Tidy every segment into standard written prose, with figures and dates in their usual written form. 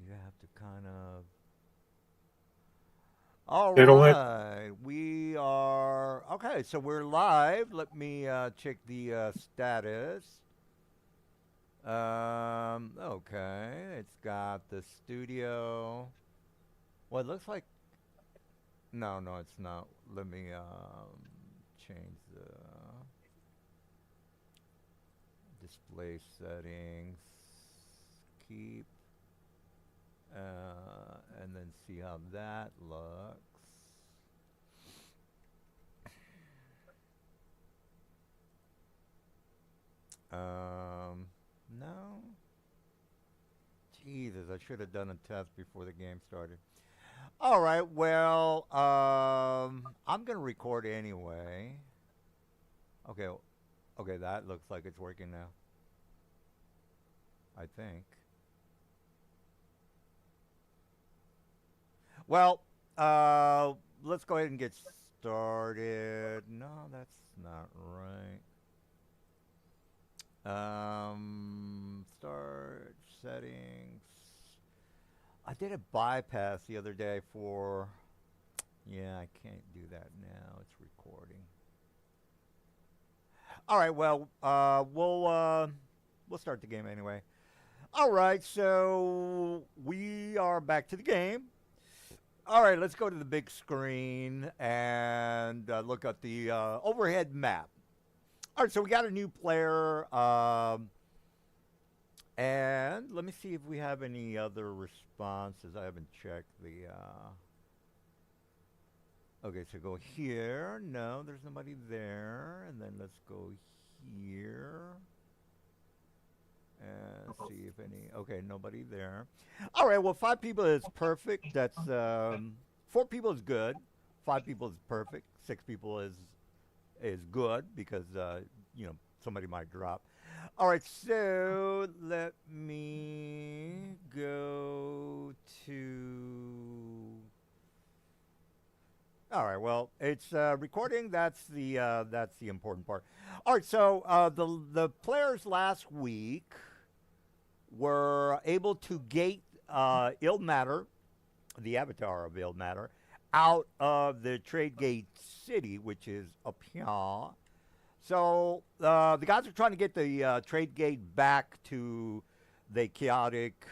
you have to kind of. All Diddle it. right, we are okay. So we're live. Let me check the status. Okay, it's got the studio. Well, it looks like no, no, it's not. Let me change the display settings. Keep and then see how that looks. No. Jesus, I should have done a test before the game started. All right, well, I'm gonna record anyway. Okay, okay, that looks like it's working now. I think. Well, let's go ahead and get started. No, that's not right. Start settings. I did a bypass the other day for. Yeah, I can't do that now. It's recording. All right. Well, we'll start the game anyway. All right. So we are back to the game. All right. Let's go to the big screen and look at the overhead map. All right. So we got a new player. And let me see if we have any other responses. I haven't checked the. Okay, so go here. No, there's nobody there. And then let's go here and see if any. Okay, nobody there. All right, well, 5 people is perfect. That's 4 people is good. 5 people is perfect. 6 people is good because somebody might drop. All right, so let me go to. All right, well, it's recording. That's the important part. All right, so the players last week were able to gate Ilmatter, the avatar of Ilmatter, out of the trade gate city, which is up here. So the guys are trying to get the trade gate back to the chaotic,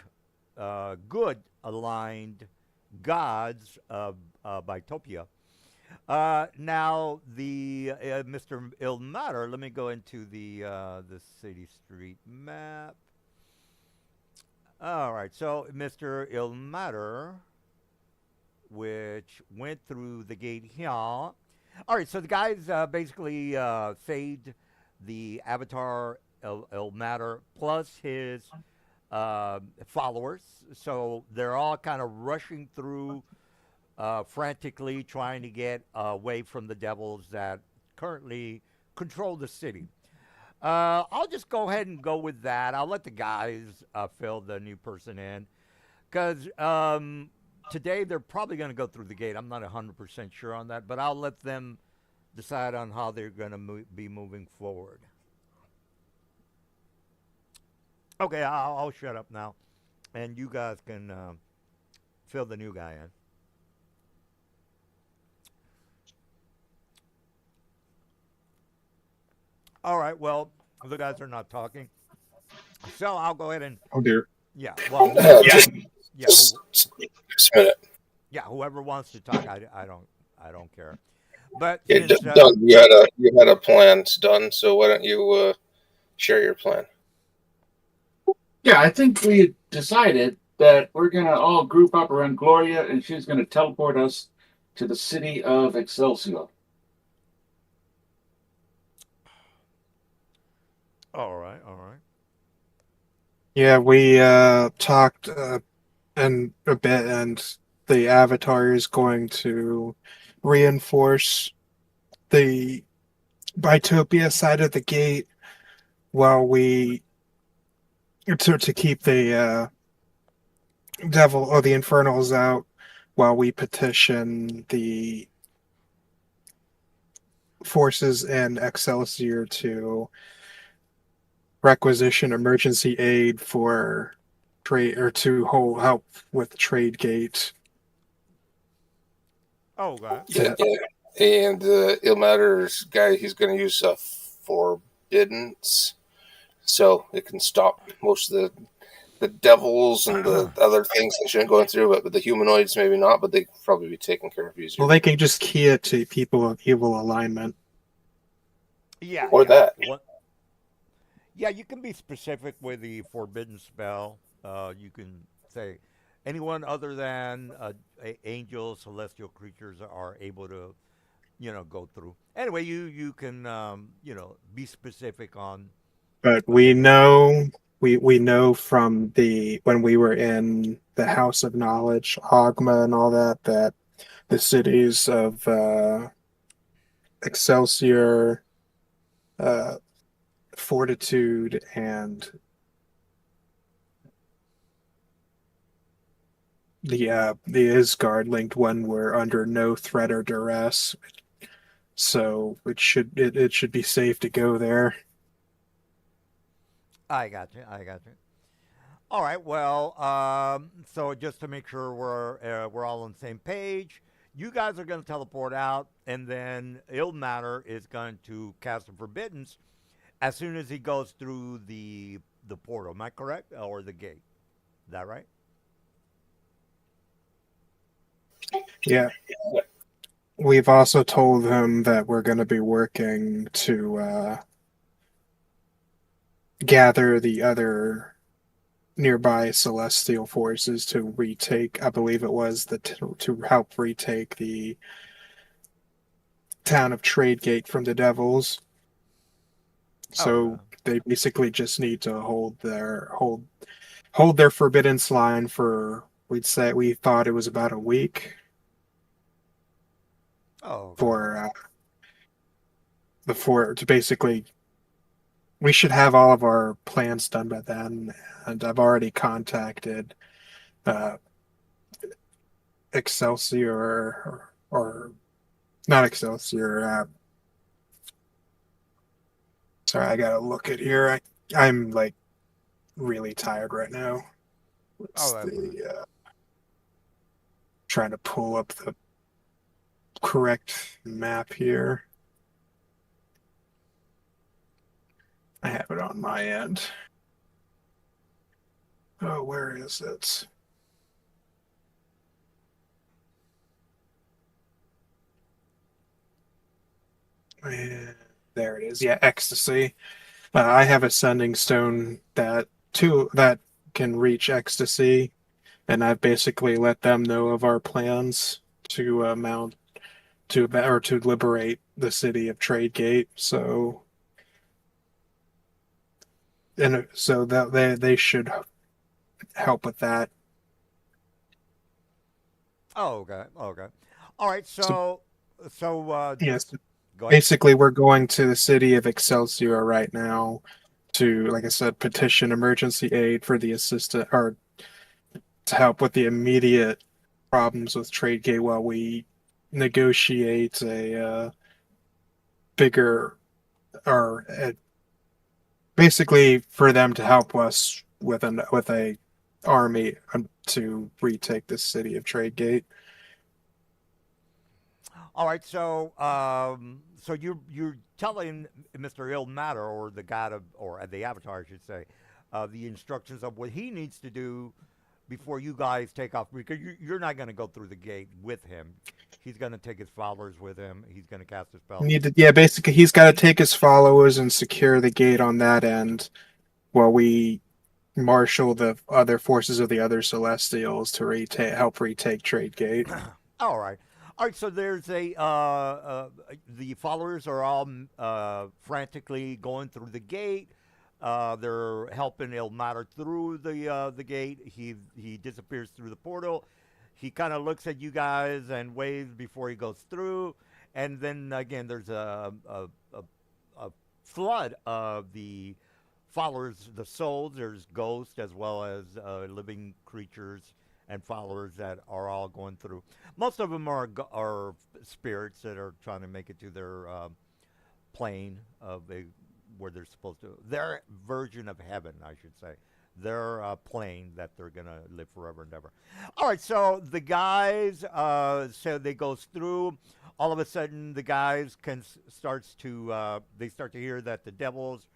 good aligned gods of Bitopia. Now the Mr. Ilmater. Let me go into the city street map. All right, so Mr. Ilmater, which went through the gate here. All right, so the guys basically saved the Avatar El Matter plus his followers. So they're all kind of rushing through frantically, trying to get away from the devils that currently control the city. I'll just go ahead and go with that. I'll let the guys fill the new person in because today they're probably going to go through the gate. I'm not 100% sure on that, but I'll let them decide on how they're going to be moving forward. Okay, I'll shut up now, and you guys can fill the new guy in. All right, well, the guys are not talking, so I'll go ahead and Oh dear. yeah. Well, Just, yeah, just a minute. yeah, whoever wants to talk, I don't care. But Yeah, since Doug, you had a plan done. So why don't you share your plan? Yeah, I think we decided that we're going to all group up around Gloria and she's going to teleport us to the city of Excelsior. all right, all right. Yeah, we talked and a bit, and the Avatar is going to reinforce the Bitopia side of the gate while we to keep the devil or the infernals out while we petition the forces in Excelsior to requisition emergency aid for trade or to hold help with trade gate. Oh, okay. Yeah. And Ilmater's guy, he's going to use forbiddance, so it can stop most of the devils and the other things that shouldn't go through. But the humanoids, maybe not, but they could probably be taken care of easier. Well, they can just key it to people of evil alignment. Yeah, Or yeah. that. What? Yeah, you can be specific with the forbidden spell. You can say anyone other than angels, celestial creatures are able to, go through. Anyway, you can, be specific on But what we you want. know we know from the when we were in the House of Knowledge, Ogma and all that, that the cities of Excelsior, uh, Fortitude, and the Isgard linked one were under no threat or duress. So it should be safe to go there. I got you. I got you. All right. Well, so just to make sure we're all on the same page, you guys are going to teleport out, and then Ilmatter is going to cast a forbiddance as soon as he goes through the portal. Am I correct, or the gate? Is that right? Yeah. We've also told him that we're going to be working to gather the other nearby celestial forces to retake. I believe it was to help retake the town of Tradegate from the devils. Okay. So they basically just need to hold their forbiddance line for, we thought it was about a week Oh, okay. for before to basically, we should have all of our plans done by then, and I've already contacted uh, Excelsior or not Excelsior. Sorry, I gotta look at here. I'm like really tired right now. Oh, What's that's fine. the trying to pull up the correct map here. I have it on my end. Oh, where is it? And there it is. Yeah, ecstasy. I have a sending stone that can reach ecstasy, and I've basically let them know of our plans to mount to liberate the city of Tradegate. So that they should help with that. Oh, okay. Okay. All right. So So yes, go ahead. basically we're going to the city of Excelsior right now to, like I said, petition emergency aid for the assistant or to help with the immediate problems with Tradegate while we negotiate a bigger or basically for them to help us with a army to retake the city of Tradegate. All right. So you're telling Mr. Ill Matter or the god of or the avatar, I should say, the instructions of what he needs to do before you guys take off because you're not going to go through the gate with him. He's going to take his followers with him. He's going to cast a spell. Yeah, basically he's got to take his followers and secure the gate on that end while we marshal the other forces of the other Celestials to help retake Tradegate. All right. All right, so there's the followers are all frantically going through the gate. They're helping El Mater through the gate. He disappears through the portal. He kind of looks at you guys and waves before he goes through. And then again, there's a flood of the followers, the souls. There's ghosts as well as living creatures and followers that are all going through. Most of them are spirits that are trying to make it to their plane of where they're supposed to. Their version of heaven, I should say. their plane that they're gonna live forever and ever. All right, so the guys, so they goes through. All of a sudden, the guys starts to they start to hear that the devils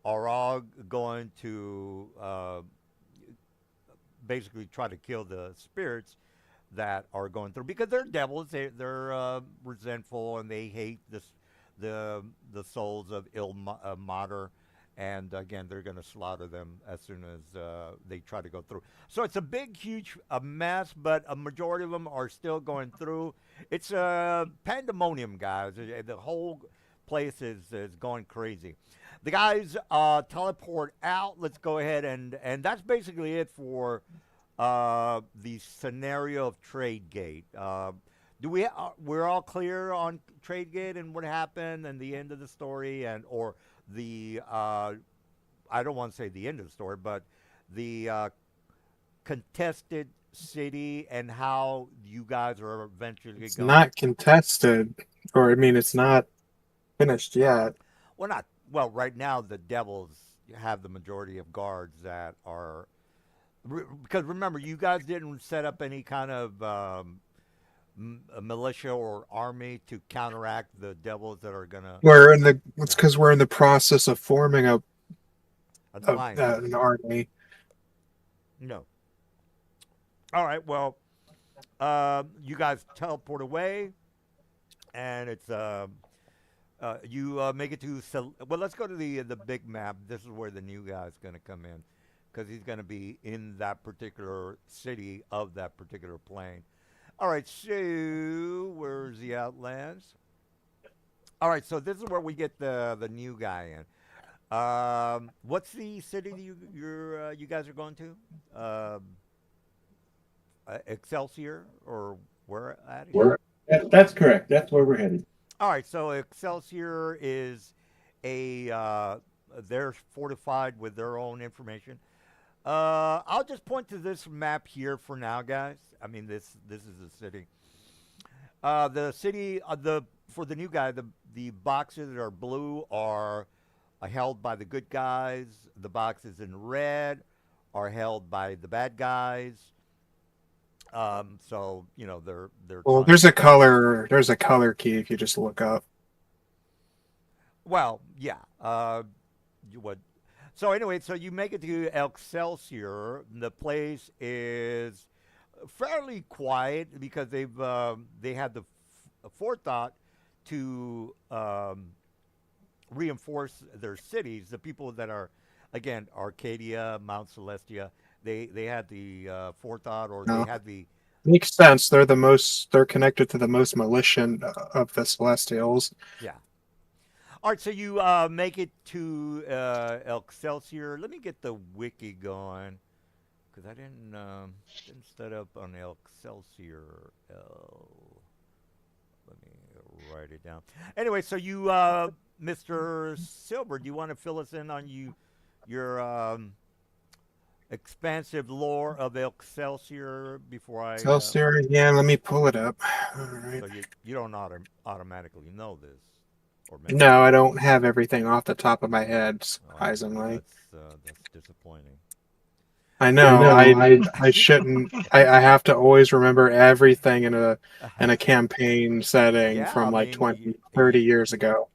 are all going to basically try to kill the spirits that are going through because they're devils. They're resentful and they hate the souls of mater. And again, they're going to slaughter them as soon as they try to go through. So it's a big, huge mess, but a majority of them are still going through. It's pandemonium, guys. The whole place is going crazy. The guys teleport out. Let's go ahead and that's basically it for the scenario of Trade Gate. Do we're all clear on Trade Gate and what happened and the end of the story and or the I don't want to say the end of the story, but the contested city and how you guys are eventually It's going. not contested, or I mean, it's not finished yet. Well, not well. Right now, the Devils have the majority of guards that are because remember, you guys didn't set up any kind of a militia or army to counteract the Devils that are gonna It's because we're in the process of forming align. an army. No. All right. Well, you guys teleport away, and it's you make it to. Well, let's go to the big map. This is where the new guy's going to come in, because he's going to be in that particular city of that particular plane. All right. So where's the Outlands? All right. So this is where we get the new guy in. What's the city that you guys are going to? Excelsior or where at? That's correct. That's where we're headed. All right, so Excelsior is a they're fortified with their own information. I'll just point to this map here for now, guys. I mean, this is the city. The city the for the new guy, the boxes that are blue are held by the good guys. The boxes in red are held by the bad guys. So you know they're Well, trying. there's a color key if you just look up. Well, yeah. You would. So anyway, so you make it to Excelsior. The place is fairly quiet because they had the forethought to reinforce their cities. The people that are, again, Arcadia, Mount Celestia. They had the forethought, or they No. had the Makes sense. They're connected to the most militia of the Celestials. yeah. All right, so you make it to Excelsior. Let me get the wiki going because I didn't set up on Excelsior. Let me write it down. Anyway, so you, Mr. Silver, do you want to fill us in on your expansive lore of Excelsior before I? Excelsior, yeah, let me pull it up. All right. So you don't automatically know this, or maybe. No, I don't have everything off the top of my head, Oh, surprisingly. that's disappointing. I I know. know. I shouldn't. I have to always remember everything in a campaign setting Yeah, from I like mean, 20, 30 years ago.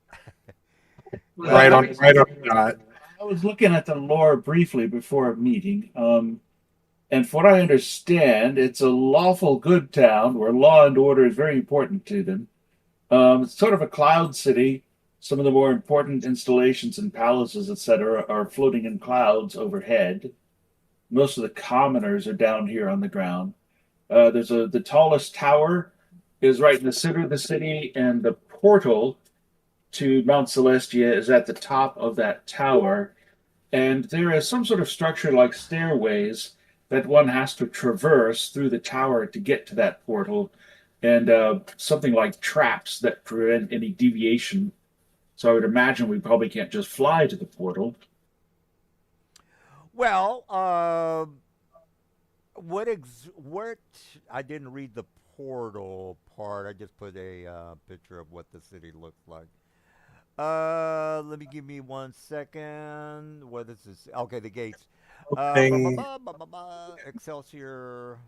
Well, Right on the dot. I was looking at the lore briefly before a meeting, and from what I understand, it's a lawful good town where law and order is very important to them. It's sort of a cloud city. Some of the more important installations and palaces, etc., are floating in clouds overhead. Most of the commoners are down here on the ground. The tallest tower is right in the center of the city, and the portal to Mount Celestia is at the top of that tower. And there is some sort of structure like stairways that one has to traverse through the tower to get to that portal, and something like traps that prevent any deviation. So I would imagine we probably can't just fly to the portal. Well, what I didn't read the portal part. I just put a picture of what the city looks like. Let me give me 1 second. What is this? Okay, the gates. Thing. Excelsior.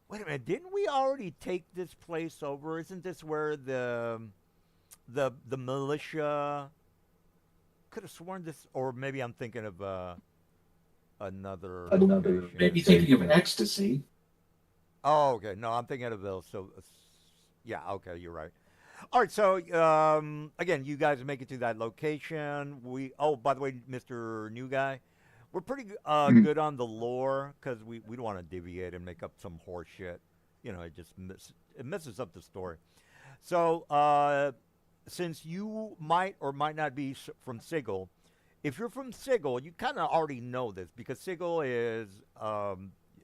Wait a minute, didn't we already take this place over? Isn't this where the militia? Could have sworn this, or maybe I'm thinking of another location. Maybe thinking of ecstasy. Oh, okay. No, I'm thinking of those. So, yeah, okay, you're right. All right, so again, you guys make it to that location. Oh, by the way, Mr. New Guy, we're pretty good on the lore because we don't want to deviate and make up some horse shit. You know, it messes up the story. So, since you might or might not be from Sigil, if you're from Sigil, you kind of already know this because Sigil is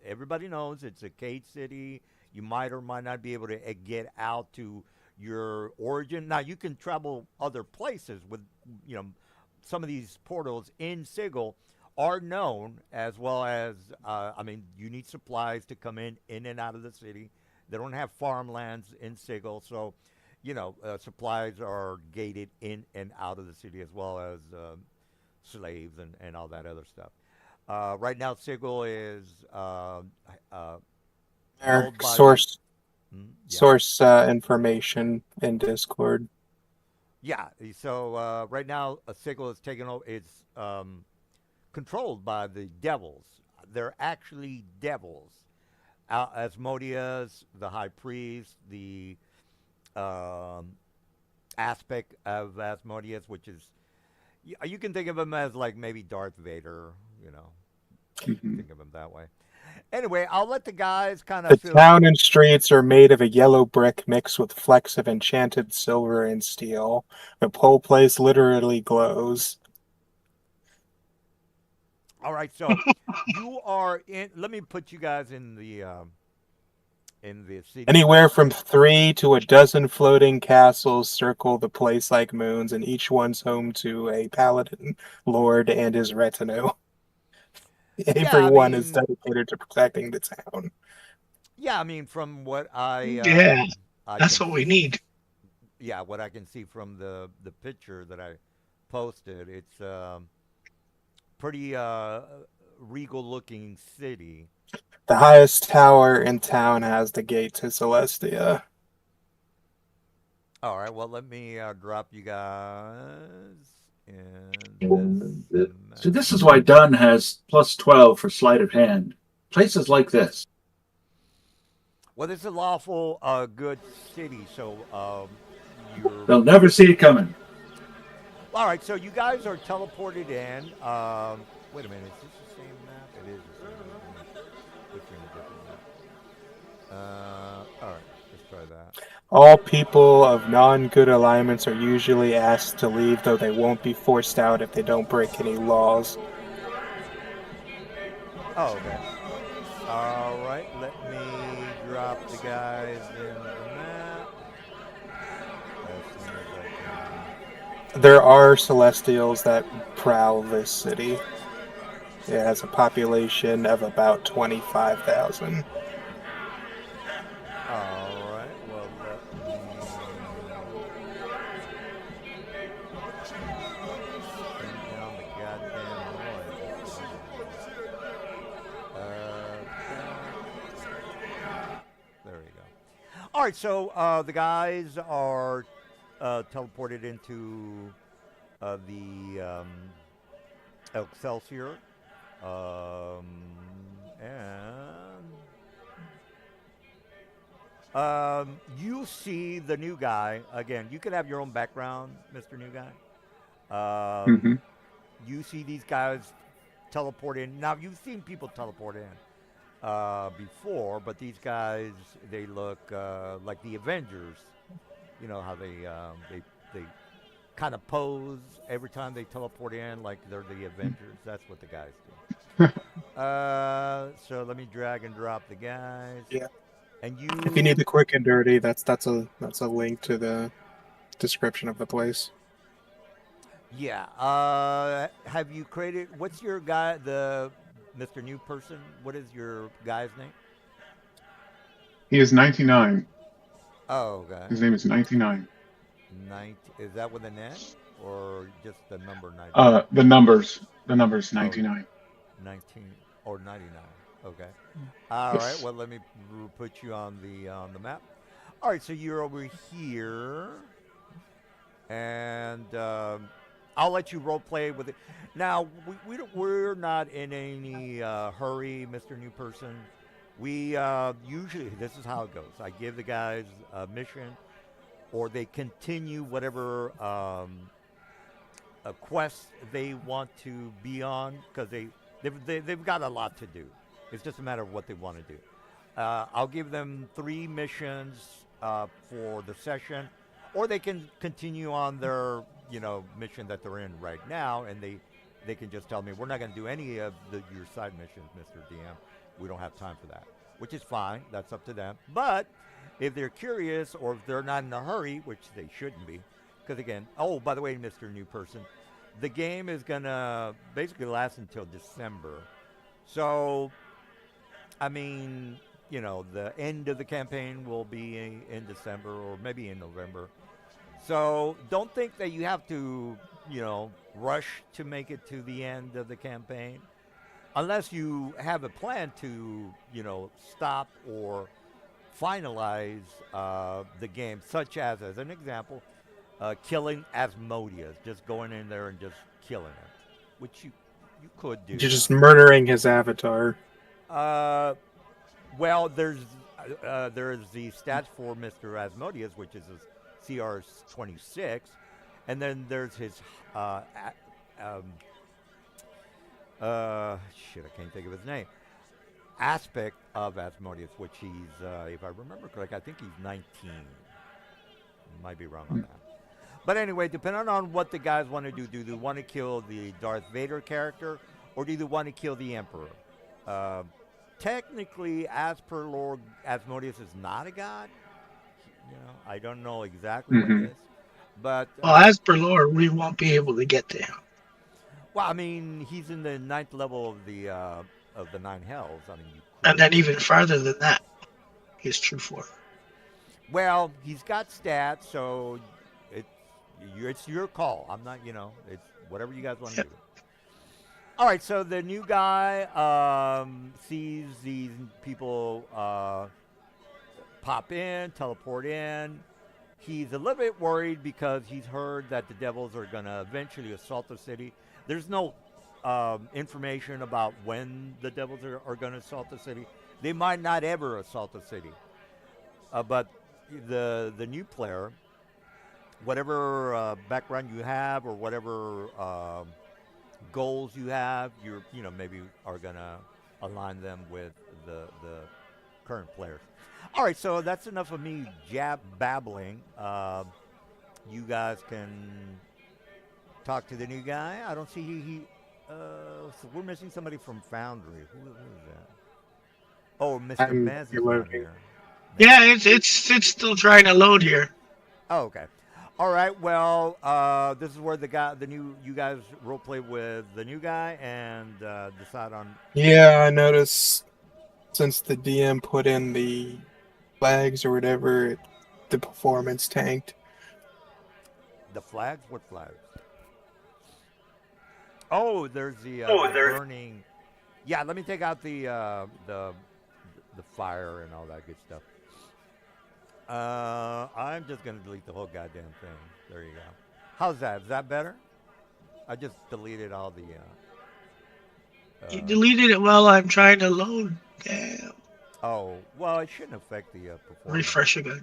everybody knows it's a cage city. You might or might not be able to get out to your origin. Now you can travel other places with, some of these portals in Sigil are known as well as, you need supplies to come in and out of the city. They don't have farmlands in Sigil, so, supplies are gated in and out of the city as well as slaves and all that other stuff. Right now, Sigil is Their held by source yeah. information in Discord. Yeah. So right now, Sigil is taken over. It's controlled by the devils. They're actually devils. Asmodeus, the high priest, the aspect of Asmodeus, which is you can think of him as like maybe Darth Vader. Think of him that way. Anyway, I'll let the guys kind The of fill. town and streets are made of a yellow brick mixed with flecks of enchanted silver and steel. The whole place literally glows. All right, so you are in. Let me put you guys in the city. Anywhere from 3 to a dozen floating castles circle the place like moons, and each one's home to a paladin lord and his retinue. Yeah, I Everyone is mean, dedicated to protecting the town. yeah, I mean, from what Yeah, I that's can what we need. yeah, what I can see from the picture that I posted, it's pretty regal looking city. The highest tower in town has the gate to Celestia. All right, well, let me drop you guys in this So map. this is why Dunn has +12 for sleight of hand. Places like this. Well, this is a lawful good city, so you're. They'll never see it coming. All right, so you guys are teleported in. Wait a minute, is this the same map? It is the same map. Let me put you in a different map. All right, let's try that. All people of non-good alignments are usually asked to leave, though they won't be forced out if they don't break any laws. Oh, okay. All right, let me drop the guys in the map as soon as I can. There are Celestials that prowl this city. It has a population of about 25,000. All right, well, let me turn down the goddamn noise. There we go. All right, so the guys are teleported into the Excelsior, and you see the new guy again. You can have your own background, Mr. New Guy. You see these guys teleport in. Now you've seen people teleport in before, but these guys they look like the Avengers. You know how they kind of pose every time they teleport in, like they're the Avengers. That's what the guys do. So let me drag and drop the guys. Yeah. And you. If you need the quick and dirty, that's a link to the description of the place. Yeah. Have you created? What's your guy? The Mr. New Person. What is your guy's name? He is 99. Oh, okay. His name is 99. Is that with an N or just the number 99? The numbers 99. 19 or 99. Okay. All right. Well, let me put you on the map. All right. So you're over here, and I'll let you role play with it. Now we're not in any hurry, Mr. New Person. We usually this is how it goes. I give the guys a mission, or they continue whatever a quest they want to be on because they've got a lot to do. It's just a matter of what they want to do. I'll give them 3 missions for the session, or they can continue on their mission that they're in right now, and they can just tell me we're not going to do any of your side missions, Mr. DM. We don't have time for that, which is fine. That's up to them. But if they're curious or if they're not in a hurry, which they shouldn't be, because again, oh, by the way, Mr. New Person, the game is going to basically last until December. So, I mean, the end of the campaign will be in December or maybe in November. So don't think that you have to, rush to make it to the end of the campaign. Unless you have a plan to, stop or finalize the game, such as an example, killing Asmodeus, just going in there and just killing it, which you could do. You're just murdering his avatar. Well, there's the stats for Mr. Asmodeus, which is his CR 26, and then there's his shit, I can't think of his name. Aspect of Asmodeus, which he's, if I remember correct, I think he's 19. Might be wrong on that. But anyway, depending on what the guys want to do they want to kill the Darth Vader character, or do they want to kill the Emperor? Technically, as per lore, Asmodeus is not a god. I don't know exactly what it is, but Well, as per lore, we won't be able to get to him. well, I mean, he's in the 9th level of the 9 hells. I mean, And then even farther than that, is true for. well, he's got stats, so it's your call. I'm not, it's whatever you guys want to do. All right, so the new guy sees these people pop in, teleport in. He's a little bit worried because he's heard that the devils are going to eventually assault the city. There's no information about when the devils are going to assault the city. They might not ever assault the city. But the new player, whatever background you have or whatever goals you have, maybe are going to align them with the current players. All right, so that's enough of me babbling. You guys can talk to the new guy. I don't see so we're missing somebody from Foundry. Who is that? Oh, Mr. I'm Maz is not loading. here. Yeah, it's still trying to load here. Oh, okay. All right. Well, this is where you guys role play with the new guy and decide on. Yeah, I noticed since the DM put in the flags or whatever, the performance tanked. The flags? What flags? Oh, there's the burning. Yeah, let me take out the fire and all that good stuff. I'm just gonna delete the whole goddamn thing. There you go. How's that? Is that better? I just deleted all the. You deleted it while I'm trying to load. Damn. Oh well, it shouldn't affect the performance. Refresh again.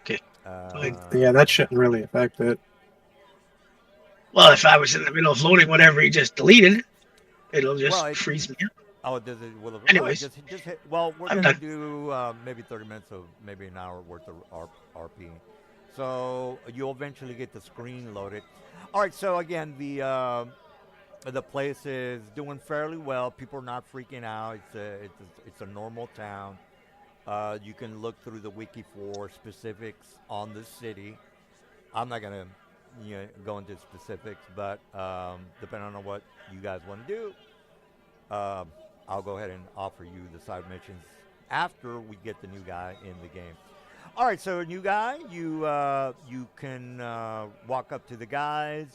Okay. Yeah, that shouldn't really affect it. Well, if I was in the middle of loading whatever he just deleted, it'll just Well, freeze me. Oh, does it? Will it? Anyways. Just hit. Well, we're I'm gonna done. do maybe 30 minutes of maybe an hour worth of RP. So you'll eventually get the screen loaded. All right. So again, the place is doing fairly well. People are not freaking out. It's a normal town. You can look through the wiki for specifics on the city. I'm not gonna go into specifics, but depending on what you guys want to do, I'll go ahead and offer you the side missions after we get the new guy in the game. All right, so new guy, you can walk up to the guys.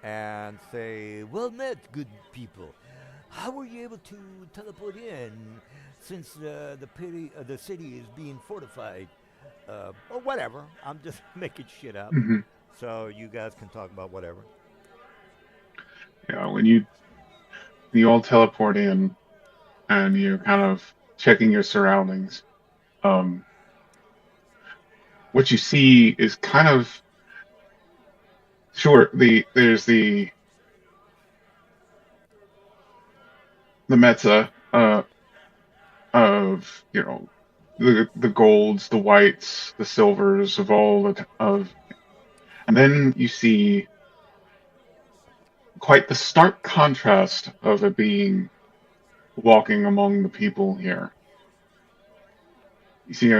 and say, "Well met, good people. How were you able to teleport in since the city is being fortified?" Or whatever. I'm just making shit up. Hmm. So you guys can talk about whatever. Yeah, when you all teleport in and you're kind of checking your surroundings, um, what you see is kind of sure there's the meta of the golds, the whites, the silvers of and then you see quite the stark contrast of a being walking among the people here. You see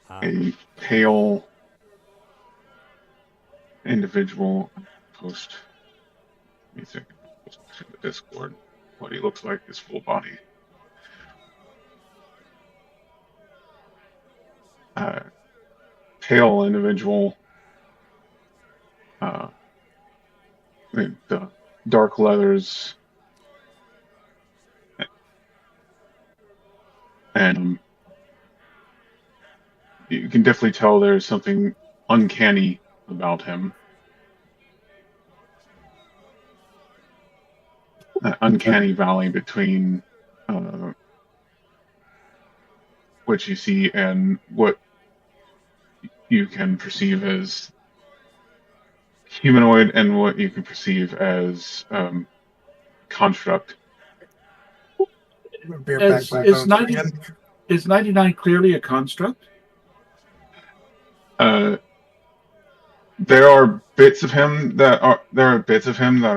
Huh? a pale individual post. Let me think. Post to the Discord. What he looks like, his full body. Uh, Pale individual. Uh, with the dark leathers and you can definitely tell there's something uncanny about him. That uncanny valley between uh, what you see and what you can perceive as humanoid and what you can perceive as construct. Beer back Is by is bones 90 again. is 99 clearly a construct? Uh, there are bits of him that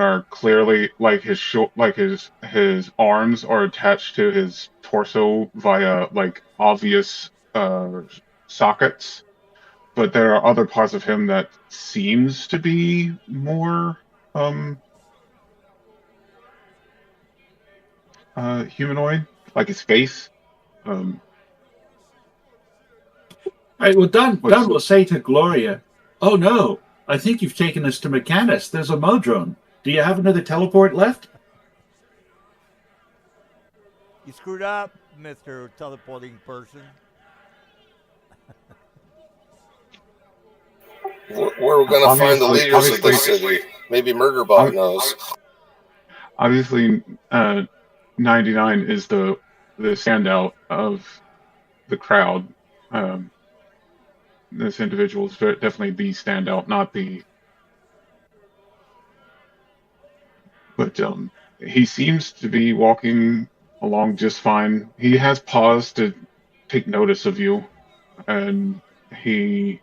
are clearly like his arms are attached to his torso via like obvious sockets, but there are other parts of him that seems to be more um humanoid, like his face. Um, All right, well, Dunn what's will say to Gloria, "Oh no, I think you've taken us to Mechanus. There's a Modrone. Do you have another teleport left?" You screwed up, Mister Teleporting Person. Where are we going to find the leaders of obviously, this city? Maybe Murderbot knows. obviously, 99 is the standout of the crowd. Um, this individual is definitely the standout, not the. But he seems to be walking along just fine. He has paused to take notice of you, and he's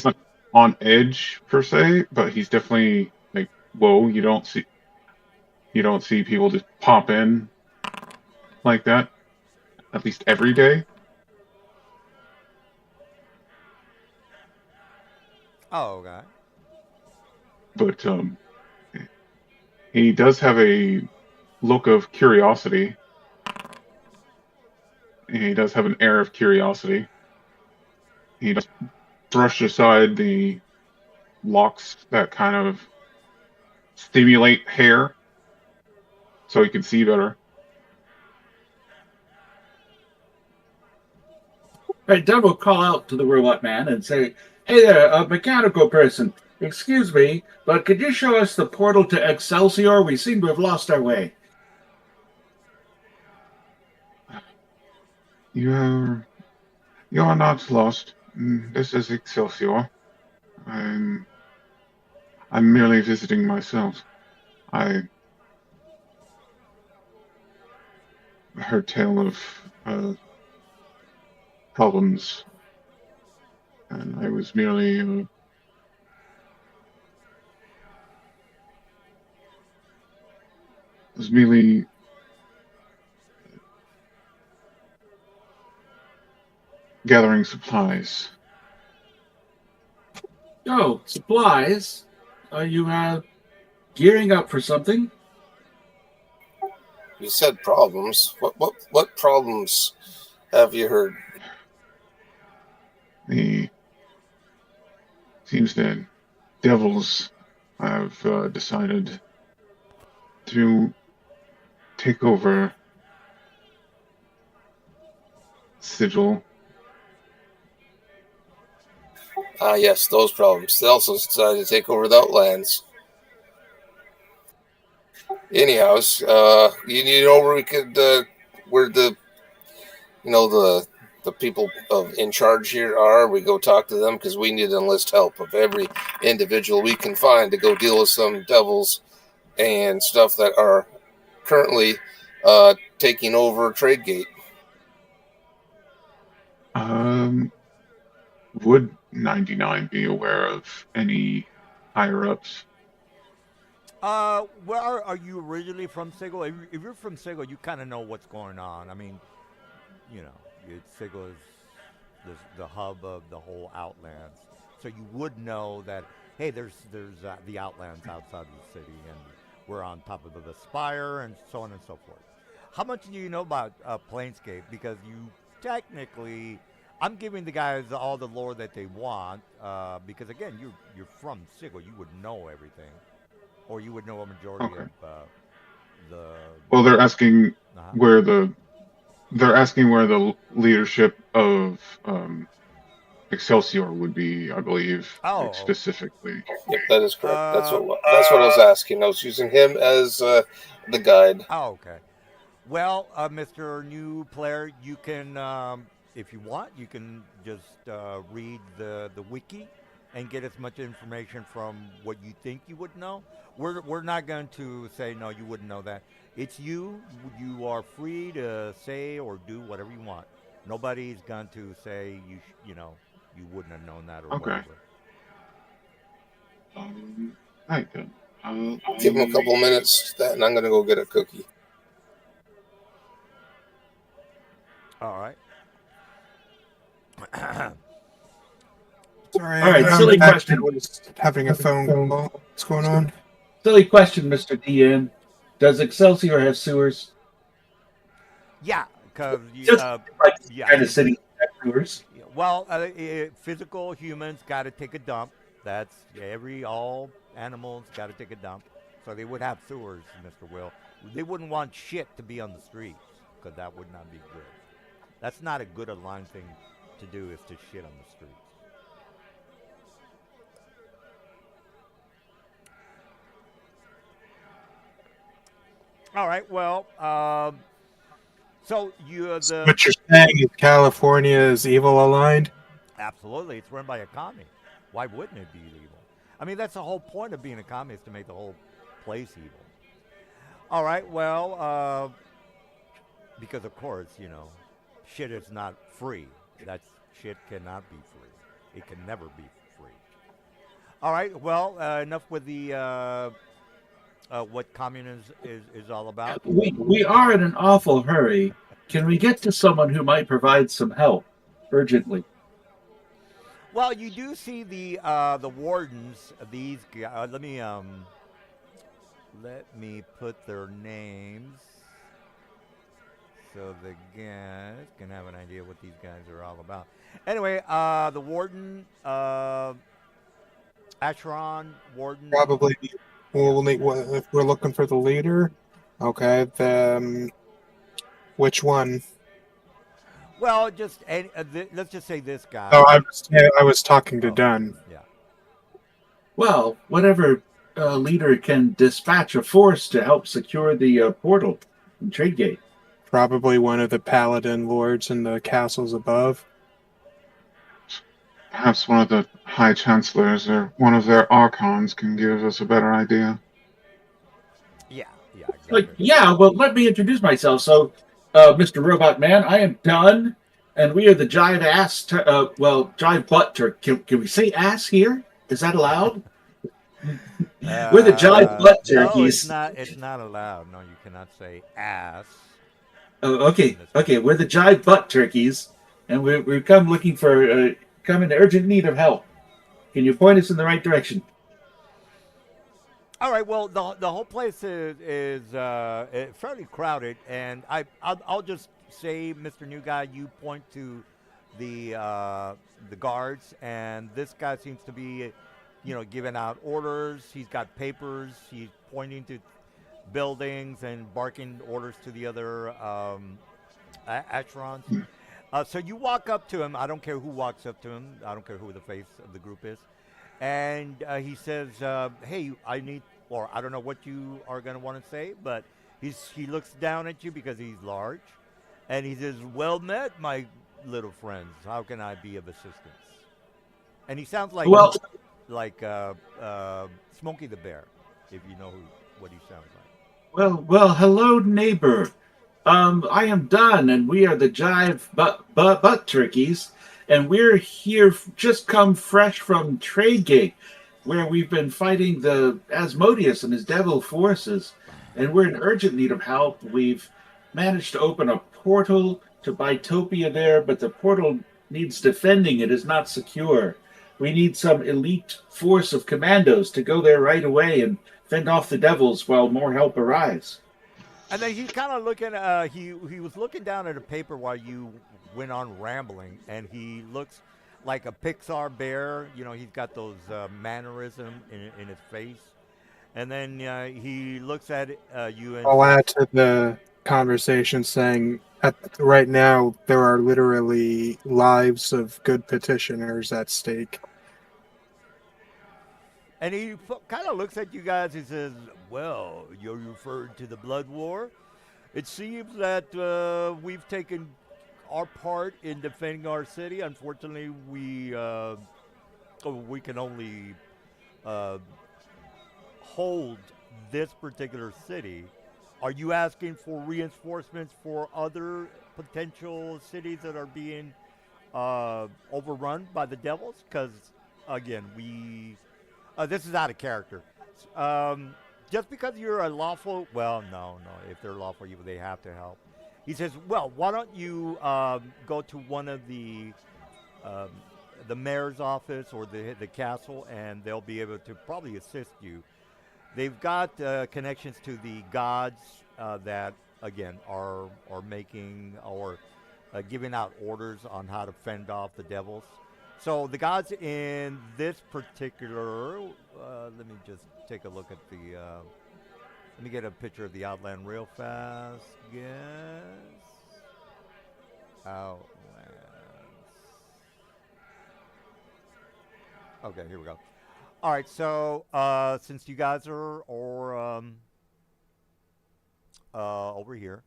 not on edge per se, but he's definitely like, whoa, you don't see people just pop in like that, at least every day. Oh, okay. But he does have a look of curiosity. He does have an air of curiosity. He does brush aside the locks that kind of stimulate hair so he can see better. All right, Dunn will call out to the robot man and say, "Hey there, a mechanical person. Excuse me, but could you show us the portal to Excelsior? We seem to have lost our way." You are not lost. This is Excelsior. I'm I'm merely visiting myself. I heard tale of problems, and I was merely gathering supplies. Oh, supplies. Are you gearing up for something? You said problems. What problems have you heard? He seems that devils have decided to take over Sigil. Ah, yes, those problems. They also decided to take over the Outlands. Anyhow, you know where we could, where the, the people in charge here are. We go talk to them because we need to enlist help of every individual we can find to go deal with some devils and stuff that are currently taking over Tradegate. Would 99 be aware of any higher ups? Where are you originally from, Sigil? If you're from Sigil, you kind of know what's going on. I mean, Sigil is the hub of the whole Outlands, so you would know that. Hey, there's the Outlands outside of the city, and we're on top of the Spire, and so on and so forth. How much do you know about Planescape? Because you technically, I'm giving the guys all the lore that they want. Because again, you're from Sigil, you would know everything, or you would know a majority Okay. of the. Well, they're asking Uh-huh. where the leadership of Excelsior would be, I believe, Oh. like, specifically. Yep, that is correct. That's what I was asking. I was using him as the guide. Oh, okay. Well, Mr. New Player, you can, if you want, you can just read the wiki and get as much information from what you think you would know. We're not going to say no, you wouldn't know that. It's you. You are free to say or do whatever you want. Nobody's going to say you wouldn't have known that or Okay. whatever. Right then. Give him a couple minutes, and I'm going to go get a cookie. All right. Sorry, All right, I'm silly back. question. I was having a phone call. What's going on? Silly question, Mr. DN. Does Excelsior have sewers? Yeah, because Just like yeah. kind of city have sewers. Yeah, well, physical humans got to take a dump. That's all animals got to take a dump. So they would have sewers, Mr. Will. They wouldn't want shit to be on the streets because that would not be good. That's not a good aligned thing to do is to shit on the streets. All right. Well, so What you're saying is California is evil aligned? Absolutely, it's run by a commie. Why wouldn't it be evil? I mean, that's the whole point of being a commie is to make the whole place evil. All right. Well, because of course, shit is not free. Shit cannot be free. It can never be free. All right. Well, enough with the what communism is all about. We are in an awful hurry. Can we get to someone who might provide some help urgently? Well, you do see the wardens. These guys. Let me put their names so the guys can have an idea what these guys are all about. Anyway, the warden, Asheron warden. Probably. We'll need, if we're looking for the leader. Okay, then which one? Well, just let's just say this guy. Oh, I was talking to Dunn. Yeah. Well, whatever leader can dispatch a force to help secure the portal in Tradegate. Probably one of the paladin lords in the castles above. Perhaps one of the high chancellors or one of their archons can give us a better idea. Yeah, exactly. Well, let me introduce myself. So, Mr. Robot Man, I am Dunn, and we are the Jive Ass, Jive Butt Turkey. Can we say ass here? Is that allowed? We're the Jive Butt Turkeys. No, it's not allowed. No, you cannot say ass. Oh, okay. We're the Jive Butt Turkeys, and we've come looking for, come in urgent need of help. Can you point us in the right direction? All right. Well, the whole place is fairly crowded, and I'll just say, Mr. New Guy, you point to the guards, and this guy seems to be giving out orders. He's got papers. He's pointing to buildings and barking orders to the other Asherons. So you walk up to him. I don't care who walks up to him. I don't care who the face of the group is. And he says, "Hey, I need," or I don't know what you are going to want to say, but he looks down at you because he's large, and he says, "Well met, my little friends. How can I be of assistance?" And he sounds like Well, Smokey the Bear, if you know what he sounds like. hello, neighbor. I am Don, and we are the Jive Butt Turkeys, and we're here just come fresh from Tradegate, where we've been fighting the Asmodeus and his devil forces, and we're in urgent need of help. We've managed to open a portal to Bitopia there, but the portal needs defending. It is not secure. We need some elite force of commandos to go there right away and fend off the devils while more help arrives. And then he's kind of looking. He was looking down at a paper while you went on rambling, and he looks like a Pixar bear. He's got those mannerism in his face. And then he looks at you and I'll says, add to the conversation saying right now there are literally lives of good petitioners at stake. and he kind of looks at you guys. He says, "Well, you're referred to the Blood War. It seems that we've taken our part in defending our city. Unfortunately, we can only uh, hold this particular city. Are you asking for reinforcements for other potential cities that are being overrun by the devils? Because again, this is out of character. Um, just because you're a lawful, well, no. If they're lawful, they have to help." He says, "Well, why don't you go to one of um, the mayor's office or the castle, and they'll be able to probably assist you. They've got connections to the gods that, again, are making or giving out orders on how to fend off the devils. So the gods in this particular, let me just take a look at the. Let me get a picture of the outland real fast. Yes, outlands. Okay, here we go. All right, so since you guys are over here,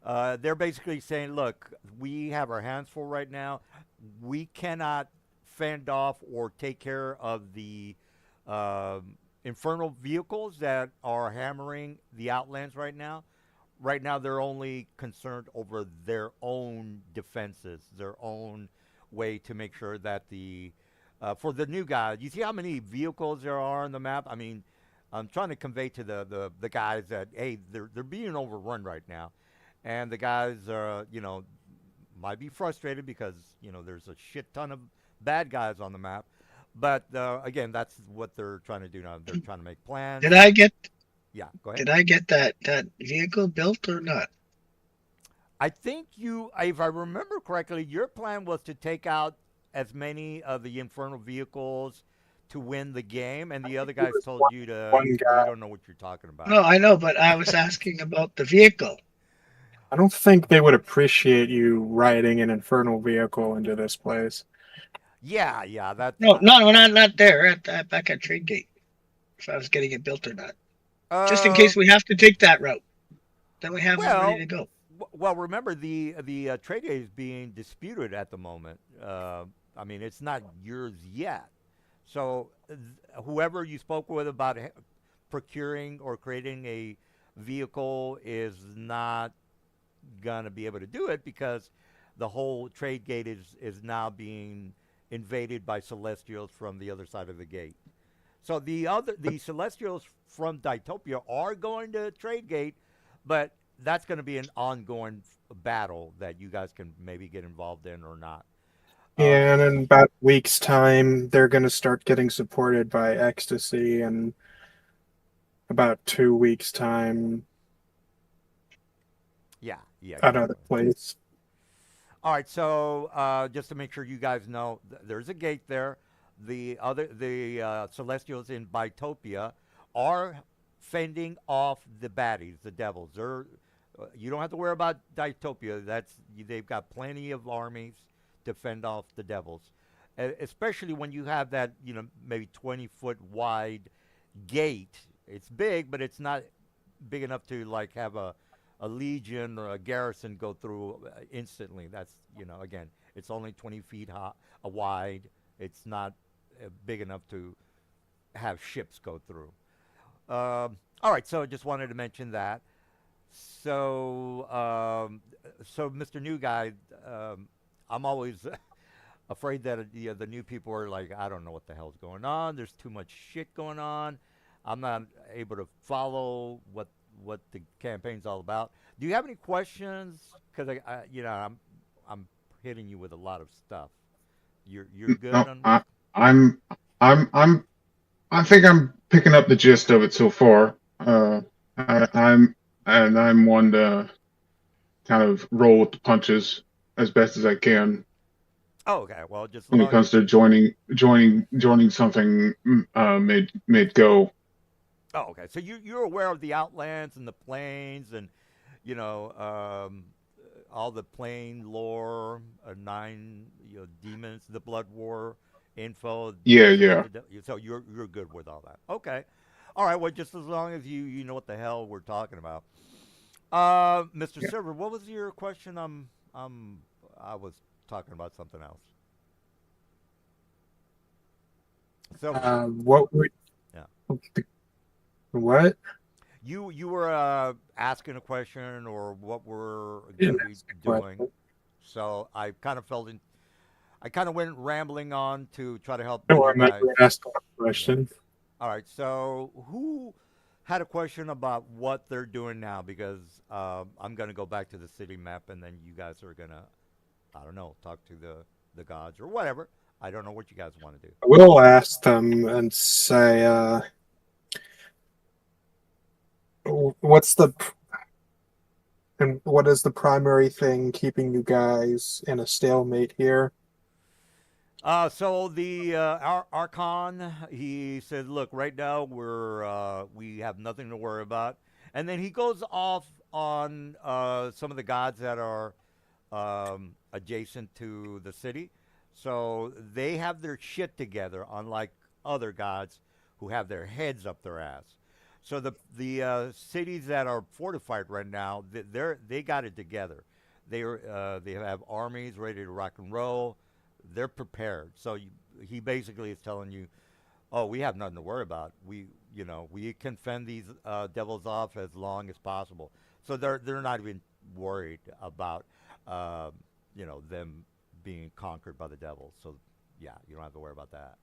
they're basically saying, "Look, we have our hands full right now. We cannot fend off or take care of the infernal vehicles that are hammering the Outlands right now. Right now, they're only concerned over their own defenses, their own way to make sure that for the new guys, you see how many vehicles there are on the map? I mean, I'm trying to convey to the guys that, hey, they're being overrun right now, and the guys are might be frustrated because there's a shit ton of bad guys on the map, but again, that's what they're trying to do now. They're trying to make plans. Did I get Yeah, go ahead. did I get that vehicle built or not? I think if I remember correctly, your plan was to take out as many of the infernal vehicles to win the game, and the other guys told you to. One We guy. don't know what you're talking about. No, I know, but I was asking about the vehicle. I don't think they would appreciate you riding an infernal vehicle into this place. Yeah, that. No, not there. Back at Trade Gate. If I was getting it built or not, just in case we have to take that route, then we have it ready to go. Well, remember the trade is being disputed at the moment. I mean, it's not yours yet. So whoever you spoke with about procuring or creating a vehicle is not gonna be able to do it because the whole trade gate is now being invaded by celestials from the other side of the gate. So the celestials from Ditopia are going to trade gate, but that's going to be an ongoing battle that you guys can maybe get involved in or not. Yeah, and in about a week's time, they're going to start getting supported by Ecstasy, and about 2 weeks' time, Yeah. another place. All right, so just to make sure you guys know, there's a gate there. the Celestials in Bitopia are fending off the baddies, the devils. You don't have to worry about Ditopia. They've got plenty of armies to fend off the devils, especially when you have that maybe 20-foot wide gate. It's big, but it's not big enough to like have a legion or a garrison go through instantly. That's again, it's only 20 feet wide. It's not big enough to have ships go through. All right, so just wanted to mention that. So, so Mr. New Guy, I'm always afraid that the new people are like, I don't know what the hell's going on. There's too much shit going on. I'm not able to follow what the campaign's all about. Do you have any questions? Because I'm hitting you with a lot of stuff. You're good No, on. I think I'm picking up the gist of it so far. I'm one to kind of roll with the punches as best as I can Oh, okay. Well, just when it comes to joining something made go. Oh, okay. So you're aware of the Outlands and the plains and all the plane lore, 9 demons, the Blood War info. Yeah. So you're good with all that. Okay. All right. Well, just as long as you know what the hell we're talking about. Mr. Yeah. Silver, what was your question? I was talking about something else. So What would? Yeah. What? You were asking a question or what we're going Didn't to be ask a doing. question. So I kind of went rambling on to try to help No, you I'm not guys. going to ask a question. All right. So who had a question about what they're doing now? Because I'm going to go back to the city map, and then you guys are going to, I don't know, talk to the gods or whatever. I don't know what you guys want to do. We'll ask them and say, what is the primary thing keeping you guys in a stalemate here? So the Archon, he said, "Look, right now we have nothing to worry about." And then he goes off on some of the gods that are adjacent to the city. So they have their shit together, unlike other gods who have their heads up their ass. So the cities that are fortified right now, they got it together. They have armies ready to rock and roll. They're prepared. So he basically is telling you, "Oh, we have nothing to worry about. We can fend these devils off as long as possible." So they're not even worried about them being conquered by the devils. So yeah, you don't have to worry about that.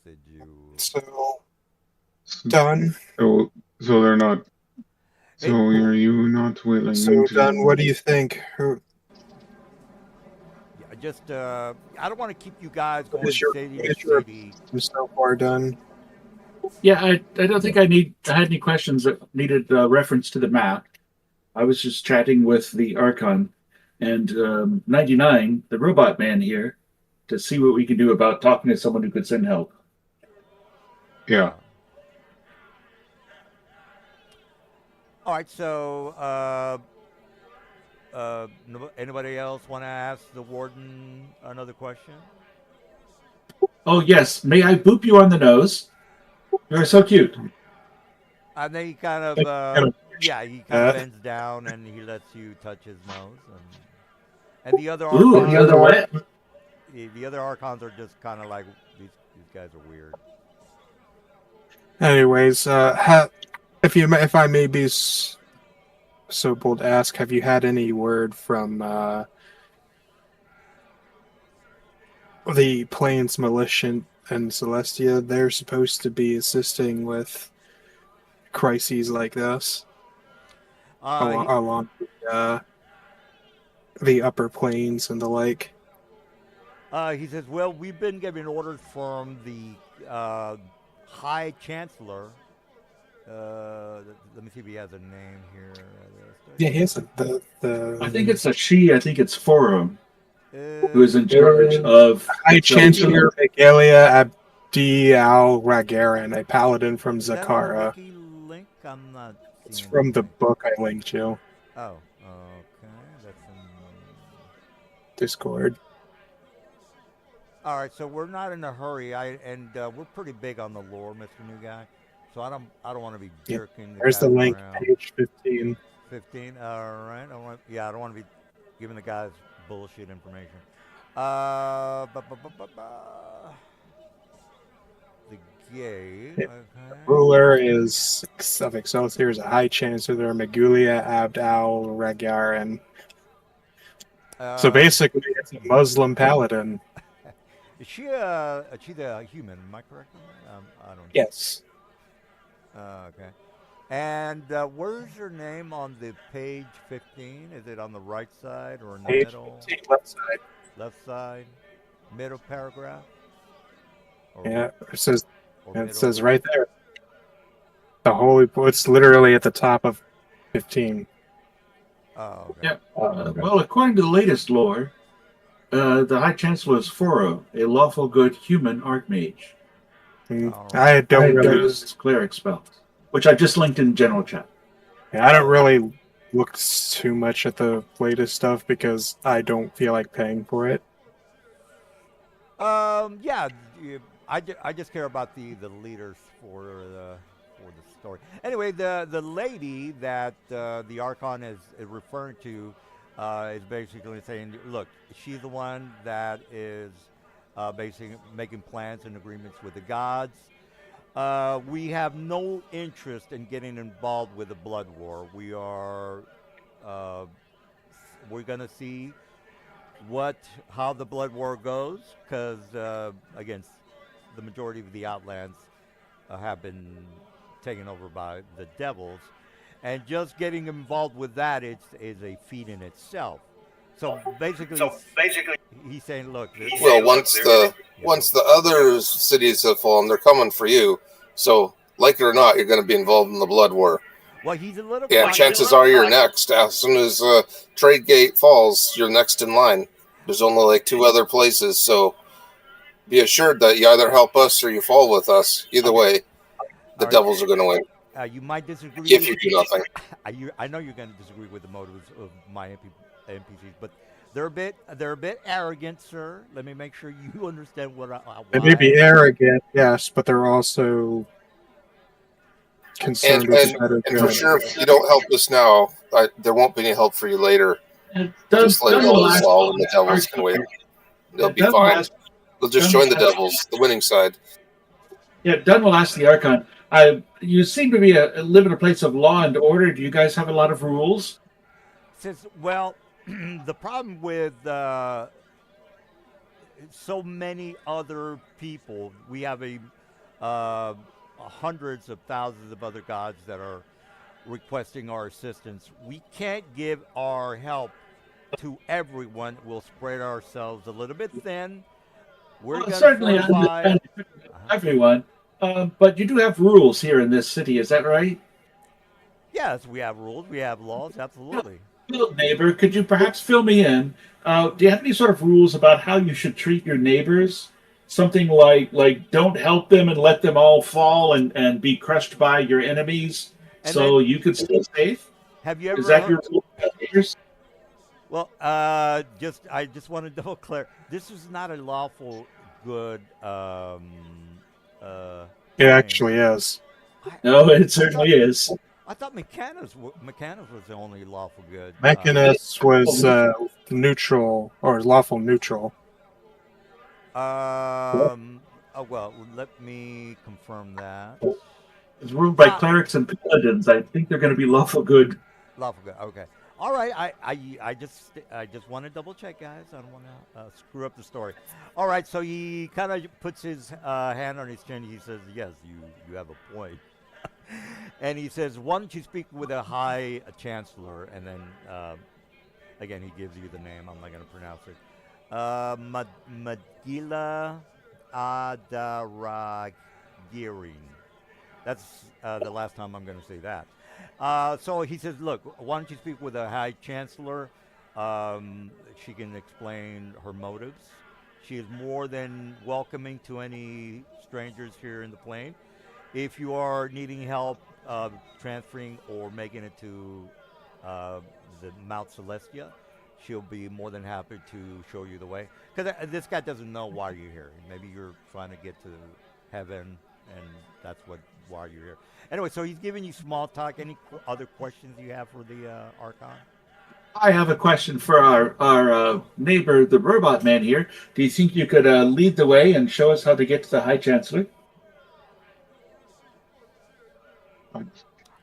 Did you? So, done. So they're not. Hey, So are you not willing So, to? done. What do you think? yeah, just I don't want to keep you guys going is your- city what to is your- city. So far done. Yeah, I don't think I had any questions that needed reference to the map. I was just chatting with the Archon and 99, the robot man here, to see what we could do about talking to someone who could send help. Yeah. All right, so anybody else want to ask the warden another question? Oh, yes. May I boop you on the nose? You're so cute. And then he kind of, he kind of bends down and he lets you touch his nose. And the other Ooh, archons, the other way. the other archons are just kind of like these guys are weird. Anyways, if I may be so bold to ask, have you had any word from the Plains Militia and Celestia? They're supposed to be assisting with crises like this along the upper plains and the like. He says, "Well, we've been given orders from the High Chancellor. Let me see if he has a name here. Yeah, he has the. I think it's a she. I think it's Forum. who is in charge of High Chancellor. Chancellor Megalia Abdi Al Ragaran, a paladin from Is that on the Zakara. wiki link? I'm not It's seeing from the anything. book I linked you. Oh, okay. That's in... Discord. All right, so we're not in a hurry. We're pretty big on the lore, Mr. New Guy. So I don't want to be Yeah. jerking the There's the guys link, around. page 15. 15. All right. I don't want to be giving the guys bullshit information. The gate. Yeah. Okay. Ruler is of Excelsior is a High Chancellor Megulia Abd Al Ragaran. So basically, it's a Muslim paladin. Is she a human? Am I correct on that? I don't. Yes. Okay. And where's her name on the page 15? Is it on the right side or in the Page middle? 15, left side. Left side? Middle paragraph? Or, Yeah, it middle? says right there. The holy. It's literally at the top of 15. Oh, okay. Yeah. Well, according to the latest lore, the High Chancellor is Foro, a lawful good human archmage. All right. I don't really. Uses cleric spells, which I just linked in general chat. Yeah, I don't really look too much at the latest stuff because I don't feel like paying for it. Yeah, I just care about the leaders for the story. Anyway, the lady that the Archon is referring to is basically saying, look, she's the one that is basically making plans and agreements with the gods. We have no interest in getting involved with the blood war. We're gonna see how the blood war goes, because again, the majority of the outlands have been taken over by the devils, and just getting involved with that is a feat in itself. So basically, he's saying, look. Well, once the other cities have fallen, they're coming for you. So, like it or not, you're going to be involved in the blood war. Well, he's a little. And chances are you're next. As soon as Trade Gate falls, you're next in line. There's only like 2 other places, so be assured that you either help us or you fall with us. Either way, the devils are going to win. You might disagree. If you do nothing. I know you're going to disagree with the motives of my NPCs, but they're a bit arrogant, sir. Let me make sure you understand why. They may be arrogant, yes, but they're also concerned with the better good. And for sure, if you don't help us now, there won't be any help for you later. Just let it all fall, and the devils can wait. They'll be fine. They'll just join the devils, the winning side. Yeah, Dunn will ask the Archon. You seem to live in a place of law and order. Do you guys have a lot of rules? Well, the problem with so many other people, we have hundreds of thousands of other gods that are requesting our assistance. We can't give our help to everyone. We'll spread ourselves a little bit thin. We're certainly understand everyone, but you do have rules here in this city. Is that right? Yes, we have rules. We have laws. Absolutely. Neighbor, could you perhaps fill me in? Do you have any sort of rules about how you should treat your neighbors? Something like don't help them and let them all fall and be crushed by your enemies, so you can stay safe? Have you ever? Is that your rule about neighbors? Well, I just want to double clear. This is not a lawful good. It actually is. No, it certainly is. I thought Mechanus was the only lawful good. Mechanus was neutral or lawful neutral. Oh well, let me confirm that. It's ruled by clerics and paladins. I think they're going to be lawful good. Lawful good. Okay. All right. I just want to double check, guys. I don't want to screw up the story. All right. So he kind of puts his hand on his chin. He says, "Yes, you have a point." And he says, "Why don't you speak with a High Chancellor?" And then again, he gives you the name. I'm not going to pronounce it. Magila Adaragirin. That's the last time I'm going to say that. So he says, look, why don't you speak with a High Chancellor? She can explain her motives. She is more than welcoming to any strangers here in the plane. If you are needing help transferring or making it to uh, the Mount Celestia, she'll be more than happy to show you the way. Because this guy doesn't know why you're here. Maybe you're trying to get to heaven, and that's why you're here. Anyway, so he's giving you small talk. Any other questions you have for the Archon? I have a question for our neighbor, the robot man here. Do you think you could lead the way and show us how to get to the High Chancellor?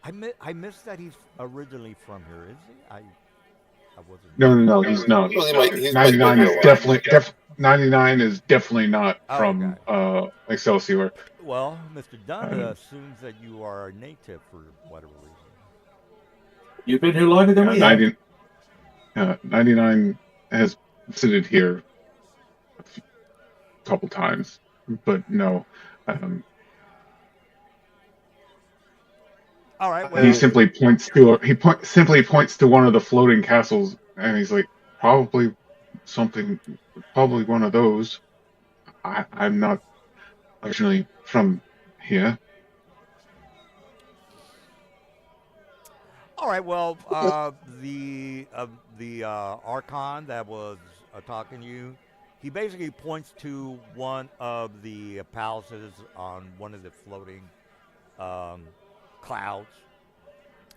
I missed that he's originally from here. Is he? I wasn't. No, he's not. Well, he might 99 live is here a while. definitely 99 is definitely not Oh, from okay. Excelsior. Well, Mr. Dunn Uh, assumes that you are a native for whatever reason. You've been here longer than we have. 99 has visited here a couple times, but no. All right. He Well, He simply points to one of the floating castles, and he's like, probably one of those. I'm not originally from here. all right. Well, the Archon that was talking to you, he basically points to one of the palaces on one of the floating um, clouds,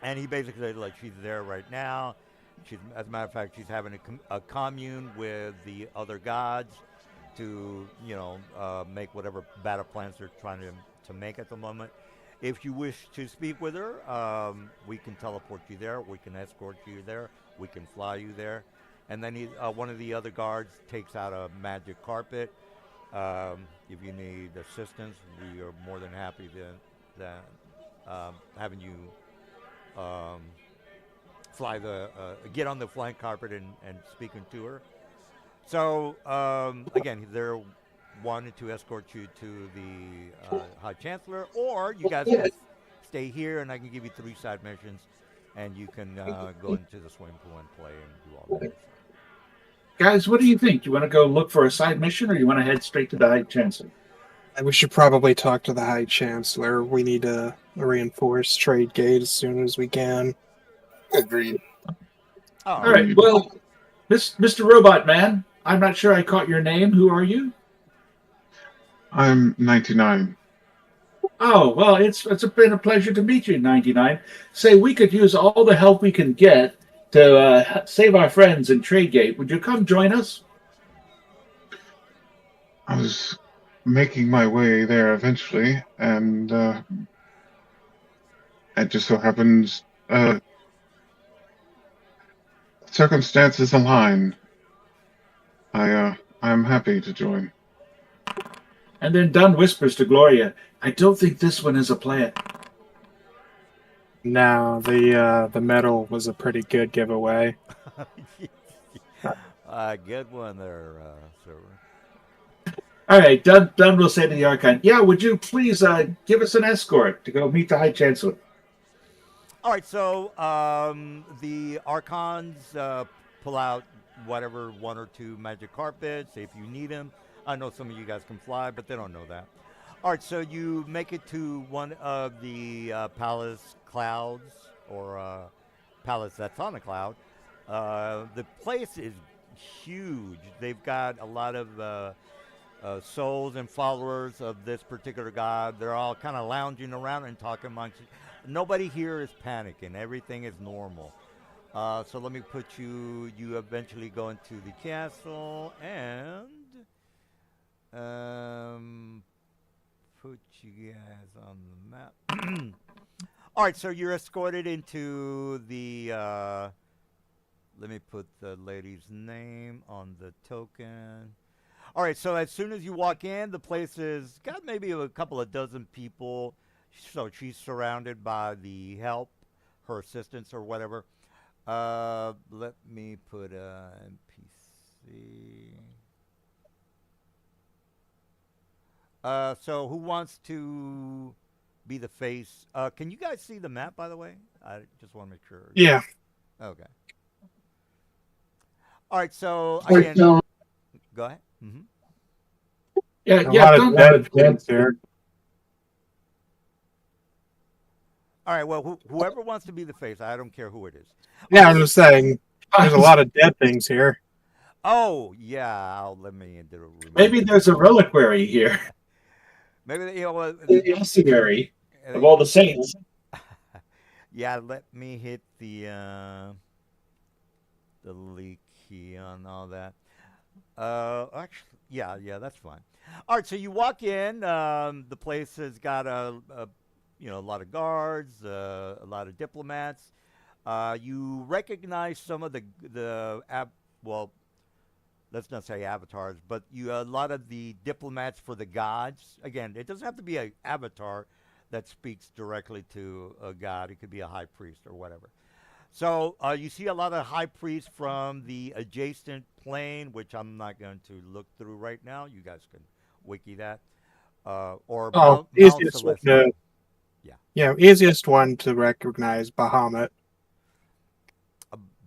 and he basically said, like, she's there right now. She's, as a matter of fact, she's having a commune with the other gods to, make whatever battle plans they're trying to make at the moment. If you wish to speak with her, we can teleport you there. We can escort you there. We can fly you there. And then one of the other guards takes out a magic carpet. If you need assistance, we are more than happy to having you um, get on the flying carpet and speaking to her. So again, they're wanting to escort you to the High Chancellor, or you guys can stay here, and I can give you 3 side missions, and you can go into the swimming pool and play and do all that. Guys, what do you think? You want to go look for a side mission, or you want to head straight to the High Chancellor? We should probably talk to the High Chancellor. We need to reinforce Trade Gate as soon as we can. Agreed. All right. Well, Mr. Robot Man, I'm not sure I caught your name. Who are you? I'm 99. Oh, well, it's been a pleasure to meet you, 99. Say, we could use all the help we can get to save our friends in Tradegate. Would you come join us? I was making my way there eventually, and it just so happens circumstances align. I'm happy to join. And then Dunn whispers to Gloria, I don't think this one is a plan. No, the medal was a pretty good giveaway. Good one there, Silver. All right, Dunn will say to the Archon, yeah, would you please give us an escort to go meet the High Chancellor? All right, so the Archons pull out whatever 1 or 2 magic carpets if you need them. I know some of you guys can fly, but they don't know that. All right, so you make it to one of the palace clouds, or palace that's on a cloud. The place is huge. They've got a lot of souls and followers of this particular god. They're all kind of lounging around and talking amongst. Nobody here is panicking. Everything is normal. So let me put you. You eventually go into the castle and put you guys on the map. All right, so you're escorted into the. Let me put the lady's name on the token. All right, so as soon as you walk in, the place has got maybe a couple of dozen people. So she's surrounded by the help, her assistants or whatever. Let me put NPC. So who wants to be the face? Can you guys see the map, by the way? I just want to make sure. Yeah. Okay. All right. So Right again, now, go ahead. Hmm. yeah, A yeah, lot I've of done dead things here. All right. Well, whoever wants to be the face, I don't care who it is. All Yeah, right. I'm just saying. There's a lot of dead things here. Oh yeah. Let me remove Maybe this. there's a reliquary here, Maybe you know what? the ossuary Uh, of all the saints. yeah. Let me hit the leak key on all that. Actually, yeah, that's fine. All right, so you walk in. The place has got a lot of guards, a lot of diplomats. You recognize some of well, let's not say avatars, but a lot of the diplomats for the gods. Again, it doesn't have to be an avatar that speaks directly to a god. It could be a high priest or whatever. So you see a lot of high priests from the adjacent plane, which I'm not going to look through right now. You guys can wiki that. Or Oh, Mount easiest one Celestial. to Yeah. easiest one to recognize Bahamut.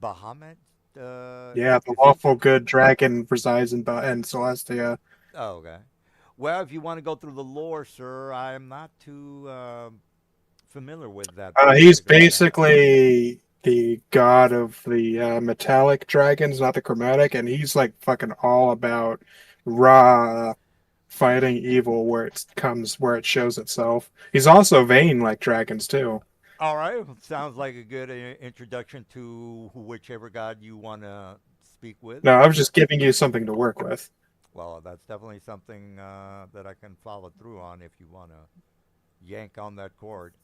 Bahamut? Yeah, the Is he? lawful good dragon resides in Celestia. Oh, okay. Well, if you want to go through the lore, sir, I'm not too familiar with that He's particular thing. basically the god of the metallic dragons, not the chromatic, and he's like fucking all about raw fighting evil where it shows itself. He's also vain like dragons too. All right. Sounds like a good introduction to whichever god you want to speak with. No, I was just giving you something to work with. Well, that's definitely something that I can follow through on if you want to yank on that cord.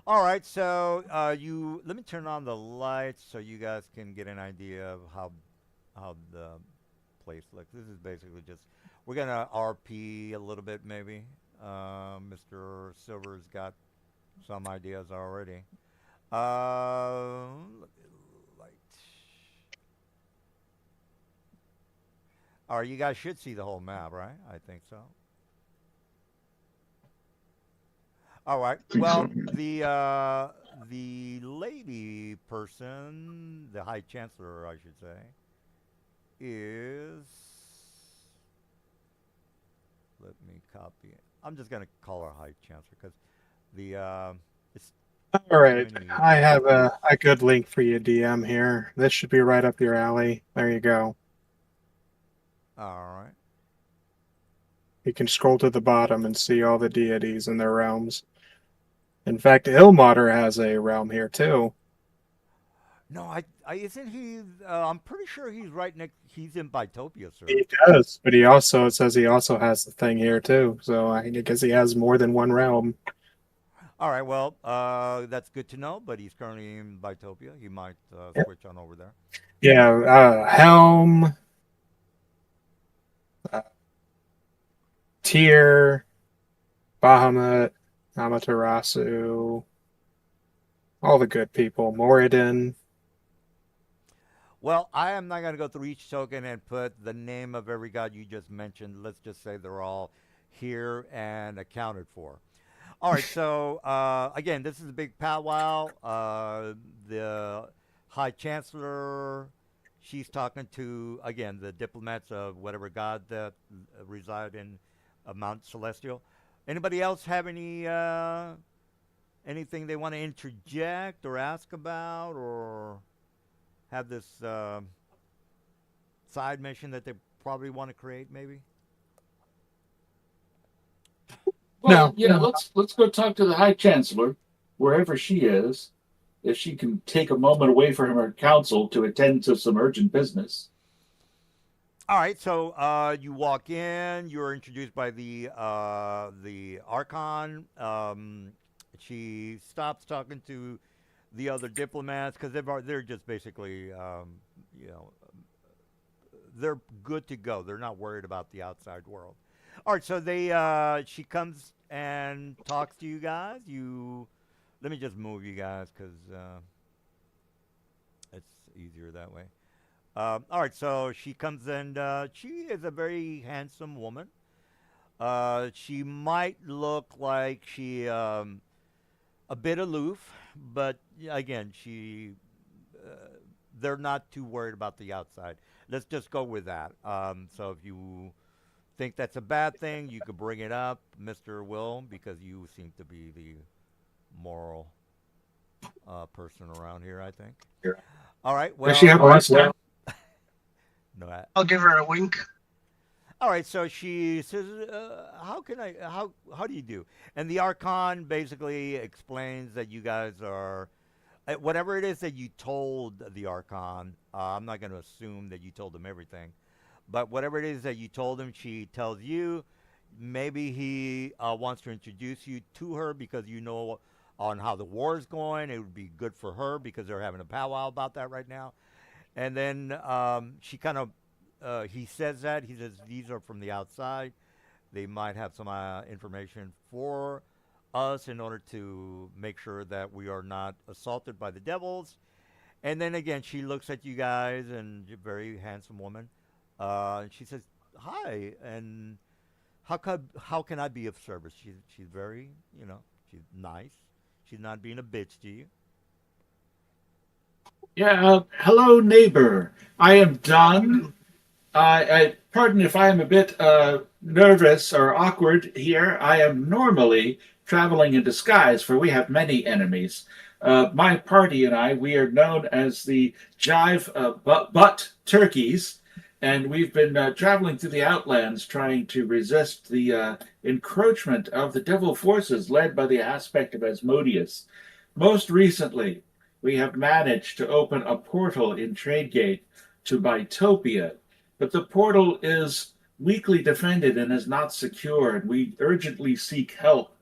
All right, so you let me turn on the lights so you guys can get an idea of how the place looks. This is basically just we're gonna RP a little bit maybe. Mr. Silver's got some ideas already. Light. All right, you guys should see the whole map, right? I think so. All right. I think Well, so. the lady person, the High Chancellor, I should say, is. Let me copy it. I'm just gonna call her High Chancellor because it's All too right, many. I have a good link for you, DM here. This should be right up your alley. There you go. All right. You can scroll to the bottom and see all the deities and their realms. In fact, Ilmater has a realm here too. No, I isn't he? I'm pretty sure he's right next. He's in Bitopia, sir. He does, but it says he also has the thing here too. So I guess he has more than one realm. All right. Well, that's good to know. But he's currently in Bitopia. He might Yep. switch on over there. Yeah, Helm, uh, Tyr, Bahamut, Amaterasu, all the good people. Moradin. Well, I am not going to go through each token and put the name of every god you just mentioned. Let's just say they're all here and accounted for. All right, so again, this is a big powwow. The High Chancellor, she's talking to, again, the diplomats of whatever god that reside in Mount Celestial. Anybody else have anything they want to interject or ask about or have this side mission that they probably want to create, maybe? Well, yeah, let's go talk to the High Chancellor, wherever she is, if she can take a moment away from her council to attend to some urgent business. All right, so you walk in. You're introduced by the Archon. She stops talking to the other diplomats because they're just basically you know they're good to go. They're not worried about the outside world. All right, so she comes and talks to you guys. Let me just move you guys because it's easier that way. All right, so she comes and she is a very handsome woman. She might look like she a bit aloof, but yeah, again, she they're not too worried about the outside. Let's just go with that. So if you think that's a bad thing, you could bring it up, Mr. Will, because you seem to be the moral person around here, I think. All right. Well, Does she have a now? no. I'll give her a wink. All right. So she says, "How can I? How do you do?" And the Archon basically explains that you guys are whatever it is that you told the Archon. I'm not going to assume that you told him everything, but whatever it is that you told him, she tells you. Maybe he wants to introduce you to her because you know on how the war is going. It would be good for her because they're having a powwow about that right now. And then she kind of, he says that. He says, these are from the outside. They might have some information for us in order to make sure that we are not assaulted by the devils. And then again, she looks at you guys, and you're a very handsome woman. And she says, hi, and how can I be of service? She's very, she's nice. She's not being a bitch to you. Yeah, hello, neighbor. I am Don. Pardon if I am a bit nervous or awkward here. I am normally traveling in disguise, for we have many enemies. My party and I, we are known as the Jive Butt Turkeys, and we've been traveling through the Outlands trying to resist the encroachment of the devil forces led by the aspect of Asmodeus. Most recently, we have managed to open a portal in Tradegate to Bitopia, but the portal is weakly defended and is not secured. We urgently seek help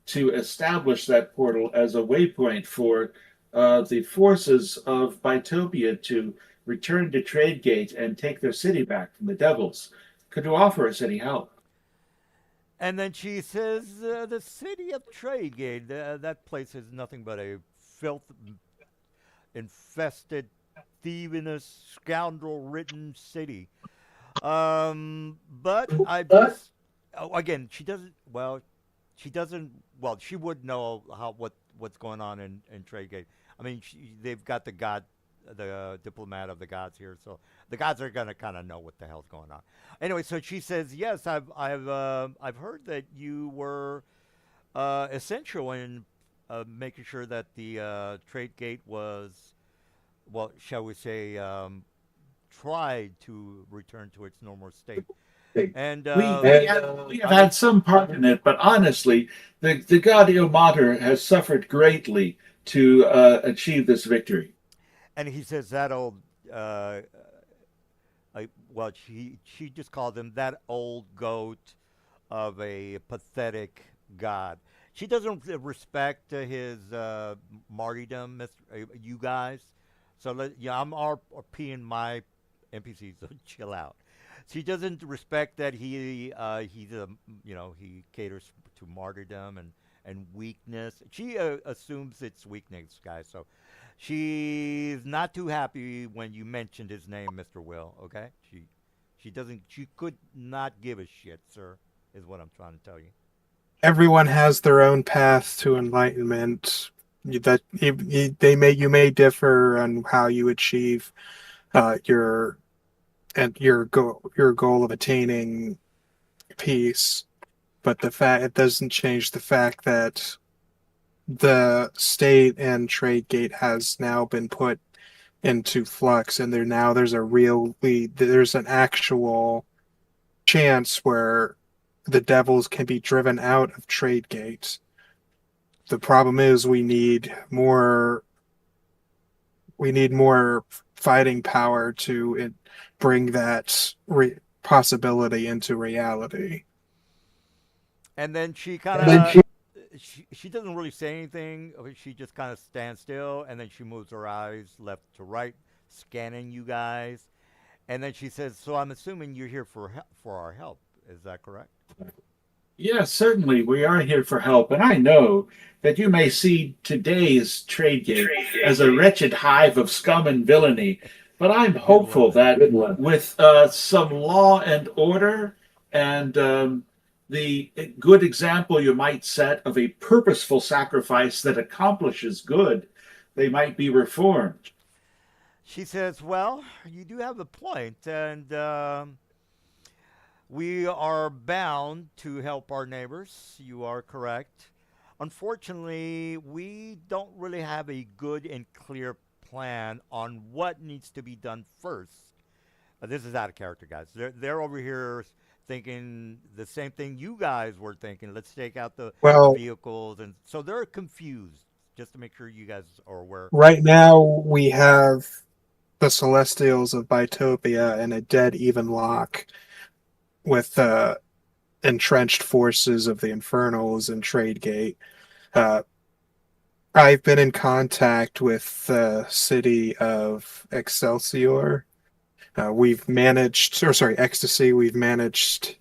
to establish that portal as a waypoint for the forces of Bitopia to return to Tradegate and take their city back from the devils. Could you offer us any help? And then she says, the city of Tradegate, that place is nothing but a filth-infested, thievous, scoundrel-ridden city. But I just, again, she would know what's going on in Tradegate. I mean, they've got the diplomat of the gods here, so the gods are gonna kind of know what the hell's going on. Anyway, so she says, "Yes, I've heard that you were essential in making sure that the trade gate was, well, shall we say, tried to return to its normal state." And we have had some part in it, but honestly, the god Ilmater has suffered greatly to achieve this victory. And he says that old, she just called him that old goat of a pathetic god. She doesn't respect his martyrdom, you guys. So I'm RPing my NPCs, so chill out. She doesn't respect that he caters to martyrdom and weakness. She assumes it's weakness, guys. So she's not too happy when you mentioned his name, Mr. Will. Okay, she could not give a shit, sir, is what I'm trying to tell you. Everyone has their own path to enlightenment. You may differ on how you achieve your goal of attaining peace, but it doesn't change the fact that the state and Tradegate has now been put into flux, and there's an actual chance where the devils can be driven out of Tradegate. The problem is we need more fighting power to bring that possibility into reality. And then she kind of she doesn't really say anything. She just kind of stands still, and then she moves her eyes left to right, scanning you guys. And then she says, "So I'm assuming you're here for our help. Is that correct?" Yes, certainly. We are here for help, and I know that you may see today's Tradegate as a wretched hive of scum and villainy, but I'm hopeful that with some law and order and the good example you might set of a purposeful sacrifice that accomplishes good, they might be reformed. She says, "Well, you do have a point, and we are bound to help our neighbors. You are correct. Unfortunately, we don't really have a good and clear plan on what needs to be done first. This is out of character, guys. They're over here thinking the same thing you guys were thinking. Let's take out the Well, vehicles, and so they're confused. Just to make sure you guys are aware. right now we have the Celestials of Bitopia in a dead even lock with entrenched forces of the Infernals and Tradegate. Uh, I've been in contact with the city of Excelsior. We've managed, or sorry, Ecstasy. We've managed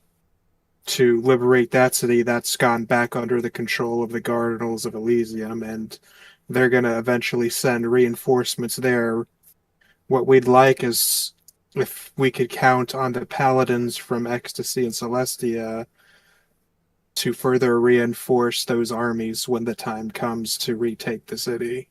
to liberate that city. That's gone back under the control of the Cardinals of Elysium, and they're going to eventually send reinforcements there. What we'd like is if we could count on the paladins from Ecstasy and Celestia to further reinforce those armies when the time comes to retake the city.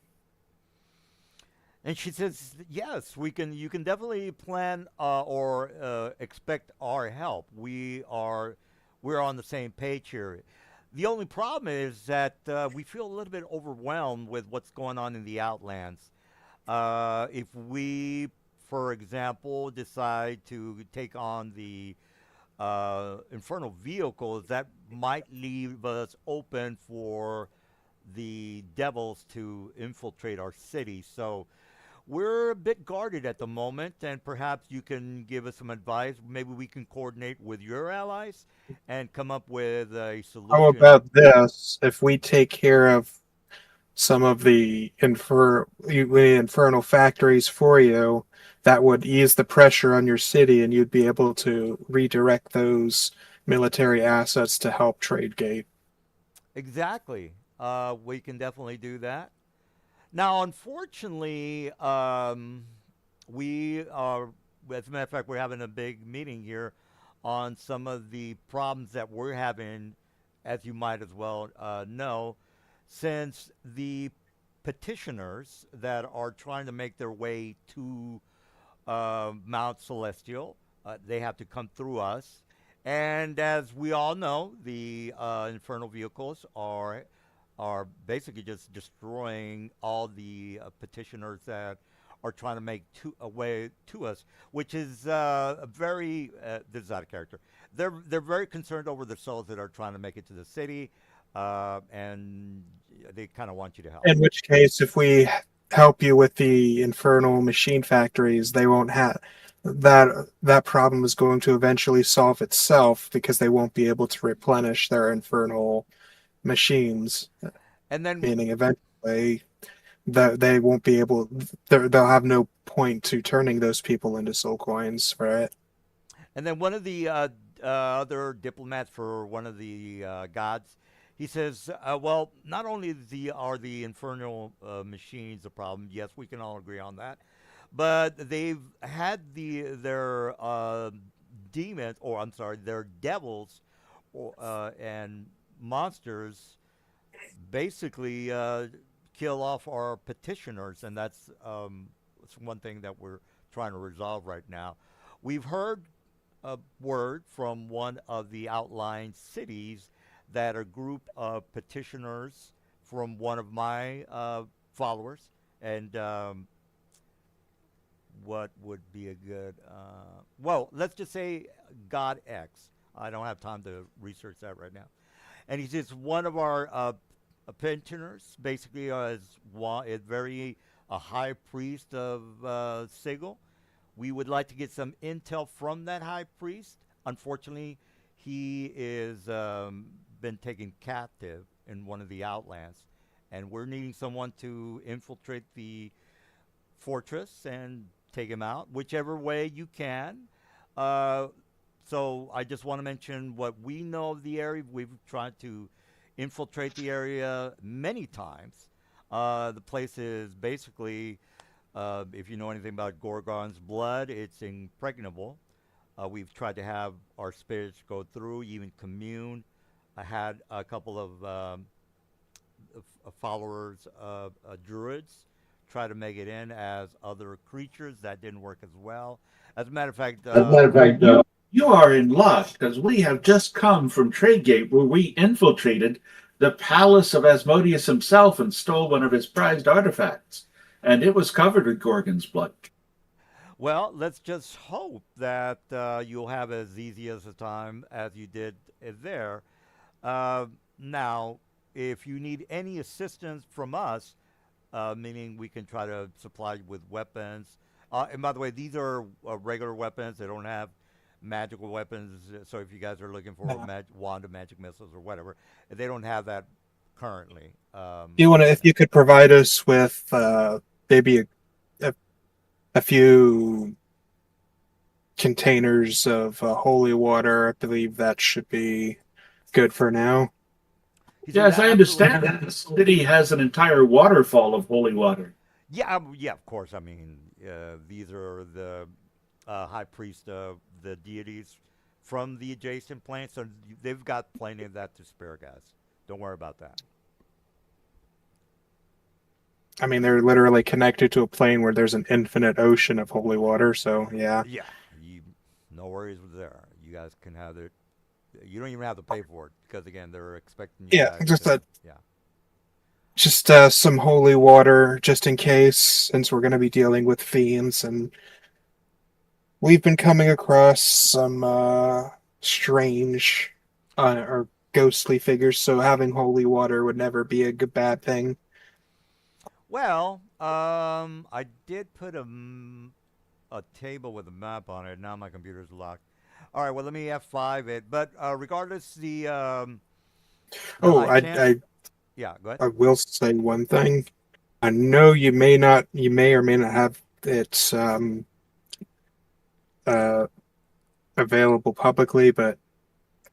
And she says, "Yes, we can. You can definitely plan or expect our help. We're on the same page here. The only problem is that we feel a little bit overwhelmed with what's going on in the Outlands. If we, for example, decide to take on the infernal vehicles, that might leave us open for the devils to infiltrate our city. So." We're a bit guarded at the moment, and perhaps you can give us some advice. Maybe we can coordinate with your allies and come up with a How solution. about this? If we take care of some of the infernal factories for you, that would ease the pressure on your city, and you'd be able to redirect those military assets to help Tradegate. Exactly. We can definitely do that. Now, unfortunately, we are, as a matter of fact, we're having a big meeting here on some of the problems that we're having, as you might as well know, since the petitioners that are trying to make their way to Mount Celestial, they have to come through us. And as we all know, the infernal vehicles are basically just destroying all the petitioners that are trying to make a way to us, which is a very this is out of character. They're very concerned over the souls that are trying to make it to the city, and they kind of want you to help. In which case, if we help you with the infernal machine factories, they won't have that problem is going to eventually solve itself because they won't be able to replenish their infernal machines, And then meaning eventually that they won't be able they'll have no point to turning those people into soul coins, right? And then one of the other diplomats for one of the gods, he says, "Well, not only are the infernal machines a problem. Yes, we can all agree on that, but they've had their demons, or I'm sorry, their devils, and monsters, basically kill off our petitioners, and that's one thing that we're trying to resolve right now. We've heard a word from one of the outlying cities that a group of petitioners from one of my followers, and what would be a good, well, let's just say God X. I don't have time to research that right now. And he's just one of our pensioners, basically is very a high priest of Sigil. We would like to get some intel from that high priest. Unfortunately, he is been taken captive in one of the outlands, and we're needing someone to infiltrate the fortress and take him out, whichever way you can. Uh, so I just want to mention what we know of the area. We've tried to infiltrate the area many times. The place is basically, if you know anything about Gorgon's blood, it's impregnable. We've tried to have our spirits go through, even commune. I had a couple of followers of druids try to make it in as other creatures. That didn't work as well. As a matter of fact, As a matter of fact, you are in luck because we have just come from Tradegate where we infiltrated the palace of Asmodeus himself and stole one of his prized artifacts. And it was covered with Gorgon's blood. well, let's just hope that you'll have as easy as a time as you did there. Now, if you need any assistance from us, meaning we can try to supply you with weapons. And by the way, these are regular weapons. They don't have magical weapons. So if you guys are looking for wand of magic missiles or whatever, they don't have that currently. You want to, if you could provide us with maybe a, a few containers of holy water, I believe that should be good for now. Yes, I understand that the city has an entire waterfall of holy water. Yeah, yeah, of course. I mean, these are the high priest of the deities from the adjacent planes, so they've got plenty of that to spare, guys. Don't worry about that. I mean, they're literally connected to a plane where there's an infinite ocean of holy water, so yeah. Yeah, no worries there. You guys can have it. You don't even have to pay for it because again, they're expecting you. Yeah, guys just to, a yeah. just some holy water, just in case, since we're going to be dealing with fiends, and we've been coming across some strange or ghostly figures. So having holy water would never be a good bad thing. Well, I did put a table with a map on it. Now my computer's locked. All right, well let me F5 it. But regardless, the Oh, high chance. Yeah, go ahead. I will say one thing. I know you may or may not have it uh, available publicly, but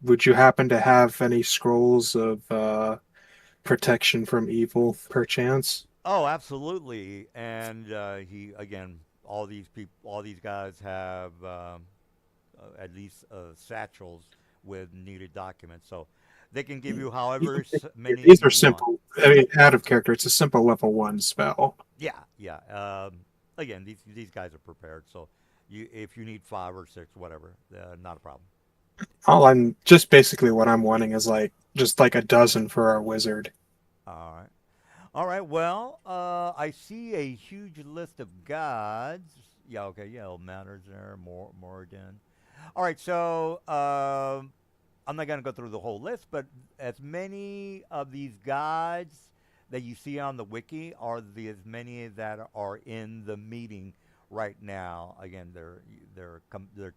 would you happen to have any scrolls of protection from evil, perchance? Oh, absolutely. And he again, all these guys have at least satchels with needed documents, so they can give you however many These you are want. simple. I mean, out of character, it's a simple level 1 spell. Yeah, yeah. Again, these guys are prepared, so if you need 5 or 6, whatever, not a problem. All I'm just basically what I'm wanting is just like a dozen for our wizard. All right. All right. Well, I see a huge list of gods. Yeah. Okay. Yeah. Matters there. Moradin. All right. So I'm not gonna go through the whole list, but as many of these gods that you see on the wiki are as many that are in the meeting right now. Again, they're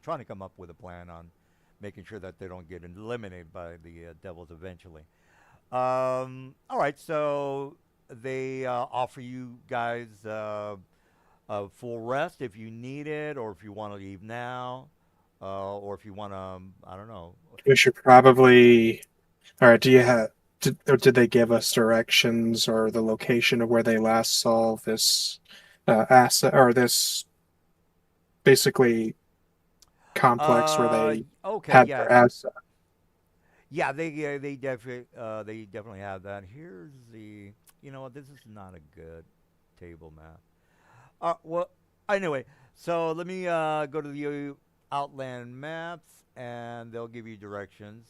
trying to come up with a plan on making sure that they don't get eliminated by the devils eventually. All right, so they offer you guys a full rest if you need it, or if you want to leave now, or if you want to, I don't know. We should probably. All right. Do you have? Or did they give us directions or the location of where they last saw this asset or this basically complex where they Okay, had yeah, their asset? yeah, they definitely have that. Here's the, you know what? This is not a good table map. Well, anyway, so let me go to the Outland maps, and they'll give you directions.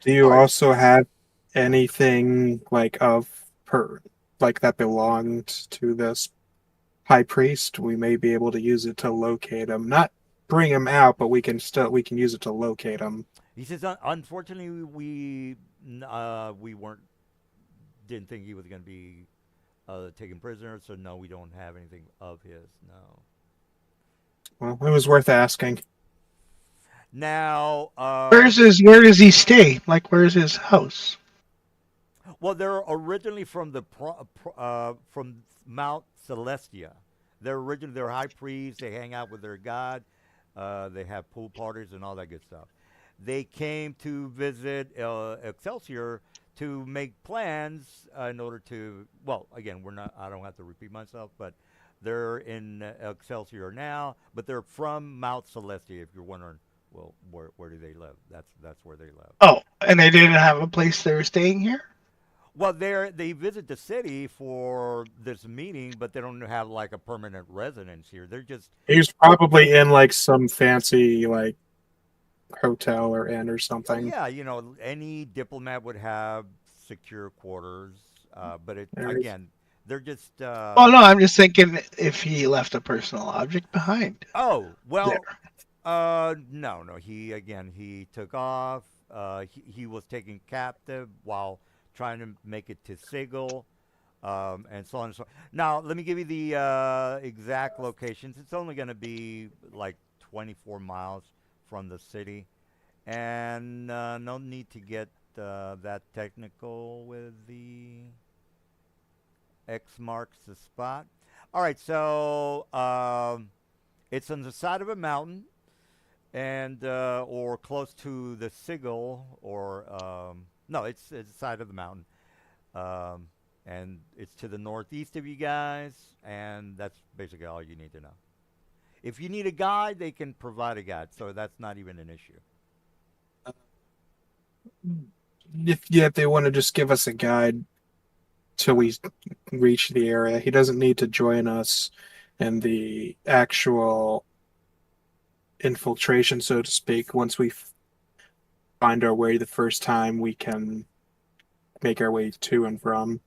Do All you right. also have anything like that belonged to this high priest? We may be able to use it to locate him. Not bring him out, but we can use it to locate him. He says, unfortunately, we weren't didn't think he was going to be taken prisoner, so no, we don't have anything of his. No. Well, it was worth asking. Now, Where does he stay? Like, where's his house? well, they're originally from from Mount Celestia. They're high priests. They hang out with their god. They have pool parties and all that good stuff. They came to visit Excelsior to make plans in order to. Well, again, we're not. I don't have to repeat myself, but they're in Excelsior now. But they're from Mount Celestia. If you're wondering, well, where do they live? That's where they live. Oh, and they didn't have a place they were staying here? Well, they visit the city for this meeting, but they don't have like a permanent residence here. They're just He's probably in like some fancy like hotel or inn or something. yeah, any diplomat would have secure quarters, but There's- again, they're just Well, no, I'm just thinking if he left a personal object behind. oh There. well, no, he took off. He was taken captive while trying to make it to Sigil, and so on and so on. Now, let me give you the exact locations. It's only going to be like 24 miles from the city, and no need to get that technical with the X marks the spot. All right, so it's on the side of a mountain, and or close to the Sigil, or no, it's the side of the mountain, and it's to the northeast of you guys, and that's basically all you need to know. If you need a guide, they can provide a guide, so that's not even an issue. If they want to just give us a guide till we reach the area, he doesn't need to join us in the actual infiltration, so to speak. Once we find our way the first time, we can make our way to and from.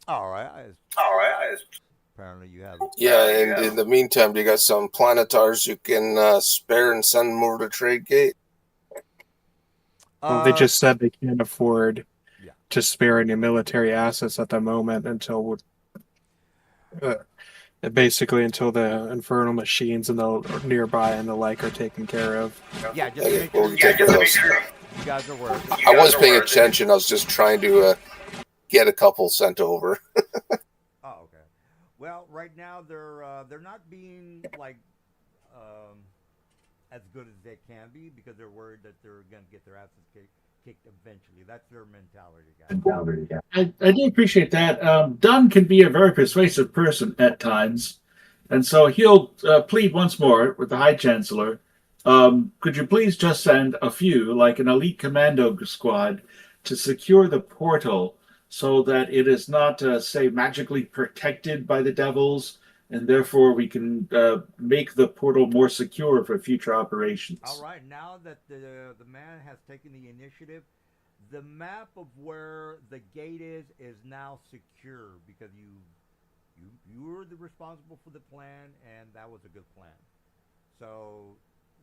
All right. Apparently, you have. Yeah, and in the meantime, you got some planetars you can spare and send them over to Trade Gate. Well, they just said they can't afford Yeah. to spare any military assets at the moment until basically until the infernal machines and the nearby and the like are taken care of. Yeah, just Okay, make we'll sure you take care of those. guys are aware. I was paying attention. I was just trying to get a couple sent over. Oh, okay. Well, right now they're not being like as good as they can be because they're worried that they're gonna get their asses kicked eventually. That's their mentality, guys. I do appreciate that. Dunn can be a very persuasive person at times, and so he'll plead once more with the High Chancellor. Could you please just send a few, like an elite commando squad, to secure the portal so that it is not, say, magically protected by the devils, and therefore we can make the portal more secure for future operations. All right. Now that the man has taken the initiative, the map of where the gate is now secure because you were the responsible for the plan, and that was a good plan. So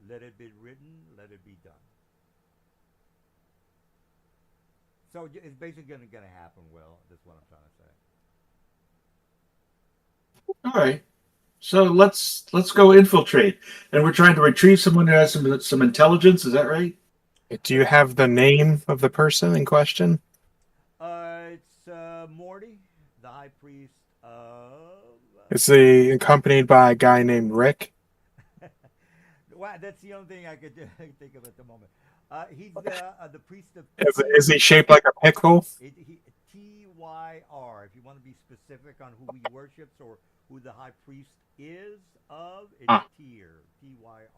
let it be written, let it be done. So it's basically going to happen, Will. That's what I'm trying to say. All right. So let's go infiltrate, and we're trying to retrieve someone who has some intelligence. Is that right? Do you have the name of the person in question? It's Morty, the high priest of. Is he accompanied by a guy named Rick? Wow, that's the only thing I could think of at the moment. He's the priest of. Is he shaped like a pickle? Tyr. If you want to be specific on who he worships or who the high priest is of, it's Tyr. Tyr.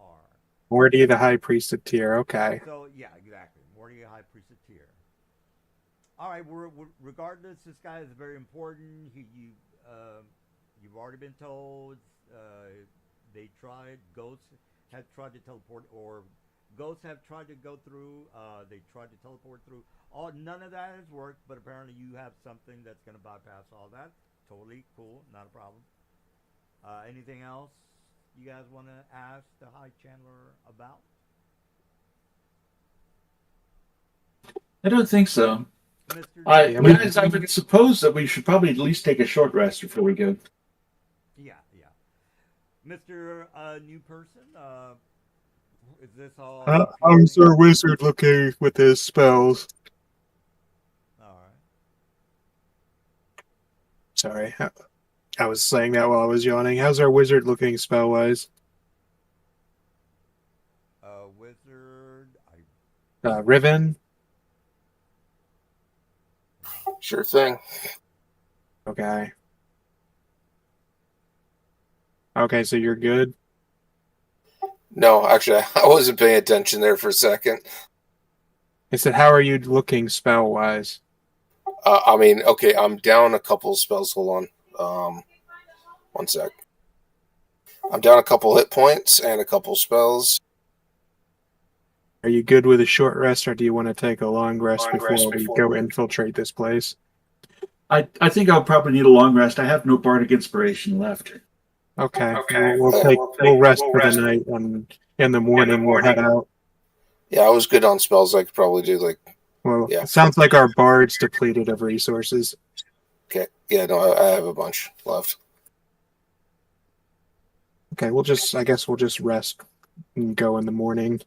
Morty, the high priest of Tyr. Okay. So yeah, exactly. Morty, high priest of Tyr. All right. Regardless, this guy is very important. You've already been told. They tried. Ghosts have tried to teleport, or ghosts have tried to go through. They tried to teleport through. None of that has worked. But apparently, you have something that's going to bypass all that. Totally cool. Not a problem. Anything else you guys want to ask the High Chandler about? I don't think so. Mr. I would suppose that we should probably at least take a short rest before we go. Yeah. Mr. New person, is this all? How's our wizard looking with his spells? All right. Sorry, I was saying that while I was yawning. How's our wizard looking spell-wise? Wizard. Riven? Sure thing. Okay. Okay, so you're good? No, actually, I wasn't paying attention there for a second. I said, how are you looking spell-wise? I mean, okay, I'm down a couple spells. Hold on. One sec. I'm down a couple hit points and a couple spells. Are you good with a short rest, or do you want to take a long rest before we go infiltrate this place? I think I'll probably need a long rest. I have no bardic inspiration left. Okay, we'll rest for the night, and in the morning we'll head out. Yeah, I was good on spells. I could probably do like. Well, Yeah. it sounds like our bard's depleted of resources. Okay. Yeah, no, I have a bunch left. Okay, I guess we'll just rest and go in the morning.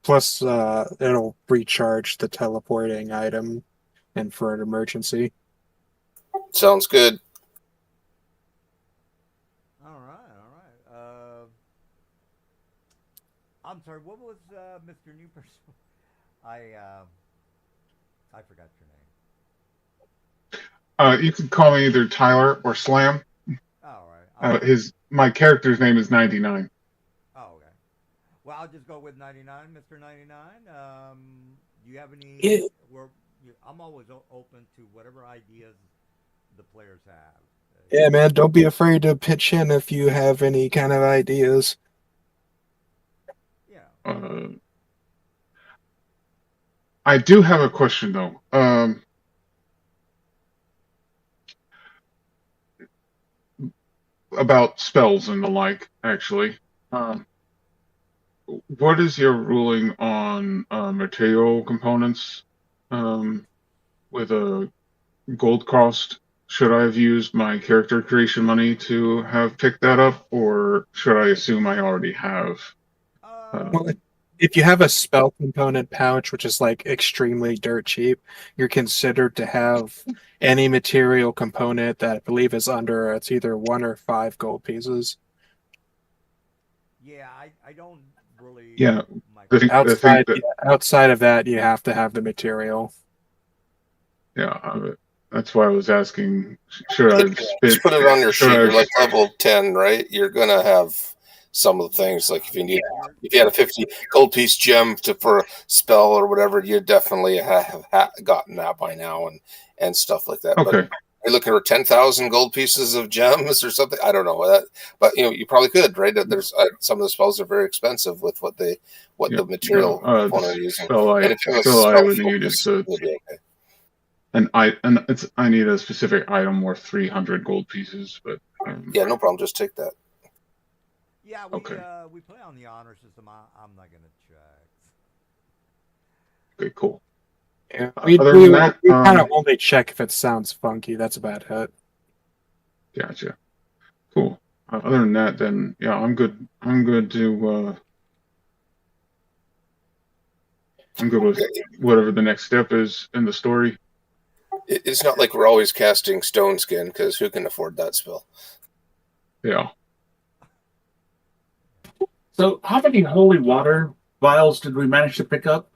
Plus, it'll recharge the teleporting item, and for an emergency. Sounds good. All right. I'm sorry. What was Mr. New Person? I forgot your name. You can call me either Tyler or Slam. All right. My character's name is 99. Oh, okay. Well, I'll just go with 99, Mr. 99. Do you have any? Yeah. I'm always open to whatever ideas the players have. Yeah, man, don't be afraid to pitch in if you have any kind of ideas. Yeah. I do have a question though. About spells and the like, actually. What is your ruling on material components with a gold cost? Should I have used my character creation money to have picked that up, or should I assume I already have? Well, if you have a spell component pouch, which is like extremely dirt cheap, you're considered to have any material component that I believe is under it's either 1 or 5 gold pieces. Yeah, I don't really. Yeah. Outside of that, you have to have the material. Yeah, that's why I was asking. Should I just put it on your sheet? You're like level 10, right? You're gonna have some of the things like if you had a 50 gold piece gem for a spell or whatever, you definitely have gotten that by now and stuff like that. Okay. But you're looking for 10,000 gold pieces of gems or something. I don't know that, but you probably could, right? There's some of the spells are very expensive with what the material component are using. I would need is I need a specific item worth 300 gold pieces, but yeah, no problem. Just take that. Yeah, we play on the honor system. I'm not gonna check. Okay, cool. Yeah, we kind of only check if it sounds funky. That's about it. Gotcha. Cool. Other than that, then yeah, I'm good. I'm good with whatever the next step is in the story. It's not like we're always casting Stone Skin, because who can afford that spell? Yeah. So, how many holy water vials did we manage to pick up?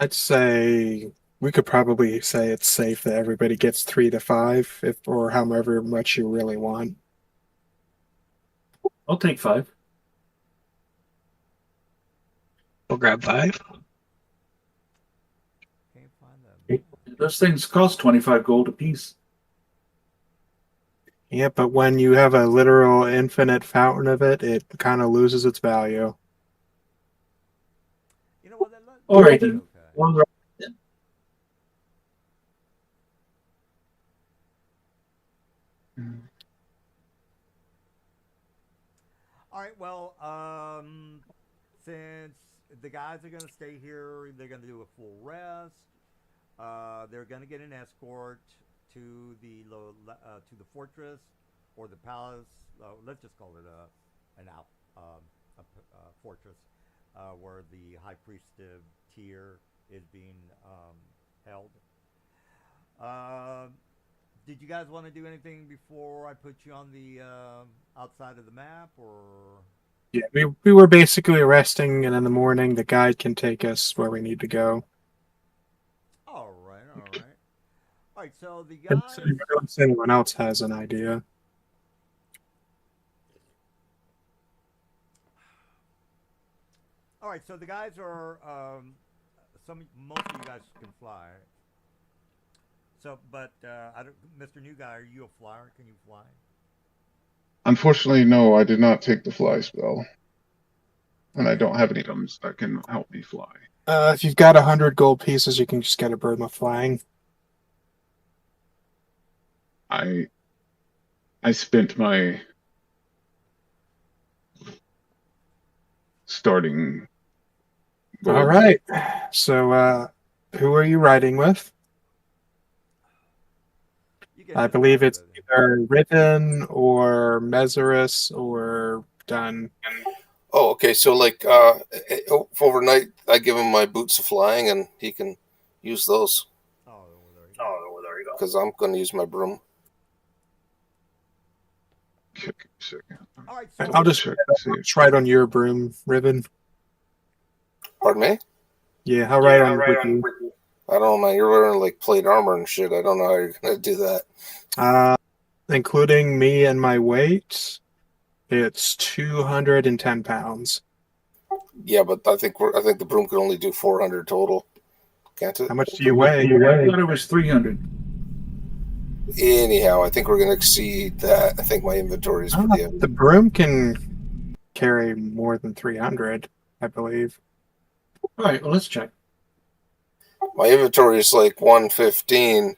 I'd say we could probably say it's safe that everybody gets 3 to 5, or however much you really want. I'll take 5. We'll grab 5. Can't find them. Those things cost 25 gold apiece. Yeah, but when you have a literal infinite fountain of it, it kind of loses its value. You know what? All right, then. Okay. All right. Well, since the guys are going to stay here, they're going to do a full rest. They're going to get an escort to the fortress or the palace. Let's just call it a fortress where the high priestess tier is being held. Did you guys want to do anything before I put you on the outside of the map, or? Yeah, we were basically resting, and in the morning the guide can take us where we need to go. All right. All right. So the guys. Unless anyone else has an idea. All right. So the guys are most of you guys can fly. So, but I don't, Mr. New Guy, are you a flyer? Can you fly? Unfortunately, no, I did not take the fly spell, and I don't have any items that can help me fly. If you've got 100 gold pieces, you can just get a bird of flying. I spent my starting gold. All right. So, who are you riding with? You can I just believe ride it's with it. either Riven or Messerus or Dun. Oh, okay. So like overnight, I give him my boots of flying, and he can use those Oh, well, there you go. Oh, there you go. Because I'm going to use my broom. Okay, second. All right, so I'll just check. Just ride on your broom, Riven. Pardon me? Yeah, I'll ride on with you. I don't know, man. You're wearing like plate armor and shit. I don't know how you're going to do that. Including me and my weight, it's 210 pounds. Yeah, but I think the broom could only do 400 total. Can't it? How much do you weigh? I thought it was 300. Anyhow, I think we're going to exceed that. I think my inventory is pretty heavy. The broom can carry more than 300, I believe. All right, well, let's check. My inventory is like 115.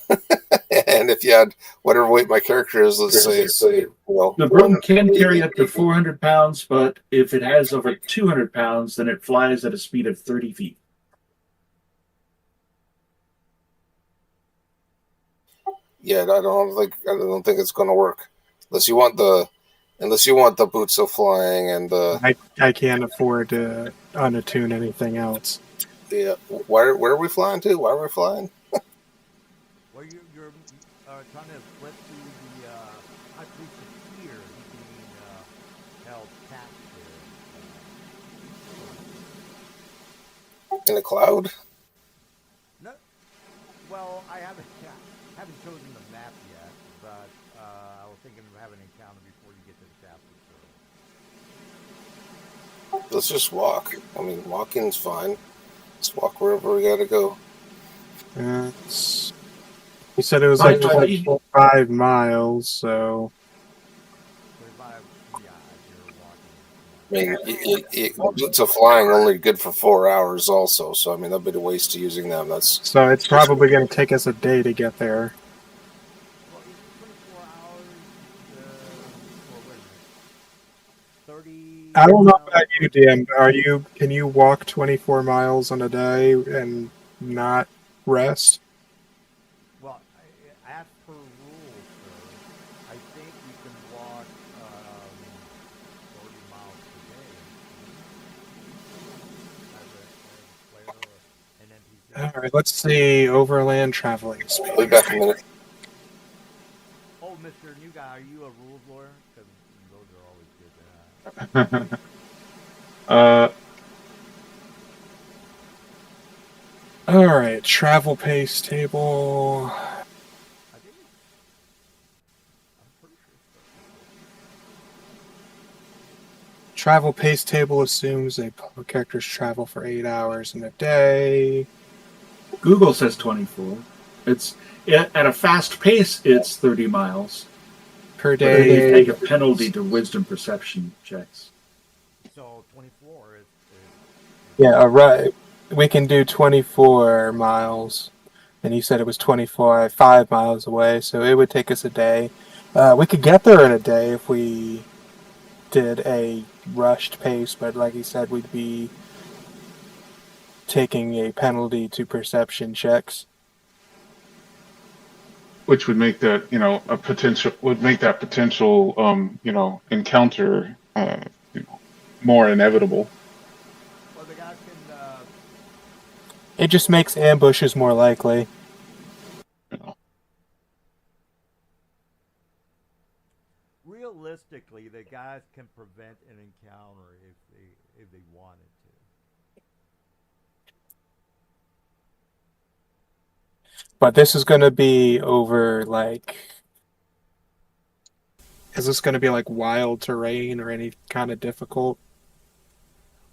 And if you had whatever weight my character is, let's say, well, The broom can carry up to 400 pounds, but if it has over 200 pounds, then it flies at a speed of 30 feet. yeah, I don't think it's going to work unless you want the boots of flying and the. I can't afford to unattune anything else. Yeah, where are we flying to? Why are we flying? well, you're trying to flip to the high priestess here. He's being held captive. In a cloud? No, well, I haven't chosen the map yet, but I was thinking of having an encounter before you get to the captive. So. Let's just walk. I mean, walking's fine. Let's walk wherever we got to go. You said it was like 25 miles, so. 25, yeah, you're walking. I mean, boots of flying only good for 4 hours, also. So I mean, that'd be a waste of using them. So it's probably going to take us a day to get there. Well, it's 24 hours. Well, wait a minute. 30. I don't know about you, DM. Can you walk 24 miles in a day and not rest? Well, as per rules, sir, I think you can walk 30 miles per day as a player or an NPC. All right, let's see overland traveling speed. I'll be back in a minute. Oh, Mr. New Guy, are you a rules lawyer? Because those are always good to have. All right, travel pace table. I think I'm pretty sure it's Travel pace table assumes a characters travel for 8 hours in a day. Google says 24. It's at a fast pace. It's 30 miles Per But then day. you take a penalty to wisdom perception checks. So 24 is Yeah, right. We can do 24 miles. And you said it was 5 miles away, so it would take us a day. We could get there in a day if we did a rushed pace, but like you said, we'd be taking a penalty to perception checks. Which would make that, encounter, more inevitable. well, the guys can. It just makes ambushes more likely. Realistically, the guys can prevent an encounter if they wanted to. But this is going to be over, like... Is this going to be, like, wild terrain or any kind of difficult?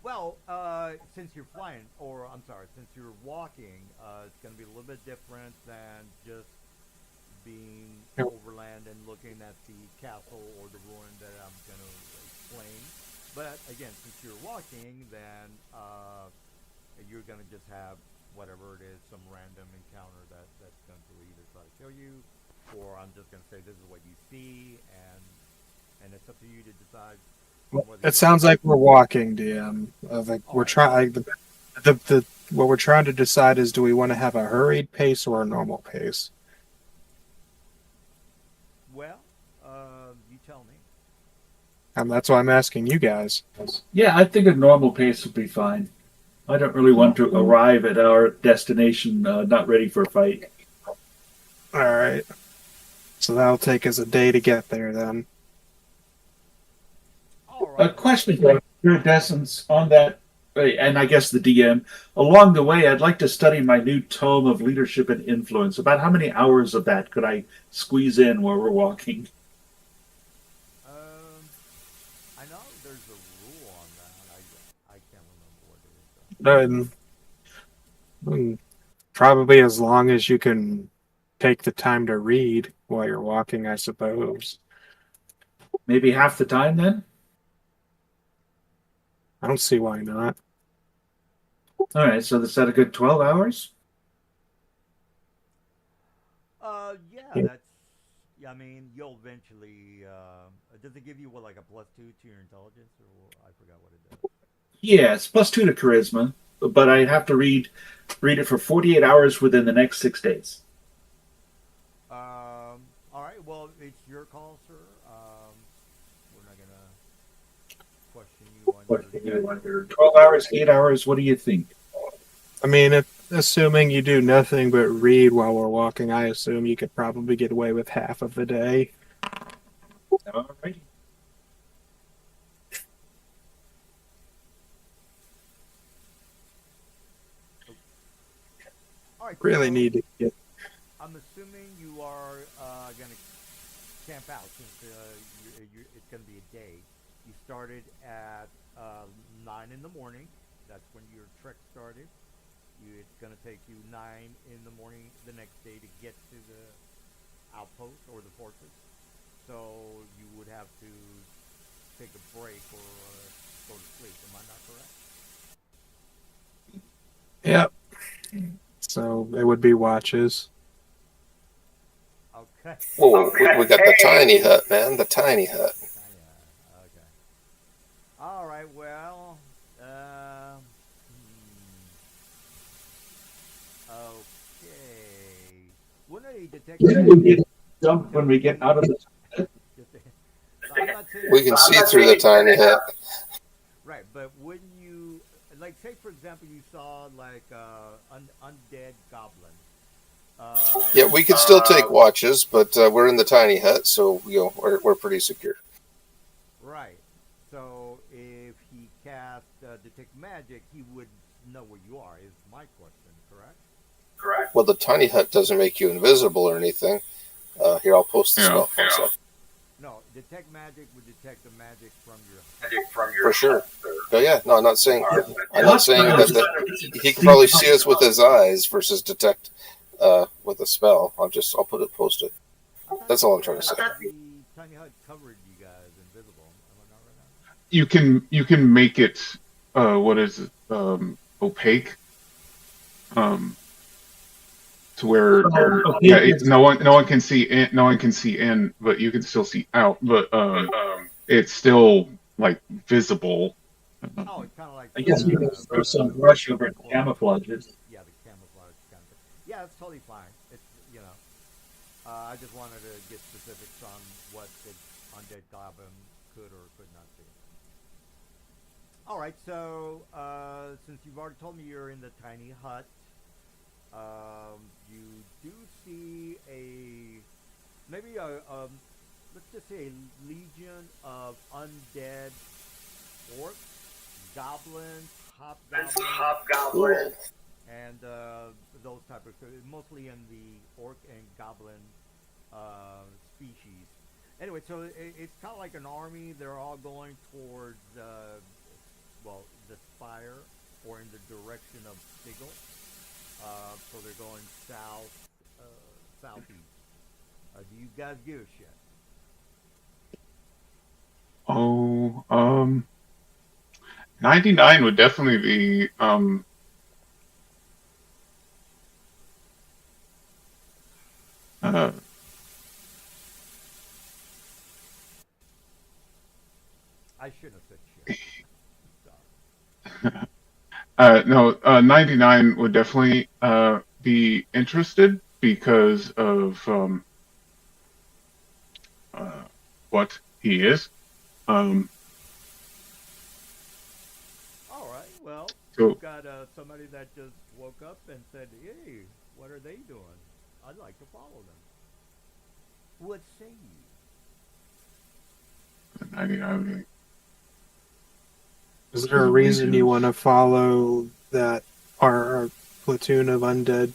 Well, since you're flying, or I'm sorry, since you're walking, it's going to be a little bit different than just being Yep. overland and looking at the castle or the ruin that I'm going to explain. But again, since you're walking, then you're going to just have whatever it is, some random encounter that's going to either try to kill you, or I'm just going to say this is what you see, and it's up to you to decide whether It you. sounds like we're walking, DM. Like All we're right. trying. The what we're trying to decide is, do we want to have a hurried pace or a normal pace? Well, you tell me. That's why I'm asking you guys. Yeah, I think a normal pace would be fine. I don't really want to arrive at our destination not ready for a fight. All right. So that'll take us a day to get there then. All A right. question for iridescence on that, and I guess the DM. Along the way, I'd like to study my new tome of leadership and influence. About how many hours of that could I squeeze in while we're walking? I know there's a rule on that. I can't remember what it is. Probably as long as you can take the time to read while you're walking, I suppose. Maybe half the time then? I don't see why not. All right, so that's at a good 12 hours? Yeah, that's. Yeah, I mean, you'll eventually. Does it give you what, like a +2 to your intelligence, or I forgot what it does? Yeah, it's +2 to charisma, but I have to read it for 48 hours within the next 6 days. All right. Well, it's your call, sir. We're not gonna question you on What your do you schedule. wonder? 12 hours, 8 hours, what do you think? I mean, assuming you do nothing but read while we're walking, I assume you could probably get away with half of the day. All right. All right. Really So need to get. I'm assuming you are gonna camp out since it's gonna be a day. You started at 9 in the morning. That's when your trek started. It's going to take you 9 in the morning the next day to get to the outpost or the fortress. So you would have to take a break or go to sleep. Am I not correct? Yep. So it would be watches. Okay. Whoa, we got the tiny hut, man. The tiny hut. Okay. All right. Well. Okay. Wouldn't a detective When we get dumped when we get out of the. I'm not saying We can see through the tiny hut. right, but wouldn't you like say for example you saw like undead goblin? Yeah, we can still take watches, but we're in the tiny hut, so we're pretty secure. Right. So if he cast detect magic, he would know where you are. Is my question correct? Correct. Well, the tiny hut doesn't make you invisible or anything. Here, I'll post the spell for a second. No, detect magic would detect the magic from your. For sure. Oh yeah, no, I'm not saying that he can probably see us with his eyes versus detect with a spell. I'll post it. That's all I'm trying to say. The tiny hut covered you guys invisible. Am I not right You can make it what is it, opaque, to where no one can see in, but you can still see out, but it's still like visible. now? Oh, it's kind of like. I guess you can throw some brush over it, camouflage it. Yeah, the camouflage kind of thing. Yeah, it's totally fine. It's I just wanted to get specifics on what the undead goblin could or could not see. All right, so since you've already told me you're in the tiny hut, you do see maybe let's just say a legion of undead orcs, goblins, hobgoblins, and those type of mostly in the orc and goblin species. Anyway, so it's kind of like an army. They're all going towards well, the spire or in the direction of Sigil. So they're going southeast. Do you guys give a shit? Oh, 99 would definitely be uh I shouldn't have said shit. Sorry. no, 99 would definitely be interested because of uh what he is. Um All right. Well, so you've got somebody that just woke up and said, "Hey, what are they doing? I'd like to follow them." What say you? 99 would be Is there because a of reason you want to Legion's. follow that our platoon of undead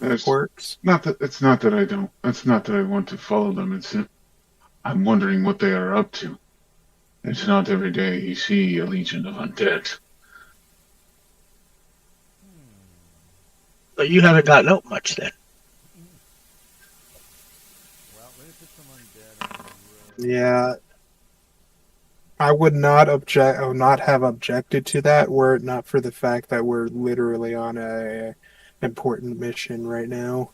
It's orcs? not that it's not that I don't. It's not that I want to follow them. It's that I'm wondering what they are up to. It's not every day you see a legion of undead. But you haven't gotten out much then. Well, let me put some undead on the road. Yeah, I would not object. I would not have objected to that were it not for the fact that we're literally on a important mission right now.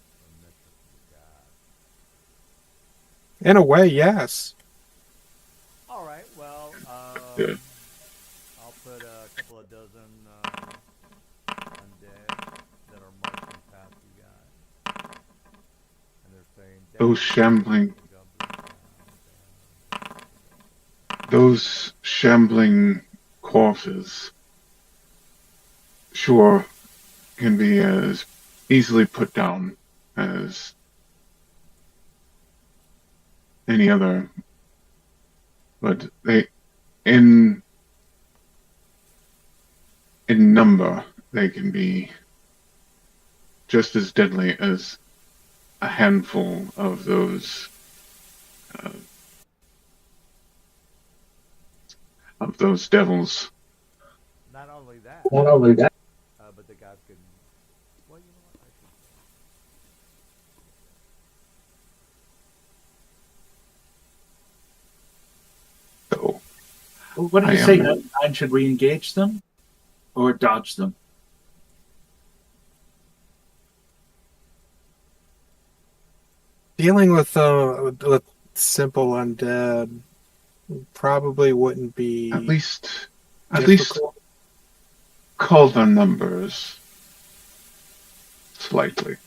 In a way, yes. All right. Well, Yeah. I'll put a couple of dozen undead that are marching past you guys, and they're saying, Those shambling, those shambling corpses, sure, can be as easily put down as any other, but they, in number, they can be just as deadly as a handful of uh, those devils. Not only that, but the guys can. Well, you know what? I should say. So Well, what do I you say, am 99? Should we engage them or dodge them? Dealing with simple undead probably wouldn't at be least difficult. call their numbers slightly.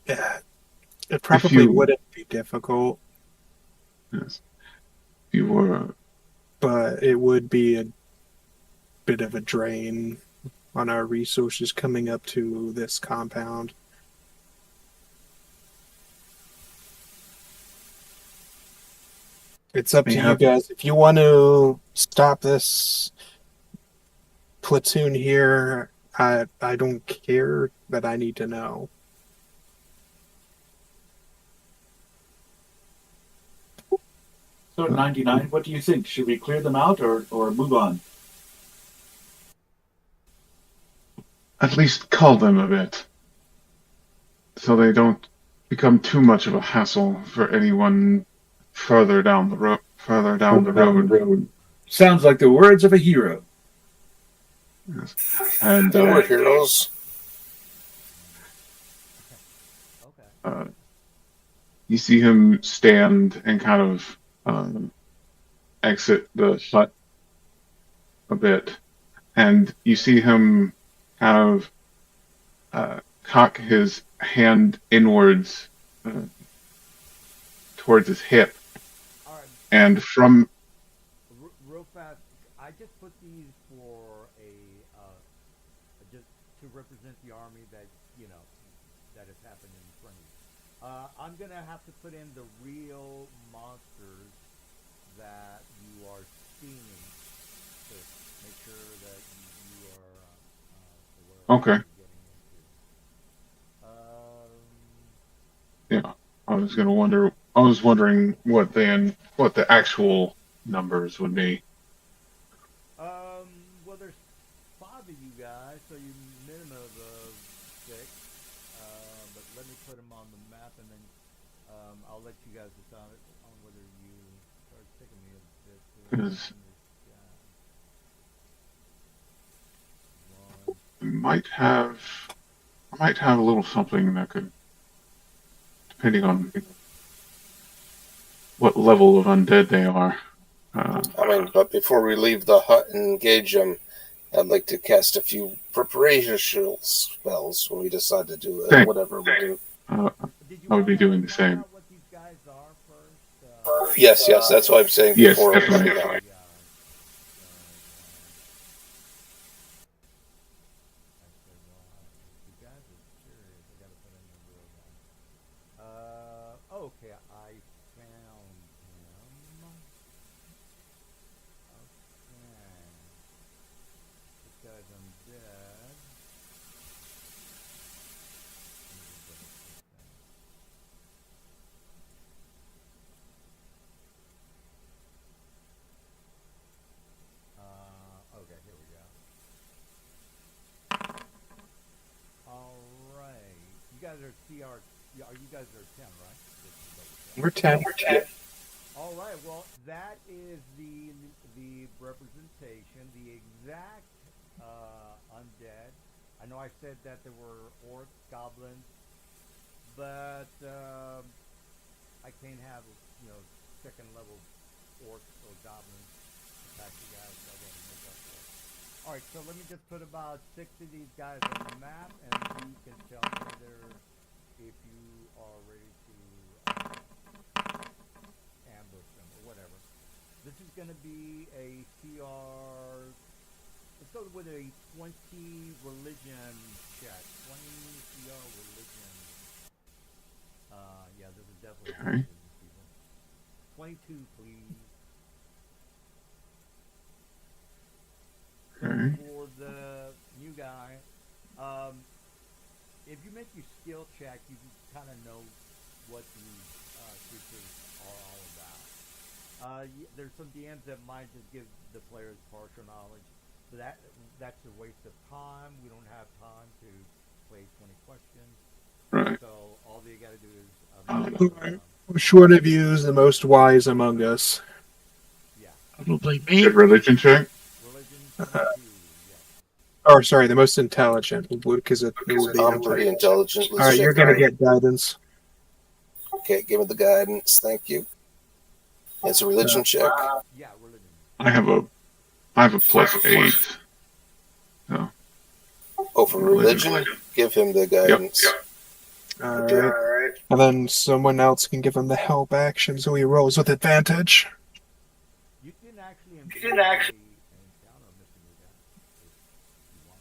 Yeah, it If probably you wouldn't be difficult, yes, if you were but it would be a bit of a drain on our resources coming up to this compound. It's up may to you have guys. If you want to stop this platoon here, I don't care, but I need to know. So, 99, what do you think? Should we clear them out or move on? at least cull them a bit, so they don't become too much of a hassle for anyone further down the road. Further down the road. Sounds like the words of a hero. Yes. And We're heroes. Okay. you see him stand and kind of exit the hut a bit, and you see him kind of cock his hand inwards towards his hip, All right. and from Real fast. I just put these for a just to represent the army that that has happened in front of you. I'm gonna have to put in the real monsters that you are seeing to make sure that you are aware of what okay, you're getting into. yeah, I was wondering what the actual numbers would be. so you minimum of 6. But let me put them on the map, and then I'll let you guys decide on whether you start taking me a bit to Because understand. I might have a little something that could, depending on what level of undead they are. But before we leave the hut and engage them, I'd like to cast a few preparation spells when we decide to do whatever we do. I would be doing the same. What these guys are first? Yes, that's what I'm saying. Yes, before definitely. Okay, I found him. Okay. This guy's undead. Okay, here we go. All right. You guys are TR. You guys are 10, right? We're 10. All right. Well, that is the representation, the exact undead. I know I said that there were orcs, goblins, but I can't have second level orcs or goblins attack you guys. So I got to make up for it. All right. So let me just put about 6 of these guys on the map, and you can tell me if you are ready to ambush them or whatever. This is going to be a CR. Let's go with a 20 religion check. 20 CR religion. Yeah, this is definitely Okay. 22, please. Okay. For the new guy, if you make your skill check, you kind of know what these creatures are all about. There's some DMs that might just give the players partial knowledge, but that's a waste of time. We don't have time to play 20 questions. Right. So all you got to do is Short of you is the most wise among us. yeah, Probably me. Good religion check. religion 22, yeah. Or sorry, the most intelligent, because it would be. I'm pretty intelligent. All right, you're gonna get guidance. Okay, give me the guidance. Thank you. It's a religion check. Yeah, religion. I have a +8. So Oh, for religion? Give him the guidance. Yep. All right. And then someone else can give him the help action, so he rolls with advantage. You can actually encounter Mr. Muga if you want.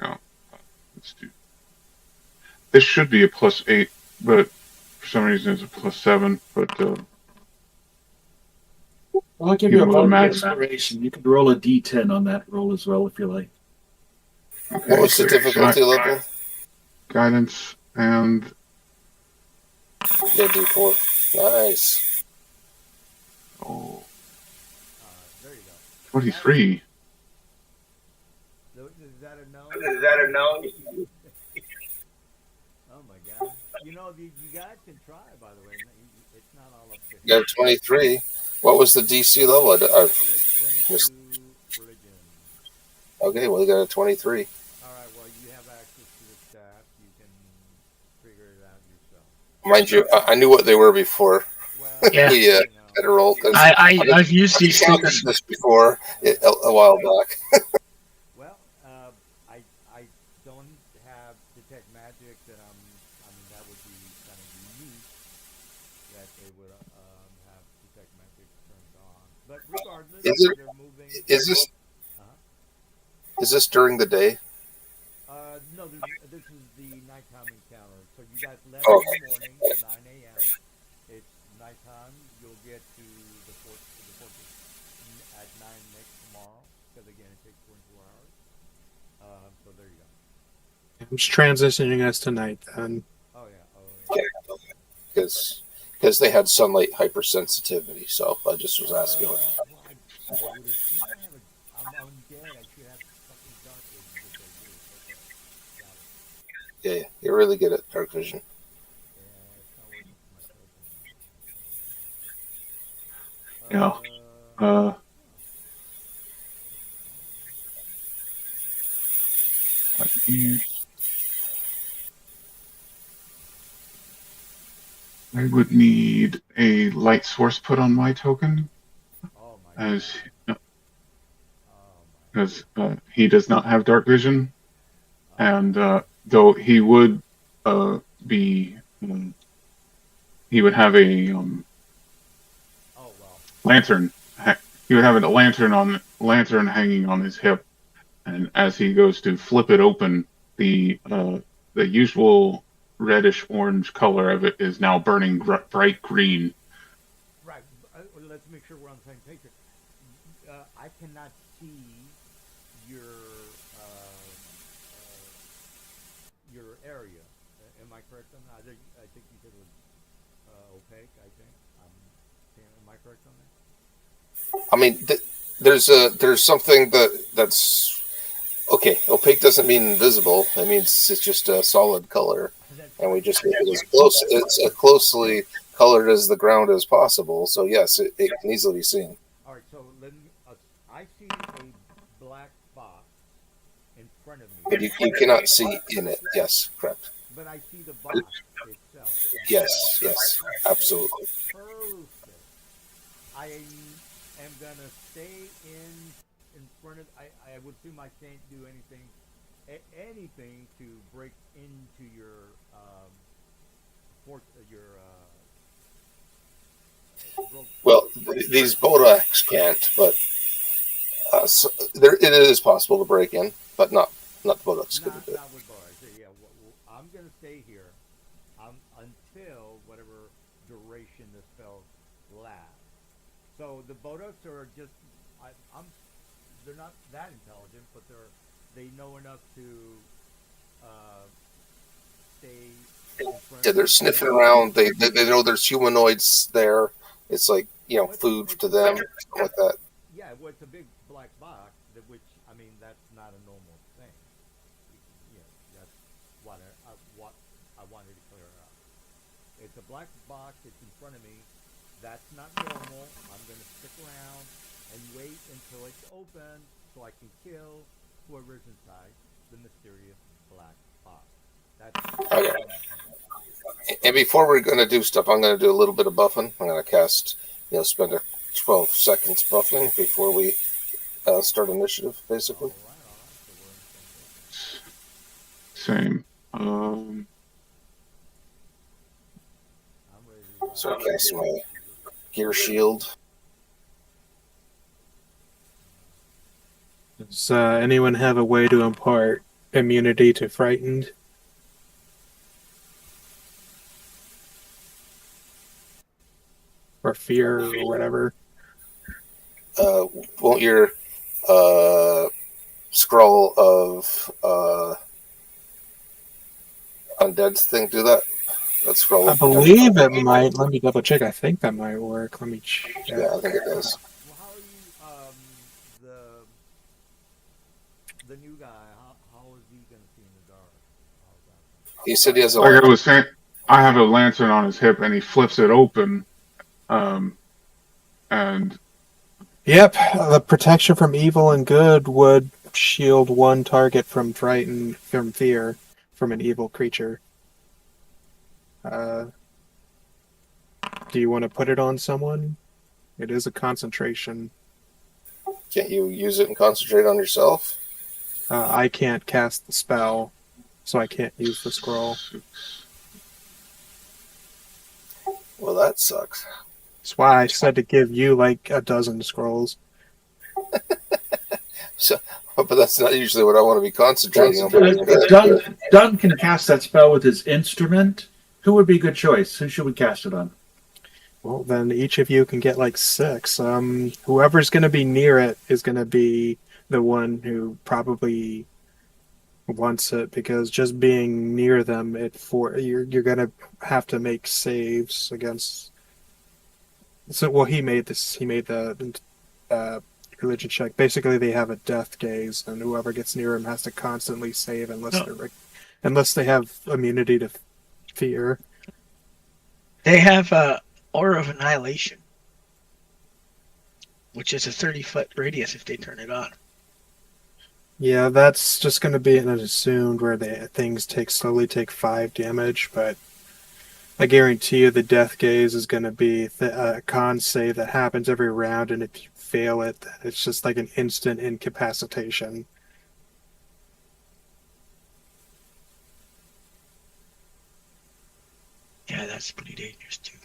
yeah. Let's do. This should be a +8, but for some reason it's a +7. But Well, I'll give you a moment of inspiration. You can roll a d10 on that roll as well if you like. okay, What was the so difficulty level? Guidance and Yeah, D4. Nice. oh, There you go. 23. Is that a no? Oh my god. You guys can try, by the way. It's not all up to You got a 23. What was the DC level? It was 22 religion. Okay, well, you got a 23. Alright, well, you have access to the stats. You can figure it out yourself. Mind you, I knew what they were before. Well, Yeah. We had a roll. I've used these encountered things. this before a while back. well, I don't have detect magic that that would be kind of unique that they would have detect magic turned on. But regardless, Is it- they're moving. Is this during the day? No, this is the nighttime encounter. So you guys left Oh. in the morning at 9 a.m. It's nighttime. You'll get to the fortress at 9 next tomorrow. Because again, it takes 24 hours. So there you go. I'm just transitioning us tonight. Then Oh yeah. Because they had sunlight hypersensitivity, so I just was asking. Well, I would assume I'm undead. I should have Yeah, you're really good at dark vision. Yeah, it's not working for my token. Yeah. Uh, I would need a light source put on my token, Oh my as god. Oh my because he does not have dark vision, god. and though he would be, he would have a Oh well. lantern. He would have a lantern hanging on his hip, and as he goes to flip it open, the usual reddish orange color of it is now burning bright green. Right. Let's make sure we're on the same page here. I cannot see your area. Am I correct on that? I think you said it was opaque. I think. Am I correct on that? I mean, there's something that's okay. Opaque doesn't mean invisible. It means it's just a solid color, That's and we right. just make it as close. It's as closely colored as the ground as possible. So yes, it can easily be seen. All right. So let me. I see a black box in front of But me, you cannot see in it. Yes, correct. but I see the box itself. Yes, Okay. absolutely. Perfect. I am gonna stay in front of. I would assume I can't do anything, anything to break into your your broke. Well, these Bodaks can't, but so there it is possible to break in, but not the Bodaks couldn't do it. Not with bars. Yeah. I'm gonna stay here. Until whatever duration the spell lasts. So the Bodoks are just. I'm. They're not that intelligent, but they know enough to uh, stay in front Yeah, of they're me. sniffing around. They know there's humanoids there. It's like Well, food it's to a them, big, something like that. yeah. Well, it's a big black box, which I mean that's not a normal thing. You know, that's what I wanted to clear up. It's a black box. It's in front of me. That's not normal. I'm gonna stick around and wait until it's open so I can kill whoever's inside the mysterious black box. That's Okay. what I'm saying. And before we're going to do stuff, I'm going to do a little bit of buffing. I'm going to cast, spend 12 seconds buffing before we start initiative, basically. All right, all right. So we're on the same page here. Same. I'm ready to rock. So I cast my gear shield. Does anyone have a way to impart immunity to frightened? Or fear or whatever? Won't your scroll of undead thing do that? That scroll I of protection. believe it might. Let me double check. I think that might work. Let me check. Yeah, I think it does. Well, how are you, the new guy? How is he gonna see in the dark? How's that? He said he has a Like I was saying, I have a lantern on his hip, and he flips it open, and Yep, the protection from evil and good would shield one target from frightened, from fear, from an evil creature. Do you want to put it on someone? It is a concentration. Can't you use it and concentrate on yourself? I can't cast the spell, so I can't use the scroll. Well, that sucks. That's why I said to give you like a dozen scrolls. So, but that's not usually what I want to be concentrating on. Dunn can cast that spell with his instrument. Who would be a good choice? Who should we cast it on? Well, then each of you can get like 6. Whoever's going to be near it is going to be the one who probably wants it, because just being near them, you're going to have to make saves against. So, well, he made this. He made the religion check. Basically, they have a death gaze, and whoever gets near him has to constantly save unless they're unless they have immunity to fear. They have Aura of Annihilation, which is a 30-foot radius if they turn it on. Yeah, that's just going to be an assumed where things slowly take 5 damage, but I guarantee you the Death Gaze is going to be a con save that happens every round, and if you fail it, it's just like an instant incapacitation. Yeah, that's pretty dangerous too.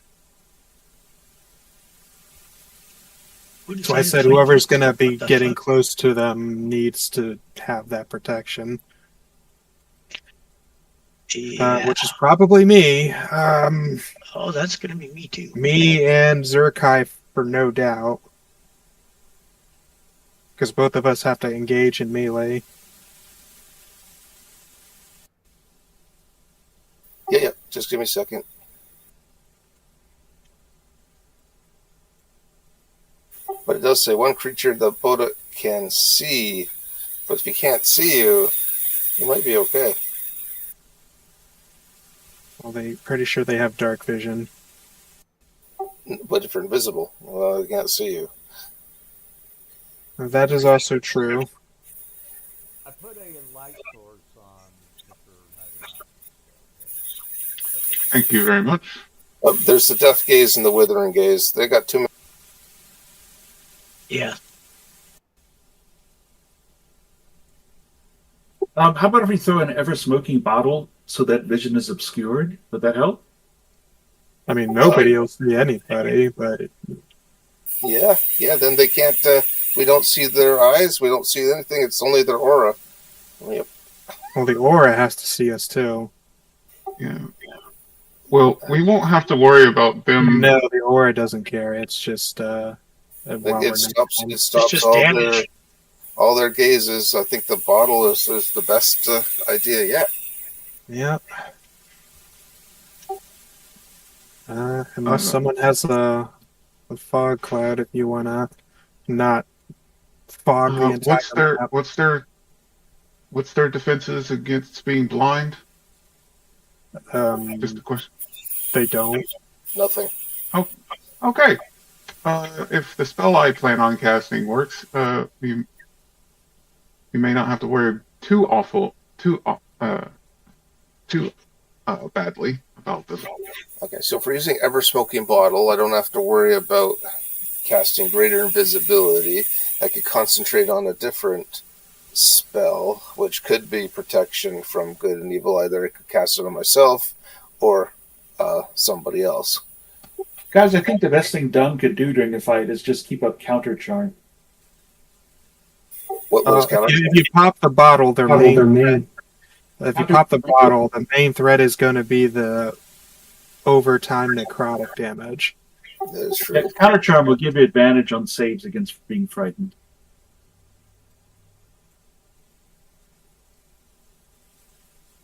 So I said whoever's going to be getting close to them needs to have that protection. Yeah. Which is probably me. Oh, that's going to be me too. Me and Zurkai, for no doubt. Because both of us have to engage in melee. Yeah. Just give me a second. But it does say one creature the Boda can see. But if he can't see you, you might be okay. Well, they're pretty sure they have dark vision. But if you're invisible, well, they can't see you. That is also true. I put a light source on Mr. Nightingale. Thank you very much. There's the Death Gaze and the Withering Gaze. They got too many. Yeah. How about if we throw an ever-smoking bottle so that vision is obscured? Would that help? I mean, nobody will see anybody, but... Yeah, then they can't... we don't see their eyes, we don't see anything, it's only their aura. Yep. Well, the aura has to see us, too. Yeah. Well, we won't have to worry about them. No, the aura doesn't care. It's just... It stops just damage. All their gazes. I think the bottle is the best idea yet. Yep. Unless someone has a fog cloud, if you want to not fog the entire map. What's their defenses against being blind? Just a question. They don't. Nothing. Oh, okay. If the spell I plan on casting works, you may not have to worry too badly about this. Okay, so if we're using Ever Smoking Bottle, I don't have to worry about casting Greater Invisibility. I could concentrate on a different spell, which could be protection from good and evil. Either I could cast it on myself or somebody else. Guys, I think the best thing Dunn could do during a fight is just keep up counter charm. What was counter? If you pop the bottle, their main. If you pop the bottle, the main threat is going to be the overtime necrotic damage. That is true. Yeah, counter charm will give you advantage on saves against being frightened.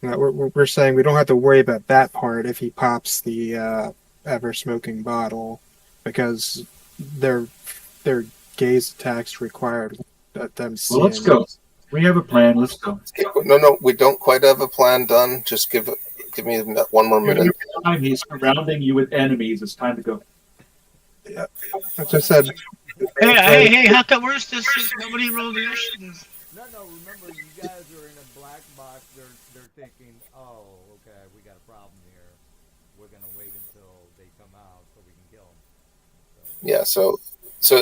Now, we're saying we don't have to worry about that part if he pops the ever smoking bottle, because their gaze attacks require them seeing. Well, let's go. We have a plan. Let's go. No, we don't quite have a plan done. Just give me one more minute. He's surrounding you with enemies. It's time to go. Yeah, as I said. Hey, how come where's this? Nobody rolled the initiative. No, remember, you guys are in a black box. They're thinking, oh, okay, we got a problem here. We're going to wait until they come out so we can kill them. Yeah, so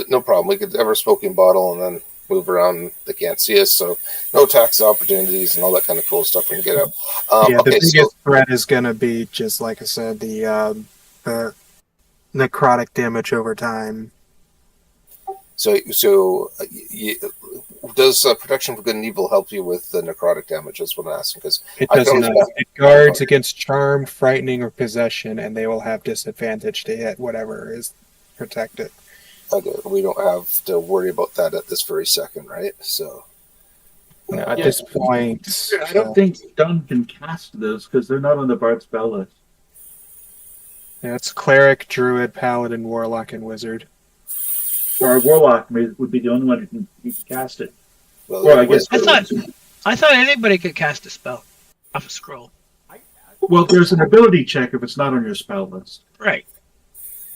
no problem. We could Ever Smoking Bottle and then move around. They can't see us, so no tax opportunities and all that kind of cool stuff we can get out. The biggest threat is going to be, just like I said, the necrotic damage over time. So does protection for good and evil help you with the necrotic damage? That's what I'm asking. Because it does not. It guards against charm, frightening, or possession, and they will have disadvantage to hit whatever is protected. Okay, we don't have to worry about that at this very second, right? So at this point, I don't think Dunn can cast those because they're not on the Bard spell list. Yeah, it's cleric, druid, paladin, warlock, and wizard. Or a warlock would be the only one who can cast it. Well, I guess. I thought anybody could cast a spell. off a scroll. Well, there's an ability check if it's not on your spell list. Right.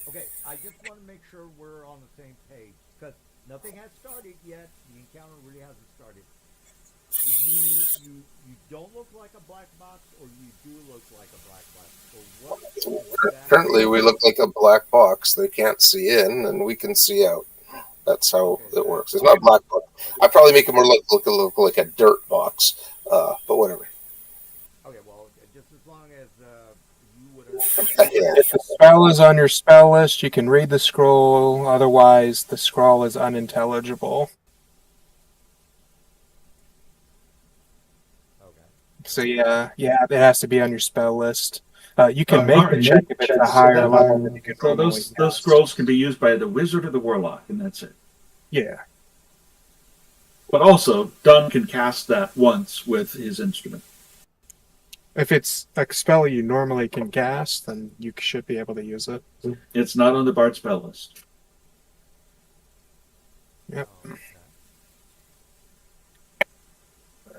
Okay, I just want to make sure we're on the same page because nothing has started yet. The encounter really hasn't started. You don't look like a black box, or you do look like a black box. Or what exactly? Currently, we look like a black box. They can't see in, and we can see out. That's how it works. It's not a black box. I probably make it more look like a dirt box, but whatever. Okay, well, just as long as you would understand. If the spell is on your spell list, you can read the scroll. Otherwise, the scroll is unintelligible. So yeah, it has to be on your spell list. You can make the check if it's a higher level than you can So normally those scrolls can be used by the wizard or the warlock, and that's it. Yeah. But also, Dunn can cast that once with his instrument. If it's a spell you normally can cast, then you should be able to use it. It's not on the bard spell list. Yep. All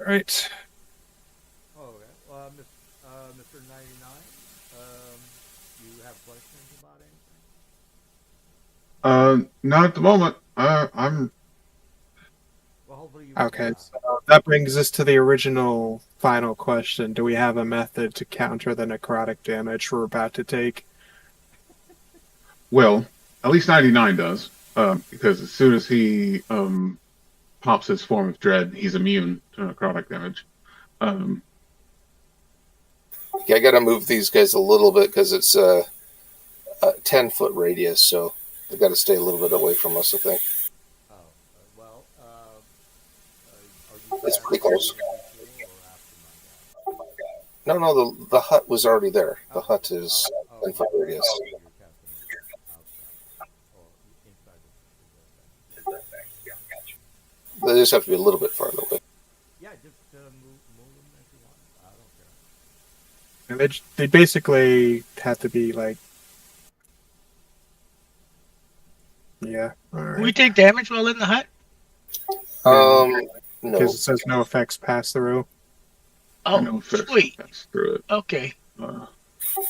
right. Mr. 99, do you have questions about anything? Not at the moment. I'm Well, hopefully you. Okay. So that brings us to the original final question. Do we have a method to counter the necrotic damage we're about to take? well. At least 99 does, because as soon as he pops his form of dread, he's immune to necrotic damage. Yeah, I got to move these guys a little bit because it's a 10-foot radius, so they've got to stay a little bit away from us, I think. Oh, well, It's pretty close. No, the hut was already there. The hut is 10-foot radius. They just have to be a little bit farther away. Yeah, just move them if you want. I don't care. And they basically have to be like... Yeah. All right. We take damage while in the hut? No. Because it says no effects pass through. Oh, No effects sweet. pass through it. Okay.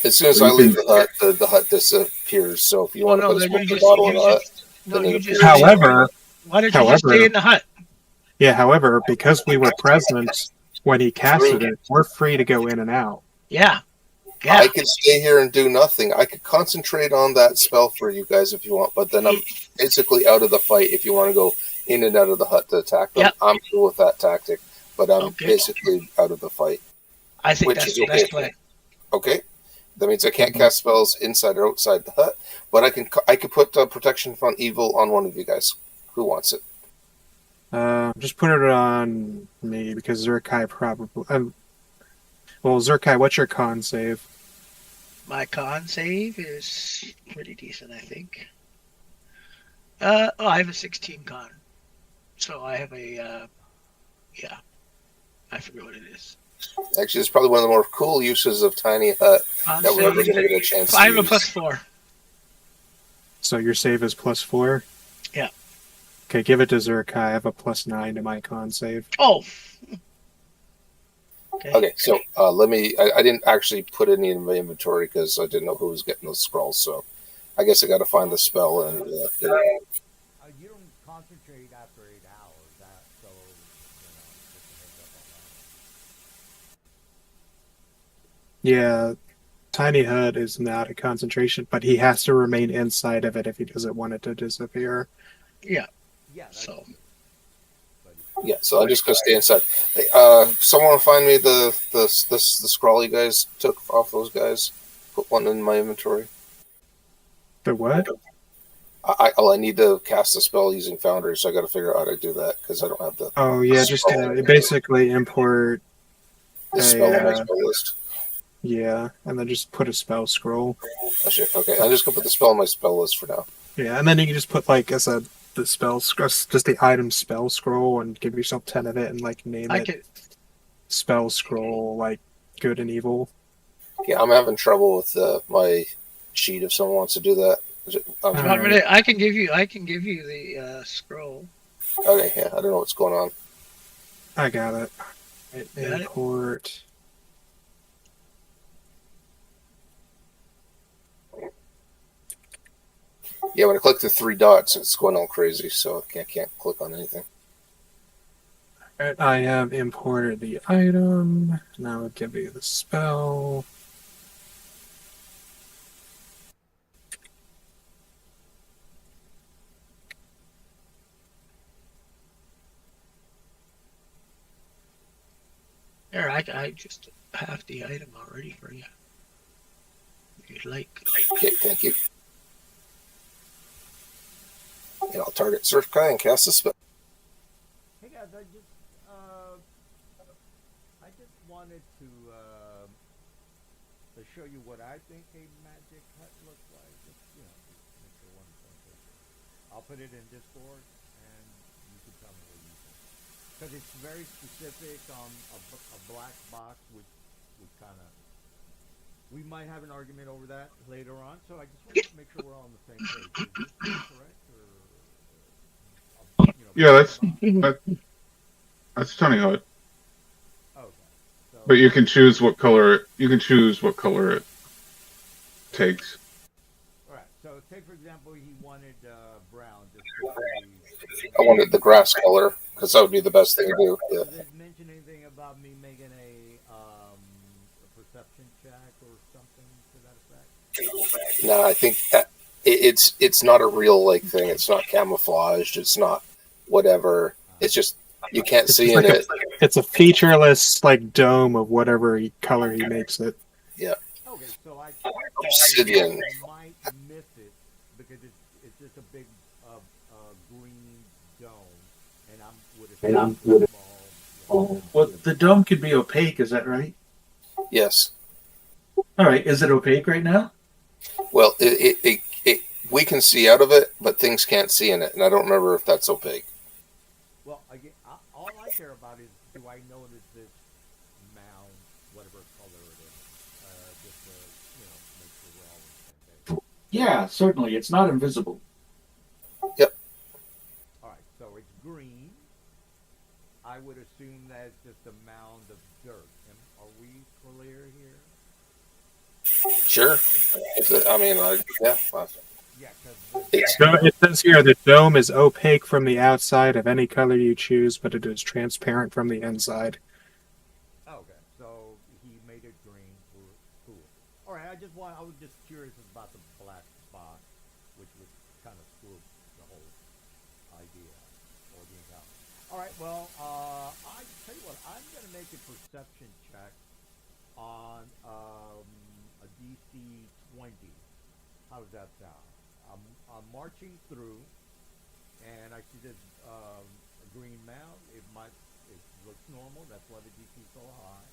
As soon as I leave the hut, the hut disappears. So if you want to put a smoking bottle in the hut, then it appears. However, why don't you just stay in the hut? Yeah, however, because we were present when he casted it, we're free to go in and out. Yeah. I could stay here and do nothing. I could concentrate on that spell for you guys if you want, but then I'm basically out of the fight if you want to go in and out of the hut to attack them. Yep. I'm cool with that tactic, but I'm basically out of the fight. I think that's the best play. Okay. That means I can't cast spells inside or outside the hut, but I can put protection from evil on one of you guys. Who wants it? Just put it on me because Zurkai probably. Well, Zurkai, what's your con save? My con save is pretty decent, I think. I have a 16 con, so I have a I forget what it is. Actually, it's probably one of the more cool uses of Tiny Hut that we're ever going to get a chance to I have a use. +4. So your save is +4? Yeah. Okay, give it to Zurkai. I have a +9 to my con save. Oh. Okay, so let me. I didn't actually put any in my inventory because I didn't know who was getting those scrolls. So I guess I got to find the spell and. You don't concentrate after 8 hours, so just a heads up on that. Yeah, Tiny Hut is not a concentration, but he has to remain inside of it if he doesn't want it to disappear. Yeah. Yeah. So. Yeah, so I'm just gonna stay inside. Hey, someone find me the scroll you guys took off those guys. Put one in my inventory. The what? I need to cast a spell using Foundry, so I got to figure out how to do that because I don't have the. Oh yeah, just basically import the spell on my spell list. Yeah, and then just put a spell scroll. Oh shit! Okay, I'm just gonna put the spell on my spell list for now. Yeah, and then you can just put like I said. The spell, just the item spell scroll, and give yourself 10 of it, and like name it spell scroll, like good and evil. Yeah, I'm having trouble with my sheet. If someone wants to do that, I can give you the scroll. Okay, yeah, I don't know what's going on. I got it. Import. Yeah, when I click the 3 dots, it's going all crazy, so I can't click on anything. Alright, I have imported the item. Now it'll give me the spell. There, I just have the item already for you. If you'd like. Okay, thank you. And I'll target Surfkai and cast a spell. Hey guys, I just wanted to show you what I think a magic hut looks like. Just, just make sure one picture. I'll put it in Discord, and you can tell me what you think. Because it's very specific on a black box, which kind of. We might have an argument over that later on, so I just want to make sure we're all on the same page. Is this correct, or Yeah, that's Tony Hut. okay? So, But you can choose what color it takes. all right. So, take for example, he wanted brown. Just I wanted the grass color because that would be the best thing to do. Yeah. Does it mention anything about me making a perception check or something to that effect? No, I think that it's not a real like thing. It's not camouflaged. It's not whatever. It's just you can't It's see just in like it. it's a featureless like dome of whatever color he makes it. Yeah. Okay, so I Obsidian. might miss it because it's just a big green dome, and I'm with small. Well, the dome could be opaque. Is that right? Yes. All right. Is it opaque right now? Well, we can see out of it, but things can't see in it, and I don't remember if that's opaque. Well, again, all I care about is do I notice this mound, whatever color it is, just to make sure we're all on the same page. Yeah, certainly. It's not invisible. Yep. All right, so it's green. I would assume that it's just a mound of dirt. Are we clear here? Sure. Yeah. Yeah, because So it says here the dome is opaque from the outside of any color you choose, but it is transparent from the inside. okay, so he made it green. Cool. All right, I was just curious about the black spot, which would kind of screw the whole idea or the encounter. All right, well, I tell you what, I'm gonna make a perception check on a DC 20. How does that sound? I'm marching through, and I see this green mound. It looks normal. That's why the DC is so high.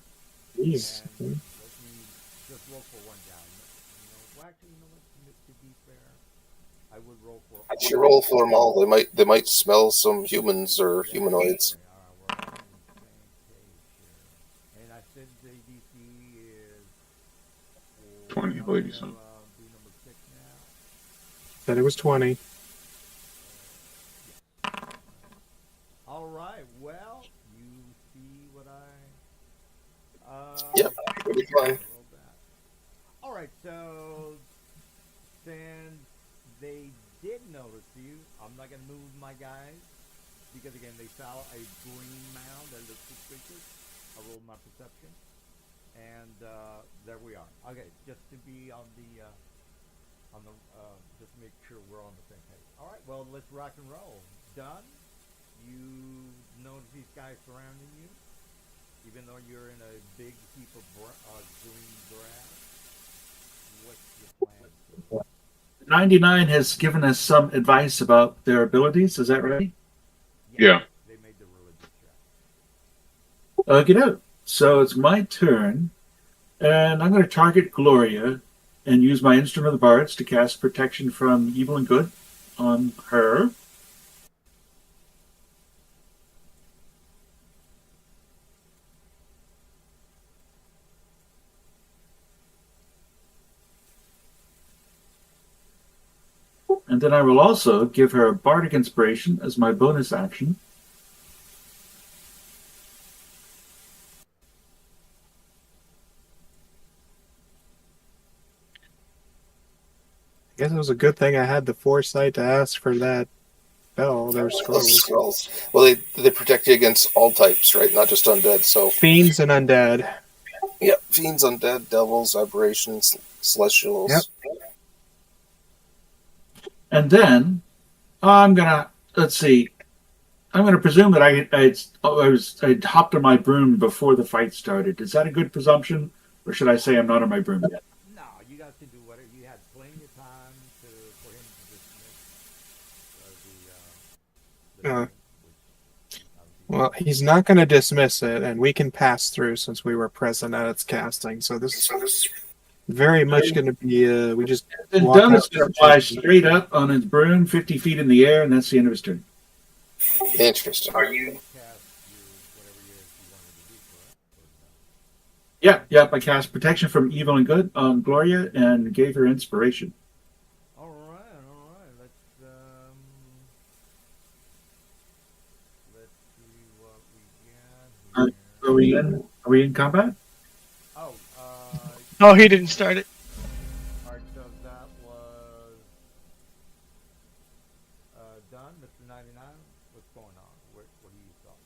Jeez. And let me just roll for one down. Well, actually, what? To be fair, I would roll for. I should roll for them all. They might smell some humans or humanoids. Okay, all right, we're on the same page here. And I said the DC is 20, I believe you said. be number 6 now. Said it was 20. All right. Well, you see what Yep, pretty fine. All right. So since they did notice you, I'm not gonna move my guys because again they saw a green mound that looks suspicious. I rolled my perception, and there we are. Okay, just to be on the just make sure we're on the same page. All right. Well, let's rock and roll. Done. You notice these guys surrounding you, even though you're in a big heap of green grass. What's your plan? 99 has given us some advice about their abilities. Is that right? Yeah. They made the religious check. Okay, so it's my turn, and I'm going to target Gloria and use my Instrument of the Bards to cast Protection from Evil and Good on her. And then I will also give her a Bardic Inspiration as my bonus action. guess it was a good thing I had the foresight to ask for that spell. There's Those scrolls. scrolls. Well, they protect you against all types, right? Not just undead. So, Fiends and undead. yep, fiends, undead, devils, aberrations, celestials. Yep. And then I'm gonna let's see. I'm gonna presume that I hopped on my broom before the fight started. Is that a good presumption, or should I say I'm not on my broom yet? No, you guys can do whatever. You had plenty of time for him to dismiss the Uh, meeting, which obviously Well, he's not going to dismiss it, and we can pass through since we were present at its casting. So this is very much going to be we just And walk Dunn is out. gonna fly straight up on his broom, 50 feet in the air, and that's the end of his turn. Interesting. cast your whatever it is you wanted to do, correct? Yep. I cast protection from evil and good on Gloria and gave her inspiration. All right. Let's see what we got here. Are we in combat? Oh, Oh, he didn't start it. all right. So that was done, Mr. 99. What's going on? What do you thought?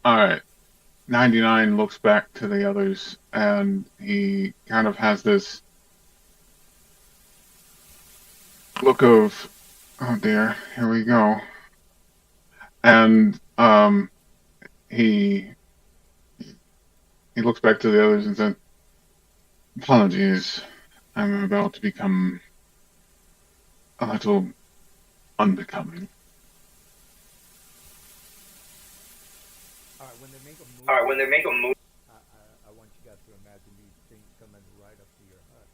All right. 99 looks back to the others, and he kind of has this look of, oh dear, here we go. And he looks back to the others and said, "Apologies, I'm about to become a little unbecoming." All right. When they make a move, I want you guys to imagine these things coming right up to your hut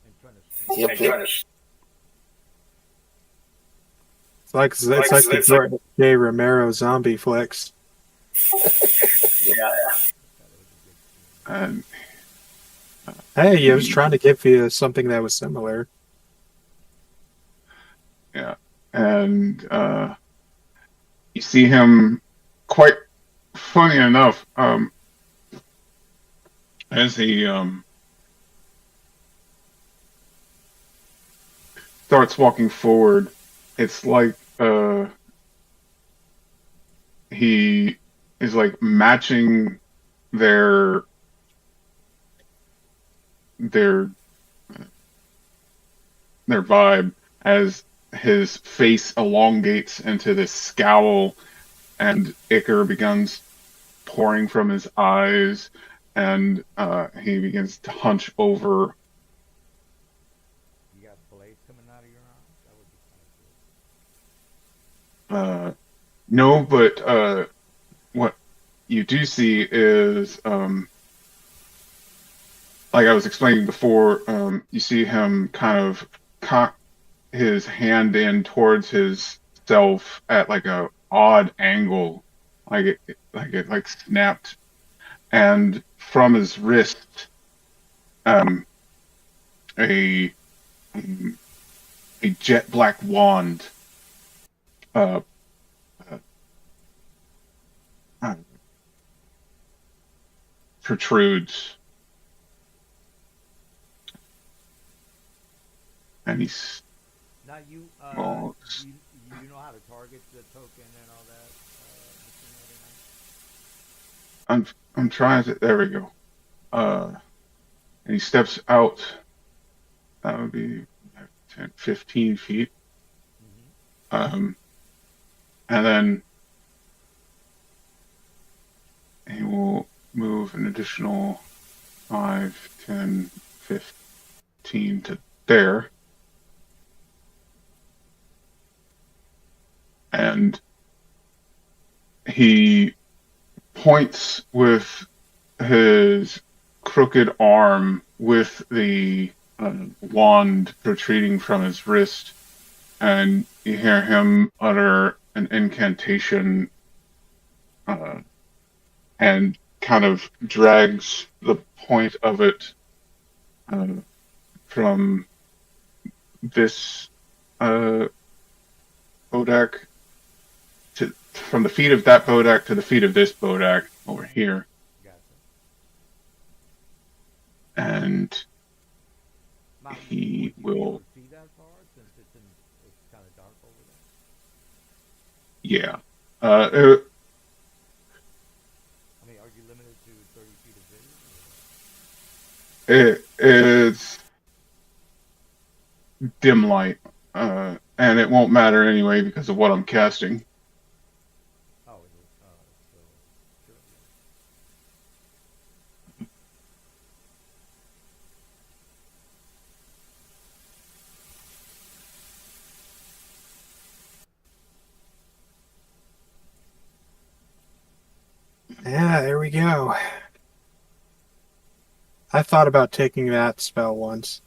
and trying to. Yep. It's like the Jordan J. Romero zombie flicks. And Hey, I was trying to give you something that was similar. yeah, and you see him quite funny enough, as he starts walking forward. It's like he is like matching their their vibe as his face elongates into this scowl and ichor begins pouring from his eyes, and he begins to hunch over. You got blades coming out of your arms. That would be kind of cool. No, but what you do see is, like I was explaining before, you see him kind of cock his hand in towards his self at like a odd angle, like it snapped, and from his wrist, a jet black wand protrudes, and he's Now you, well, you know how to target the token and all that, Mr. 99? I'm trying to. There we go. And he steps out. That would be 10, 15 feet. And then he will move an additional 5, 10, 15 to there. And he points with his crooked arm with the wand protruding from his wrist, and you hear him utter an incantation and kind of drags the point of it from this Bodak from the feet of that Bodak to the feet of this Bodak over here. Gotcha. And Mom, he would you be able will to see Yeah. I mean, are you limited to 30 feet of vision? It's dim light, and it won't matter anyway because of what I'm casting. Oh, it is. So sure. Yeah, there we go. I thought about taking that spell once.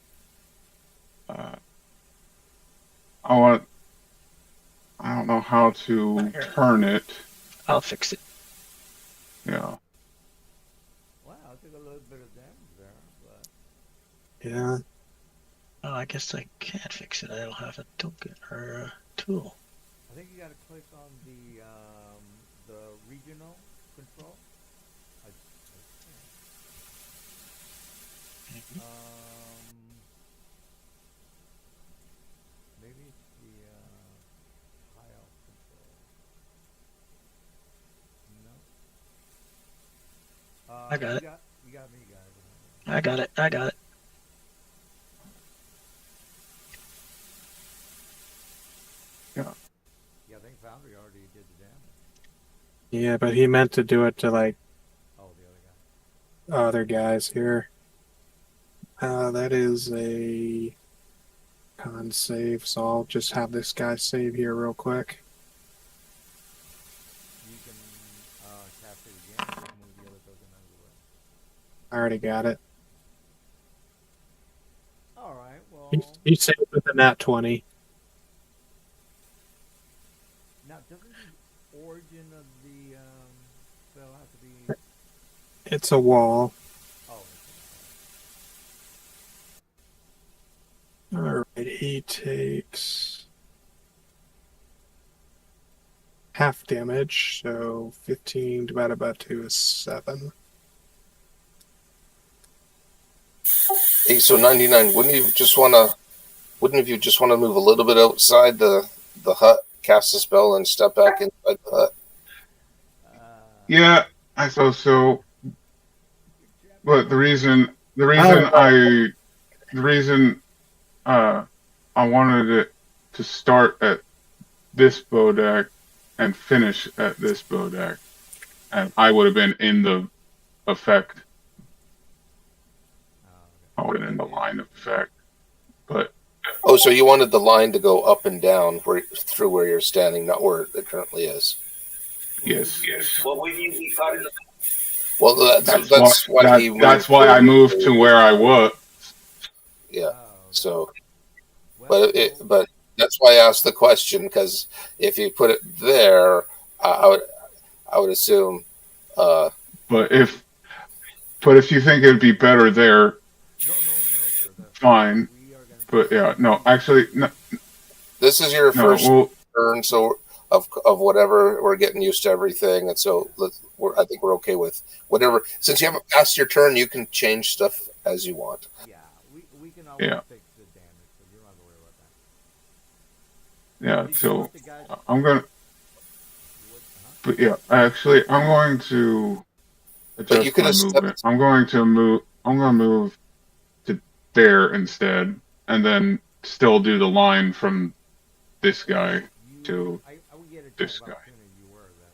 Uh, I don't know how to turn it. I'll fix it. Yeah. Wow, I took a little bit of damage there, but Yeah. Oh, I guess I can't fix it. I don't have a token or a tool. I think you got to click on the regional control. I can't. Maybe it's the tile control. No. I got it. You got me, guys. I got it. I got it. Yeah. Yeah, I think Foundry already did the damage. Yeah, but he meant to do it to like Oh, the other guy. other guys here. That is a con save, so I'll just have this guy save here real quick. You can cast it again and just move the other token out of the way. I already got it. All right. Well, He saved with a nat 20. now doesn't the origin of the spell have to be? It's a wall. Oh. Alright, he takes half damage, so 15 divided by 2 is 7. Hey, so 99. Wouldn't you just want to move a little bit outside the hut, cast a spell, and step back inside the hut? Yeah, I thought so. But the reason I wanted it to start at this bow deck and finish at this bow deck, and I would have been in the effect. I would have been in the line of effect. But Oh, so you wanted the line to go up and down through where you're standing, not where it currently is. yes. Well, that's why he moved. That's why I moved to where I was. Yeah. Oh, So, well, but that's why I asked the question, because if you put it there, I would assume. But if you think it'd be better there, no, sir. That's fine. we are gonna But yeah, no, actually, no. This is your No, first well, turn, so of whatever, we're getting used to everything, and so I think we're okay with whatever. Since you haven't passed your turn, you can change stuff as you want. Yeah, we can always Yeah. fix the damage, so you don't have to worry about that. yeah. Did you So want the guys? I'm gonna. But yeah, actually, I'm going to But you adjust could my have movement. I'm going to move. I'm going to move to there instead, and then still do the line from this guy to I would get a this type of guy. opportunity you were then,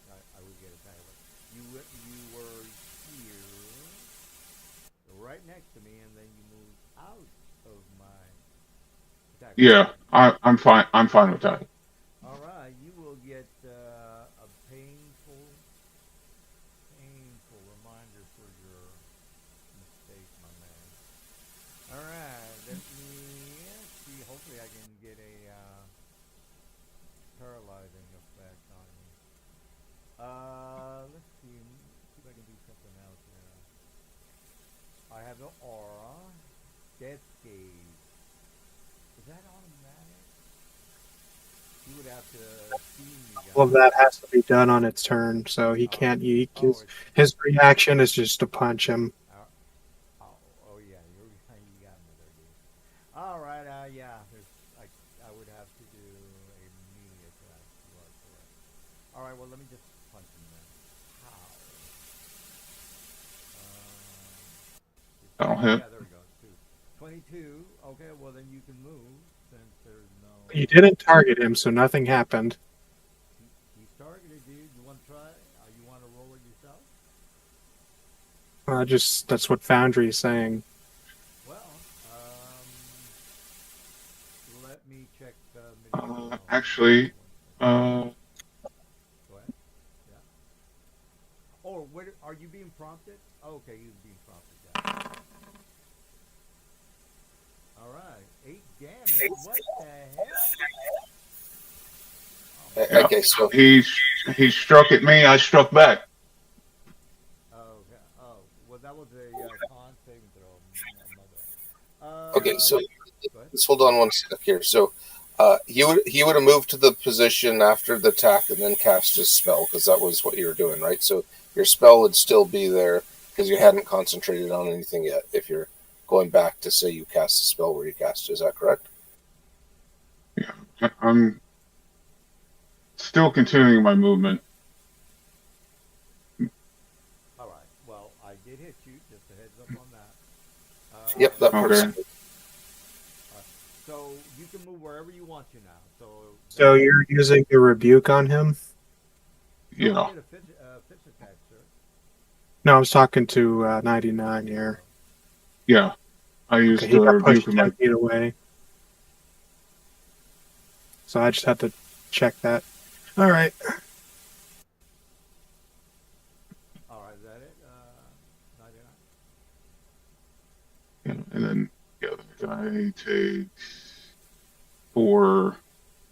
right? I would get a type of you were here, right next to me, and then you moved out of my attack. Yeah, I'm fine. I'm fine with that. All right, you will get a painful reminder for your mistake, my man. All right, let me see. Hopefully, I can get a paralyzing effect on you. Let's see. See if I can do something else here. I have the aura, death gaze. Is that automatic? You would have to see me, guys. All of that has to be done on its turn, so he can't. His reaction is just to punch him. Oh yeah, you got me there, dude. All right, yeah. I would have to do a All right. Well, let me just punch him then. How? That'll hit. Yeah, there we go. 22. Okay. Well, then you can move since there's no. You didn't target him, so nothing happened. He's targeted, dude. You want to try? You want to roll it yourself? That's what Foundry is saying. Well, let me check. Medieval. Actually, Go ahead. Yeah. Or what? Are you being prompted? Oh, okay, you're being prompted. Yeah. All right, 8 damage. What the hell? yeah, Okay, so he struck at me. I struck back. Oh, okay. Oh, well, that was a con saving throw. okay, so Go ahead. let's hold on one sec here. So he would have moved to the position after the attack and then cast his spell because that was what you were doing, right? So your spell would still be there because you hadn't concentrated on anything yet. If you're going back to say you cast a spell where you cast, is that correct? Yeah, I'm still continuing my movement. All right. Well, I did hit you. Just a heads up on that. Yep, that part's Okay. good. So you can move wherever you want to now. So you're using the rebuke on him? Yeah. No, I did a fist attack, sir. No, I was talking to 99 here. Yeah. I used Okay, he the got rebuke pushed of 10 my. feet away. So I just have to check that. All right. All right, is that it? 99. Yeah, and then the other guy takes 4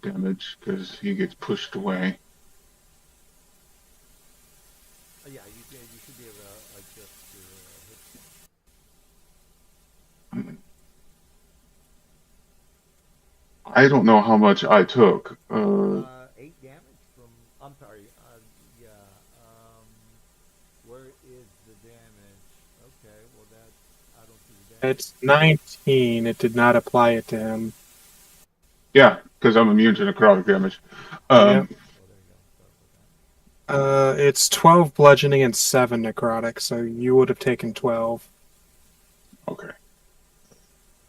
damage because he gets pushed away. Yeah, you should be able to adjust your hit point. I don't know how much I took. 8 damage from. I'm sorry. Yeah. Where is the damage? Okay. Well, that I don't see the damage. It's 19. It did not apply it to him. Yeah, because I'm immune to necrotic damage. Yep. Oh, there you go. Start with that. It's 12 bludgeoning and 7 necrotic, so you would have taken 12. Okay.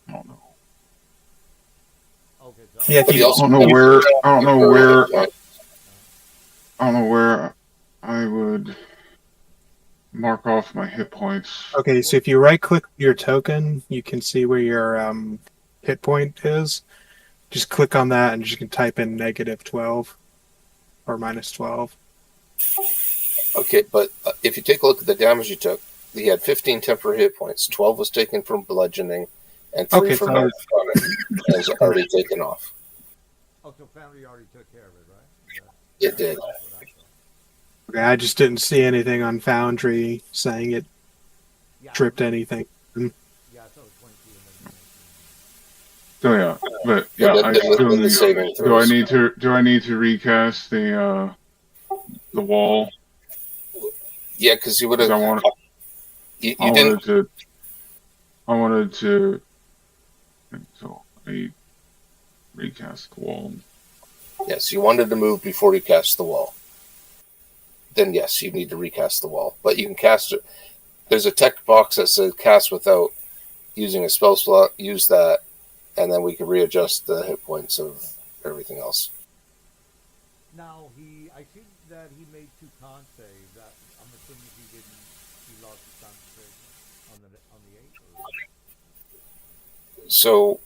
I don't know. Okay. So Yeah, But he I also don't know where. I don't know where. I don't know where I would mark off my hit points. Okay, so if you right-click your token, you can see where your hit point is. Just click on that, and you can type in -12 or -12. Okay, but if you take a look at the damage you took, he had 15 temporary hit points. 12 was taken from bludgeoning, and 3 Okay, from so- necrotic has already taken off. Oh, so family already took care of it, right? It did. That's what I thought. Okay, I just didn't see anything on Foundry saying it Yeah, tripped anything. Yeah, I thought it was 22 and then 19. So yeah, but yeah, Then I the still need. saving Do I throws. need to recast the wall? Yeah, because you would 'Cause have. You didn't. I wanted to. So I recast the wall. Yes, you wanted to move before you cast the wall. Then yes, you need to recast the wall. But you can cast it. There's a text box that says cast without using a spell slot. Use that, and then we can readjust the hit points of everything else. Now I see that he made 2 con saves. I'm assuming he lost his concentration on the 8. Or... So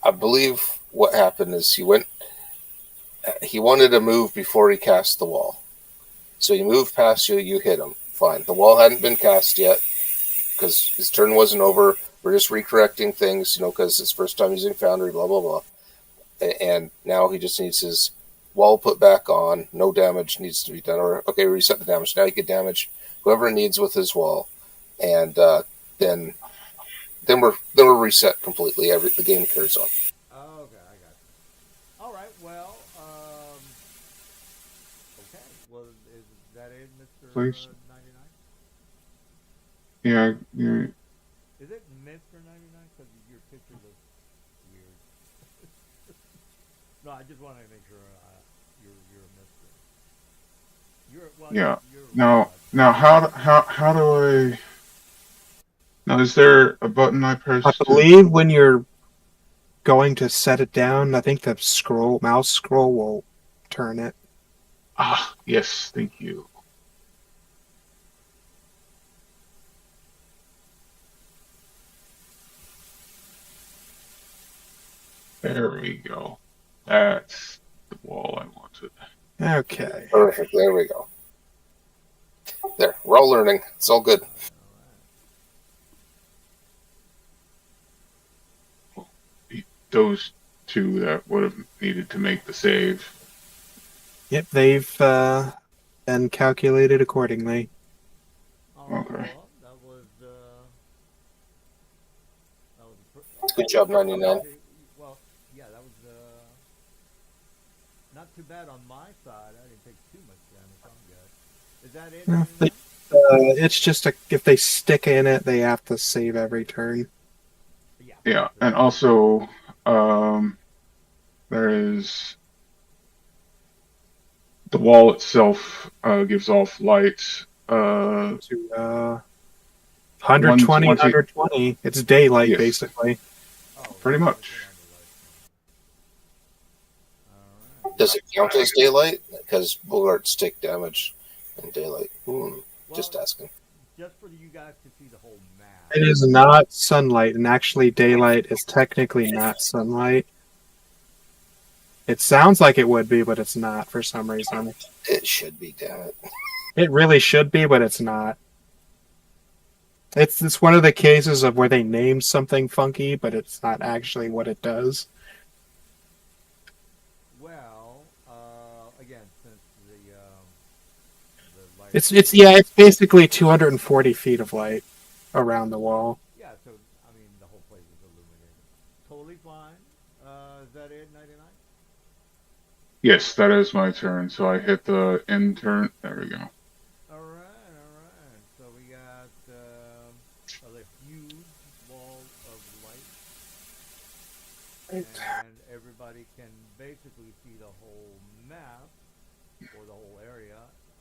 I believe what happened is he wanted to move before he cast the wall. So he moved past you, you hit him. Fine. The wall hadn't been cast yet because his turn wasn't over. We're just recorrecting things, because it's first time using Foundry, blah, blah, blah. And now he just needs his wall put back on. No damage needs to be done. Or, okay, reset the damage. Now he can damage whoever it needs with his wall. And then we're reset completely. The game carries on. Oh, okay, I got you. All right, well, okay. Well, is that it, Mr. Please. 99? Yeah, Is it Mr. 99? Because your picture looks weird. No, I just wanted to make sure you're a Mr. Yeah. You're Now, how do I? Now, is there a button I I press to? believe when you're going to set it down, I think the mouse scroll will turn it. Ah, yes, thank you. There we go. That's the wall I wanted. Okay. Perfect. There we go. There. We're all learning. It's all good. Those two that would have needed to make the save. Yep, they've been calculated accordingly. Okay. Well, that was Good job, 99. well, yeah, that was not too bad on my side. I didn't take too much damage. I'm good. Is that it? Yeah, 99? It's just if they stick in it, they have to save every turn. Yeah, and also, there is the wall itself gives off light. To 120, 120. 120. It's daylight, Yes. basically. Pretty much. Does it count as daylight? Because bullards take damage in daylight. Just asking. Just for you guys to see the whole map. It is not sunlight, and actually daylight is technically not sunlight. It sounds like it would be, but it's not for some reason. It should be, damn it. It really should be, but it's not. It's one of the cases of where they name something funky, but it's not actually what it does. Well, again, since the light. It's basically 240 feet of light around the wall. Yeah, so I mean the whole place is illuminated. Totally fine. Is that it? 99. Yes, that is my turn. So I hit the end turn. There we go. All right. So we got a huge wall of light, and everybody can basically see the whole map or the whole area,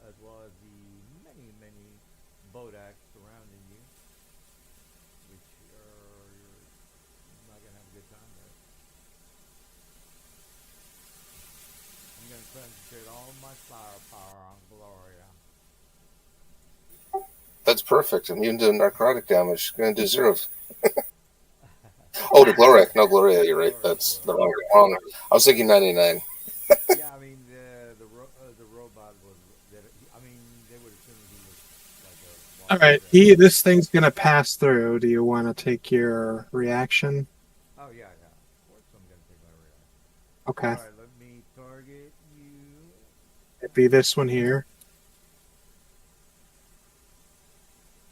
as well as the many bodaks surrounding you, which you're not gonna have a good time there. I'm gonna concentrate all my firepower on Gloria. That's perfect. Immune to narcotic damage. Going to do 0. Oh, to Gloria. No, Gloria, you're right. That's the wrong. I was thinking 99. Yeah, I mean the robot was. I mean they would assume he was like a. All right, this thing's gonna pass through. Do you want to take your reaction? Oh yeah. Of course I'm gonna take my reaction. Okay, All right, let me target you. it'd be this one here.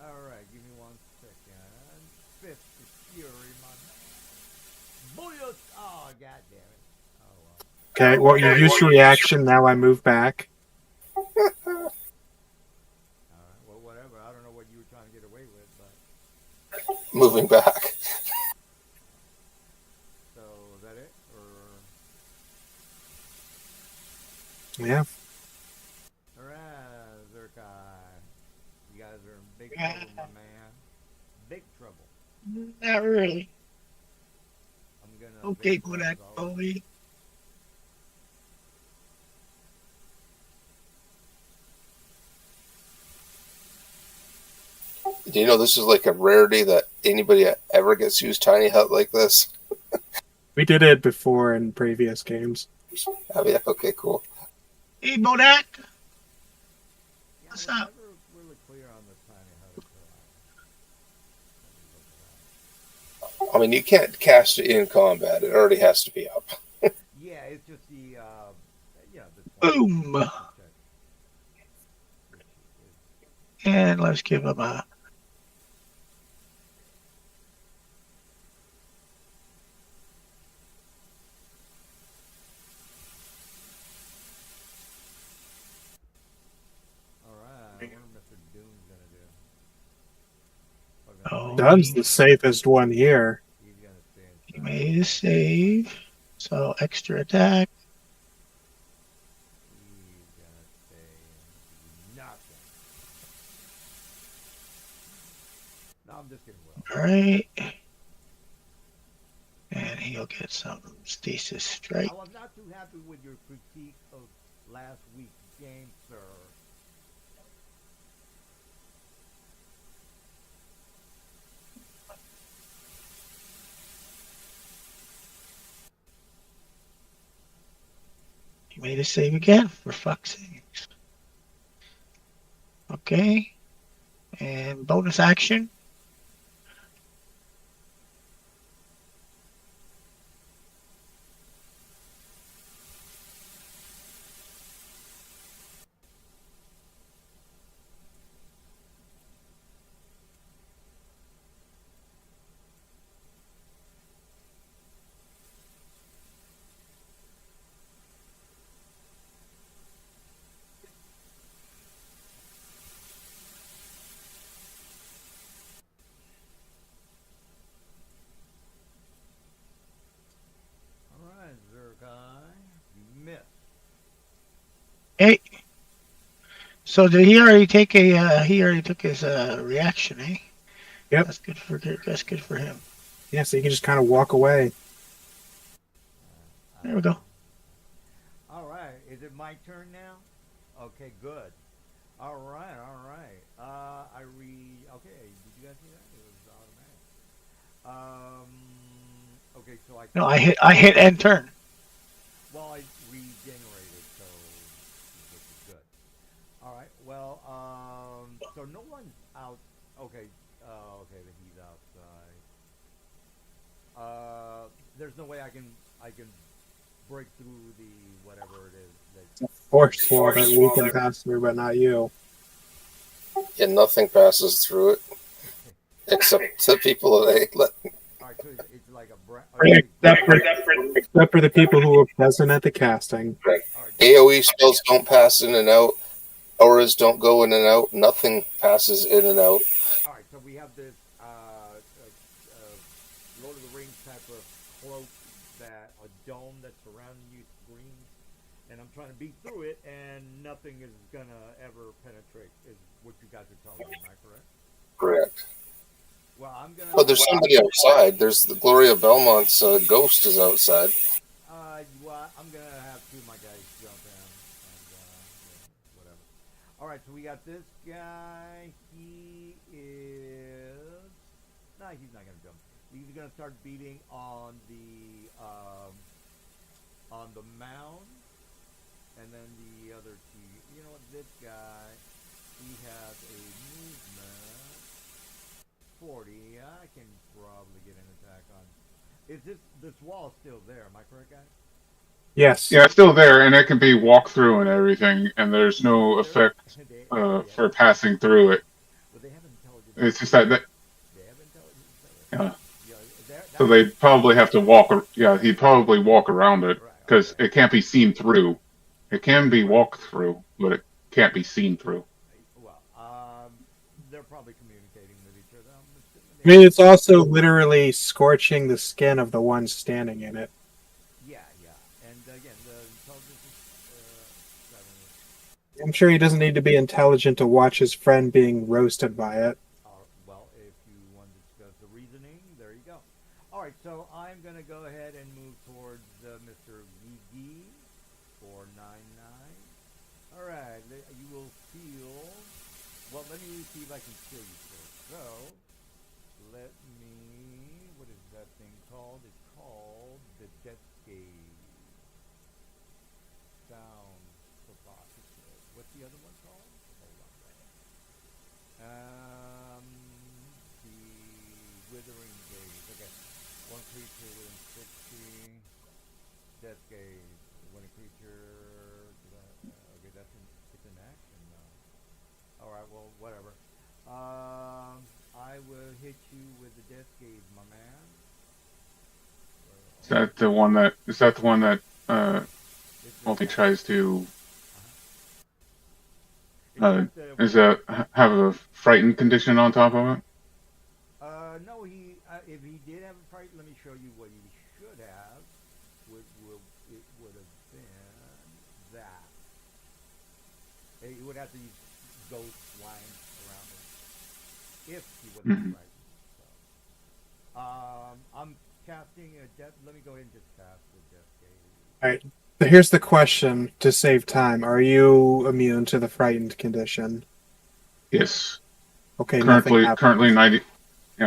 All right, give me 1 second. Fist of fury, my man. Booyah! Oh, god damn it. Oh well. Okay, well you used your reaction. Now I move back. All right. Well, whatever. I don't know what you were trying to get away with, but Moving back. so is that it or? Yeah. All right, Zerkai. You guys are in big trouble, my man. Big trouble. Not really. I'm gonna. Okay, vaporize Bodak all of you. Bowie. Do you know this is like a rarity that anybody ever gets to use Tiny Hut like this? We did it before in previous games. Oh, yeah, okay, cool. Hey, Bodak. Yeah, What's we're up? never really clear on the tiny hut. I mean, you can't cast it in combat. It already has to be up. Yeah, it's just the Boom. check. And let's give him a. All right, I wonder what Mr. Doom's gonna do. Oh, Done's the safest one here. He's gonna stay he inside. made a save. So extra attack. He's gonna stay right. And he'll get some stasis strike. I was not too happy with your critique of last week's game, sir. He made a save again, for fuck's sake. Okay. And bonus action. All right, Zerkai, you missed. Hey. So did he already take a? He already took his reaction, eh? Yep. That's good for him. Yeah, so you can just kind of walk away. There we go. All right, is it my turn now? Okay, good. All right. I read. Okay, did you guys see that? It was automatic. Okay, so No, I hit end turn. Well, I regenerated, so this is good. All right. Well, so no one's out. Okay. Okay, he's outside. There's no way I can break through the whatever it is that. It's a force wall that we can pass through, but not you. Yeah, nothing passes through it except the people that they let. All right, so it's like a Except for the people who were present at the casting. Right. AoE spells don't pass in and out. Auras don't go in and out. Nothing passes in and out. All right, so we have this Lord of the Rings type of cloak, a dome that's surrounding you, screens, and I'm trying to beat through it, and nothing is gonna ever penetrate. Is what you guys are telling me? Am I correct? Correct. Well, I'm gonna. Oh, there's somebody outside. There's the Gloria Belmont's ghost is outside. Well, I'm gonna have two of my guys jump in and whatever. All right, so we got this guy. He is. No, he's not gonna jump. He's gonna start beating on the mound, and then the other two. You know what? This guy, he has a movement 40. I can probably get an attack on. Is this wall still there? Am I correct, guys? Yes. Yeah, it's still there, and it can be walked through and everything, and there's no effect for passing through it. Well, they have intelligence. It's just that They have intelligence. yeah. So they'd probably have to walk. Yeah, he'd probably walk around it because it can't be seen through. It can be walked through, but it can't be seen through. Well, they're probably communicating with each other. I mean, it's also literally scorching the skin of the one standing in it. Yeah. And again, the intelligence is 7. I'm sure he doesn't need to be intelligent to watch his friend being roasted by it. Well, if you want to discuss the reasoning, there you go. All right, so I'm going to go ahead and move towards Mr. Gigi for 9-9. All right, you will feel. Well, let me see if I can kill you first. So, let me. What is that thing called? It's called the Death Gaze. Sound provocative. What's the other one called? Hold on. The Withering Gaze. Okay. One creature within 60. Death Gaze. When a creature. Okay, it's an action now. Alright, well, whatever. I will hit you with the Death Gaze, my man. Is that the one that? Is that the one that Multi tries to? Is that have a frightened condition on top of it? No, if he did have a fright, let me show you what he should have. It would have been that. He would have to use ghost flying around him if he wasn't frightened. So. I'm casting a death. Let me go ahead and just cast the death gaze. All right. So here's the question to save time. Are you immune to the frightened condition? Yes. Okay, nothing happens.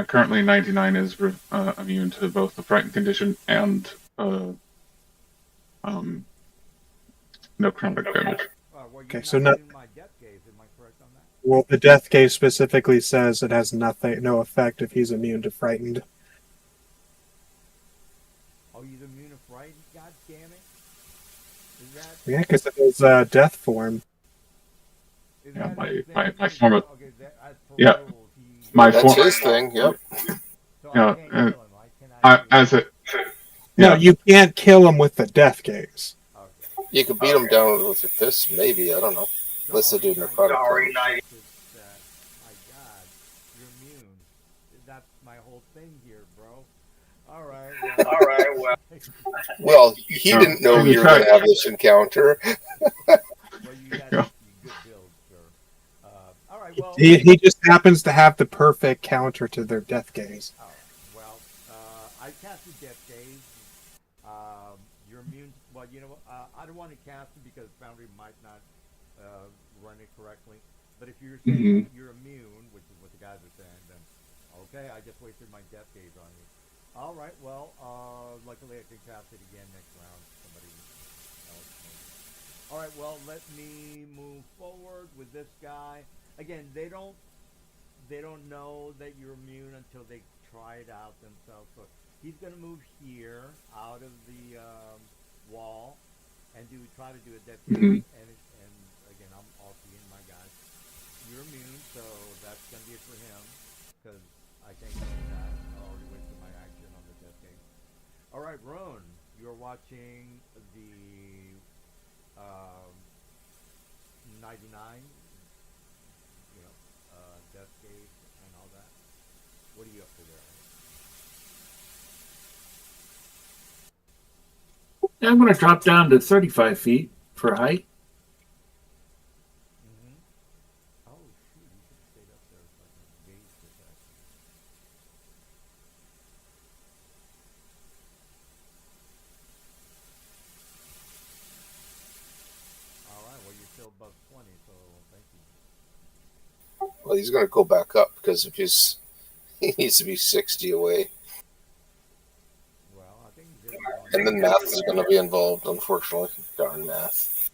Currently 99 is immune to both the frightened condition and necrotic damage. Well, you're Okay, not so no, using my death gaze. Am I correct on that? well, the death gaze specifically says it has no effect if he's immune to frightened. Oh, he's immune to fright? God damn it. Is that... Yeah, because it was death form. Is Yeah, that my his my, thing? my form of Okay, as per yeah rules, he... my That's form his thing. Yep. So yeah I can't kill him. I cannot as it No, yeah you can't kill him with the death gaze. Okay. You could beat him down with your fists, maybe. I don't know. Unless they do necrotic damage. My God, you're immune. That's my whole thing here, bro. All right. Well, all right. Well, Well, he didn't know you were going to have this encounter. well, you got Yeah. good build, sir. All right. Well, He just happens to have the perfect counter to their death gaze. all right. Well, I casted Death Gaze. You're immune. Well, you know what? I don't want to cast it because Foundry might not run it correctly. But if you're saying you're immune, which is what the guys are saying, then okay, I just wasted my Death Gaze on you. All right. Well, luckily I can cast it again next round. Somebody else maybe. All right. Well, let me move forward with this guy. Again, they don't know that you're immune until they try it out themselves. So he's going to move here out of the wall and try to do a death gaze. And again, I'm RPing my guys. You're immune, so that's going to be it for him because I can't do that. I already wasted my action on the death gaze. All right, Roan, you're watching the 99. Death Gate and all that. What are you up to there? I'm going to drop down to 35 feet for height. Mm-hmm. Oh, shoot, you should have stayed up there so I can gaze with that. All right, well, you're still above 20, so thank you. Well, he's going to go back up because if he needs to be 60 away. Well, I think And then math is going to be involved, unfortunately. Darn math.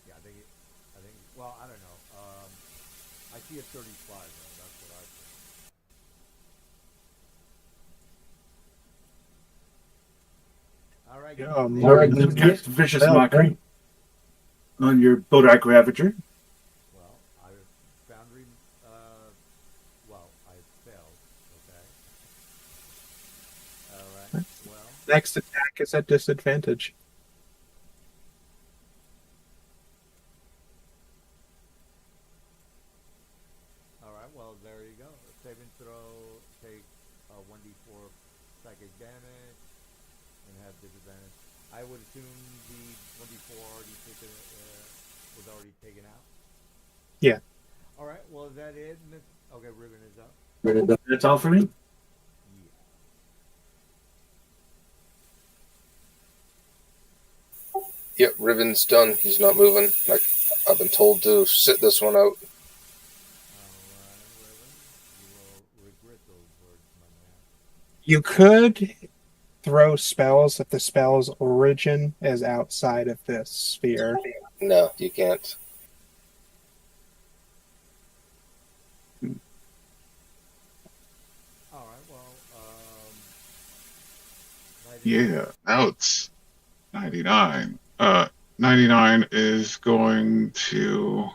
Yeah, well, I don't know. I see a 35, though. That's what I think. All right. Get vicious mockery on your Bodak Ravager. Well, Foundry, I failed, okay? Alright, well... Next attack is at disadvantage. Alright, well, there you go. Save and throw, take 1d4 psychic damage, and have disadvantage. I would assume the 1d4 was already taken out? Yeah. Alright, well, is that it? Okay, Ribbon is up. That's all for me. Yep, Ribbon's done. He's not moving. Like I've been told to sit this one out. You could throw spells if the spell's origin is outside of this sphere. No, you can't. All right, well, yeah now it's 99. 99 is going to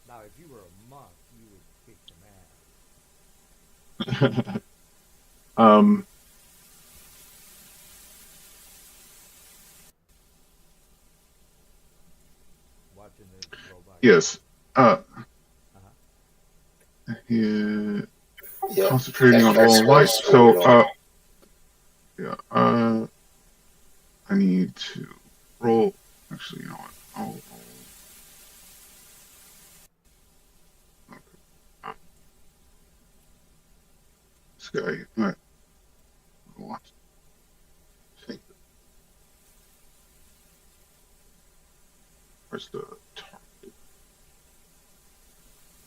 now if you were a monk, you would kick some ass. Watching this go by. yes yeah, concentrating on all light, so I need to roll. Actually, you know what? guy. What? Think. Where's the target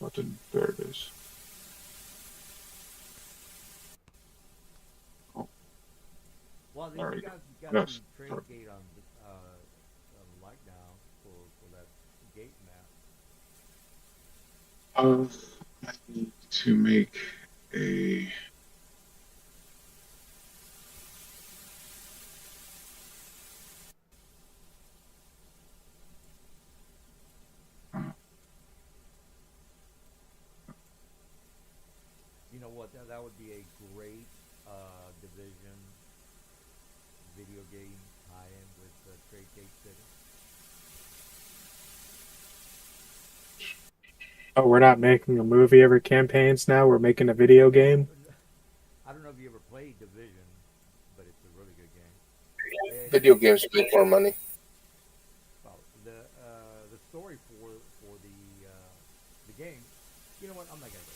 button? There it is. Oh, Well, There you you guys go. got Yes, the trade perfect. gate on light now for that gate map. I need to make a. You know what? That would be a great division video game tie-in with Trade Gate City. Oh, we're not making a movie every campaigns now. We're making a video game. I don't know if you ever played Division, but it's a really good game. Video games make more money. Well, the story for the game. You know what? I'm not gonna go.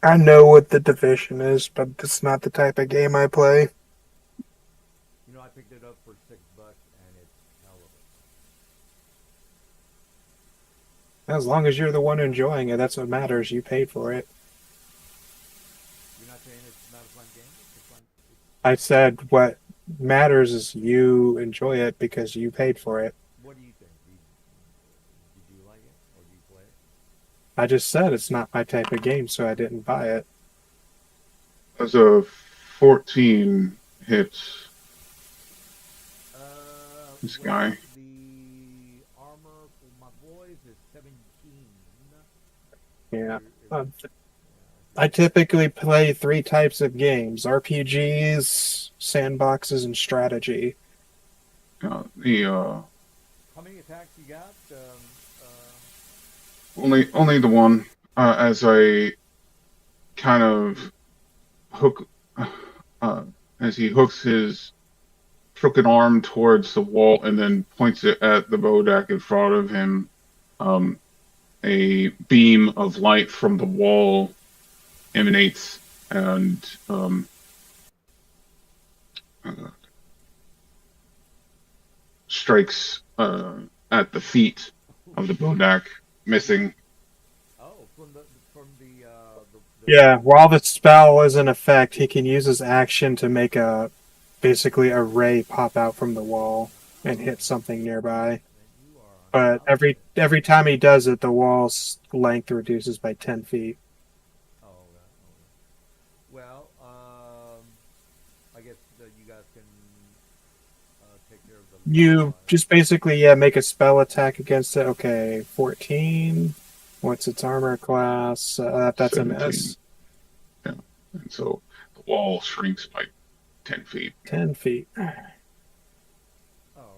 I know what the Division is, but it's not the type of game I play. You know, I picked it up for $6 and it's hell of it. As long as you're the one enjoying it, that's what matters. You paid for it. You're not saying it's not a fun game? It's fun. I said what matters is you enjoy it because you paid for it. What do you think? Did you like it or do you play it? I just said it's not my type of game, so I didn't buy it. As a 14 hits. This guy. The armor for my boys is 17. Yeah. Yeah, I typically play 3 types of games: RPGs, sandboxes, and strategy. The How many attacks you got? only the one. As I kind of hook, as he hooks his crooked arm towards the wall and then points it at the Bodak in front of him. A beam of light from the wall emanates and strikes at the feet of the Bodak, missing. Oh, from the Yeah, while the spell is in effect, he can use his action to make basically a ray pop out from the wall and hit something nearby. You are But every time he does it, the wall's length reduces by 10 feet. Oh, okay. Well, I guess you guys can take care of the. You just basically make a spell attack against it. Okay, 14. What's its armor class? That's 17. a miss. Yeah, and so the wall shrinks by 10 feet. 10 feet. Oh,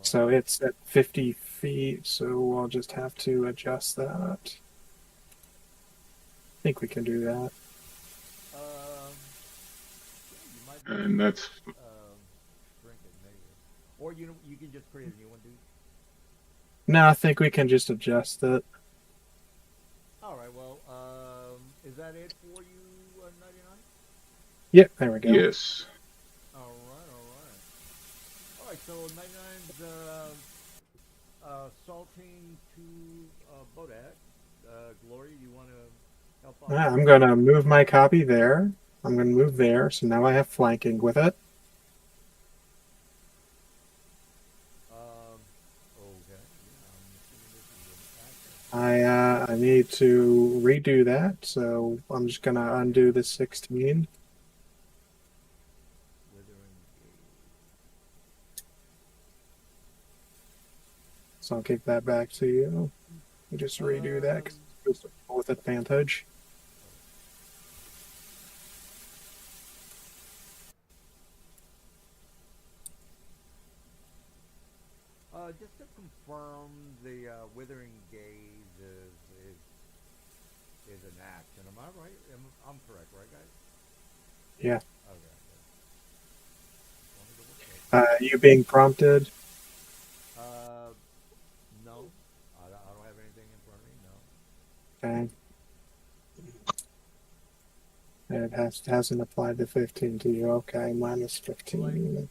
So it's at 50 feet, so I'll just have to adjust that. I think we can do that. You might be And that's shrink it maybe, or you can just create a new one, dude. No, I think we can just adjust it. All right. Well, is that it for you, 99? Yep, there we go. yes. All right. So 99's salting to Bodak. Glory, you want to help out? I'm going to move my copy there. I'm going to move there, so now I have flanking with it. Okay. Yeah, I'm assuming this is an action. I need to redo that, so I'm just going to undo the 16. Withering Gate. So I'll give that back to you. You just redo that 'cause it's with advantage. Just to confirm, the Withering Gaze is an action. Am I right? I'm correct, right, guys? Yeah. Okay. Let me double check. You being prompted? No. I don't have anything in front of me. No. Okay. And it hasn't applied the 15 to you. Okay, minus 15. Did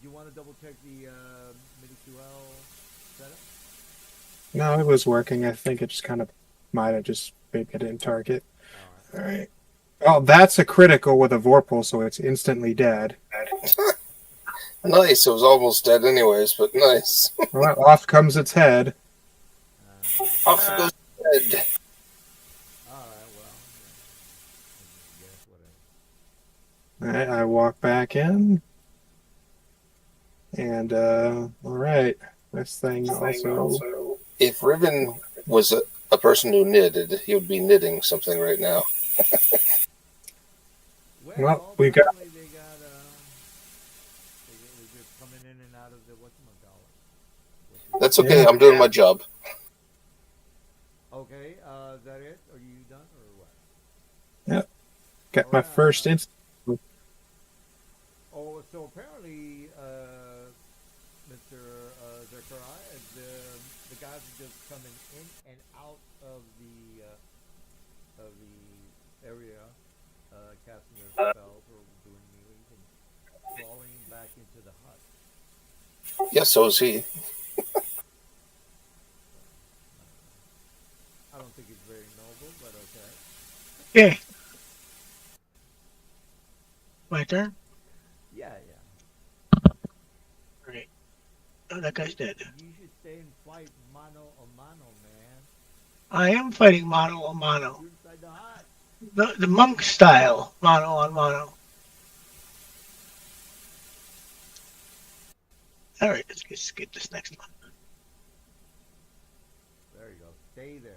you want to double check the MIDI-QL setup? No, it was working. I think it just kind of might have just maybe it didn't target. All All right. Oh, that's a critical with a Vorpal, so it's instantly dead. Nice. It was almost dead anyways, but nice. Well, off comes its head. Off it goes dead. All right, well, guess whatever. All right, I walk back in. And, all right. This thing also... If Riven was a person who knitted, he would be knitting something right now. Well, we got... Apparently they got they're just coming in and out of the whatchamacallit. That's okay. Yeah. I'm doing my job. Okay, is that it? Are you done or what? Yep. Got my first instant. Oh, so apparently, Mr. Zechariah, the guys are just coming in and out of the area, casting their spells or doing melee and crawling back into the hut. Yes, so is he. I don't think it's very noble, but okay. Okay. My turn? Yeah, yeah. Alright. Oh, that guy's dead. You should stay and fight mano a mano, man. I am fighting mano a mano. You're inside the hut. The monk style mano on mano. Alright, let's get this next one. There you go. Stay there.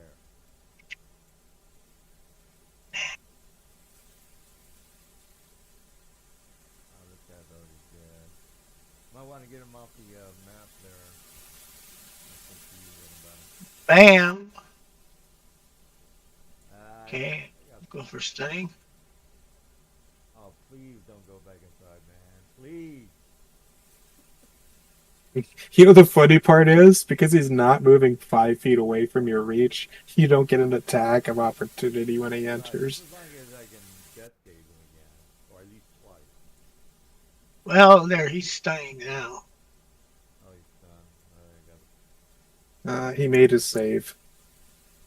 Oh, this guy's already dead. Might want to get him off the map there. I'll think to you what about it. Bam! Okay, go for stunning. Oh, please don't go back inside, man. Please. You know the funny part is, because he's not moving 5 feet away from your reach, you don't get an attack of opportunity when he enters. As long as I can death gauge him again, or at least twice. Well, there, he's stunning now. Oh, he's done. I got it. He made his save.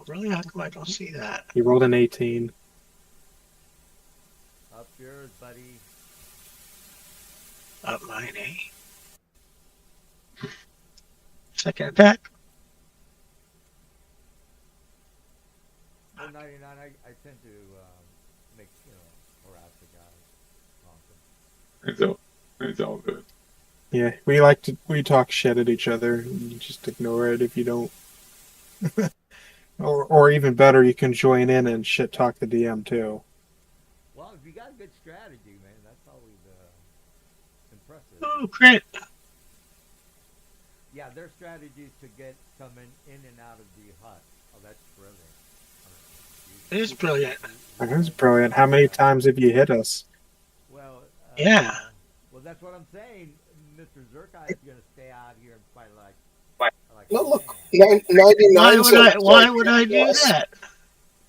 Really? How come I don't see that? He rolled an 18. Up yours, buddy. Up mine, eh? Second attack. 499. I tend to make harass the guy. It's all good. Yeah, we talk shit at each other. You just ignore it if you don't. Or even better, you can join in and shit talk the DM too. Well, if you got a good strategy, man, that's always impressive. Oh, crit. Yeah, their strategy is to get coming in and out of the hut. Oh, that's brilliant. It is brilliant. That is brilliant. How many times have you hit us? Well, Yeah. Well, that's what I'm saying. Mr. Zerkai is going to stay out here and fight like No, a look, man. 99. Why would I do that?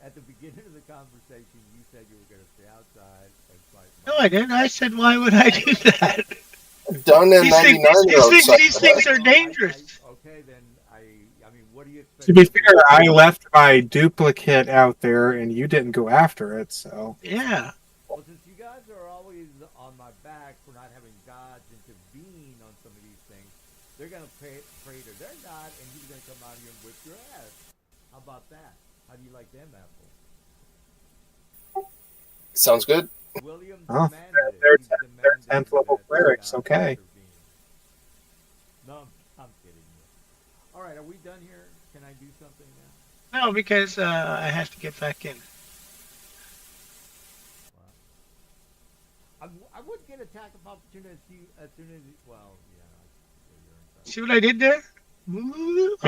At the beginning of the conversation, you said you were going to stay outside and fight. No, I didn't. I said, why would I do that? Done in 99. These things are dangerous. Okay, then I mean, what do you expect? To be fair, I left my duplicate out there and you didn't go after it, so. Yeah. Well, since you guys are always on my back for not having gods intervene on some of these things, they're going to pray to their god, and he's going to come out here and whip your ass. How about that? How do you like them apples? Sounds good. William Oh, demanded. they're he 10th level that clerics, God okay. intervene. No, I'm kidding you. All right, are we done here? Can I do something now? No, because I have to get back in. I would get attack of opportunity as soon as well, yeah. You're inside. See what I did there? I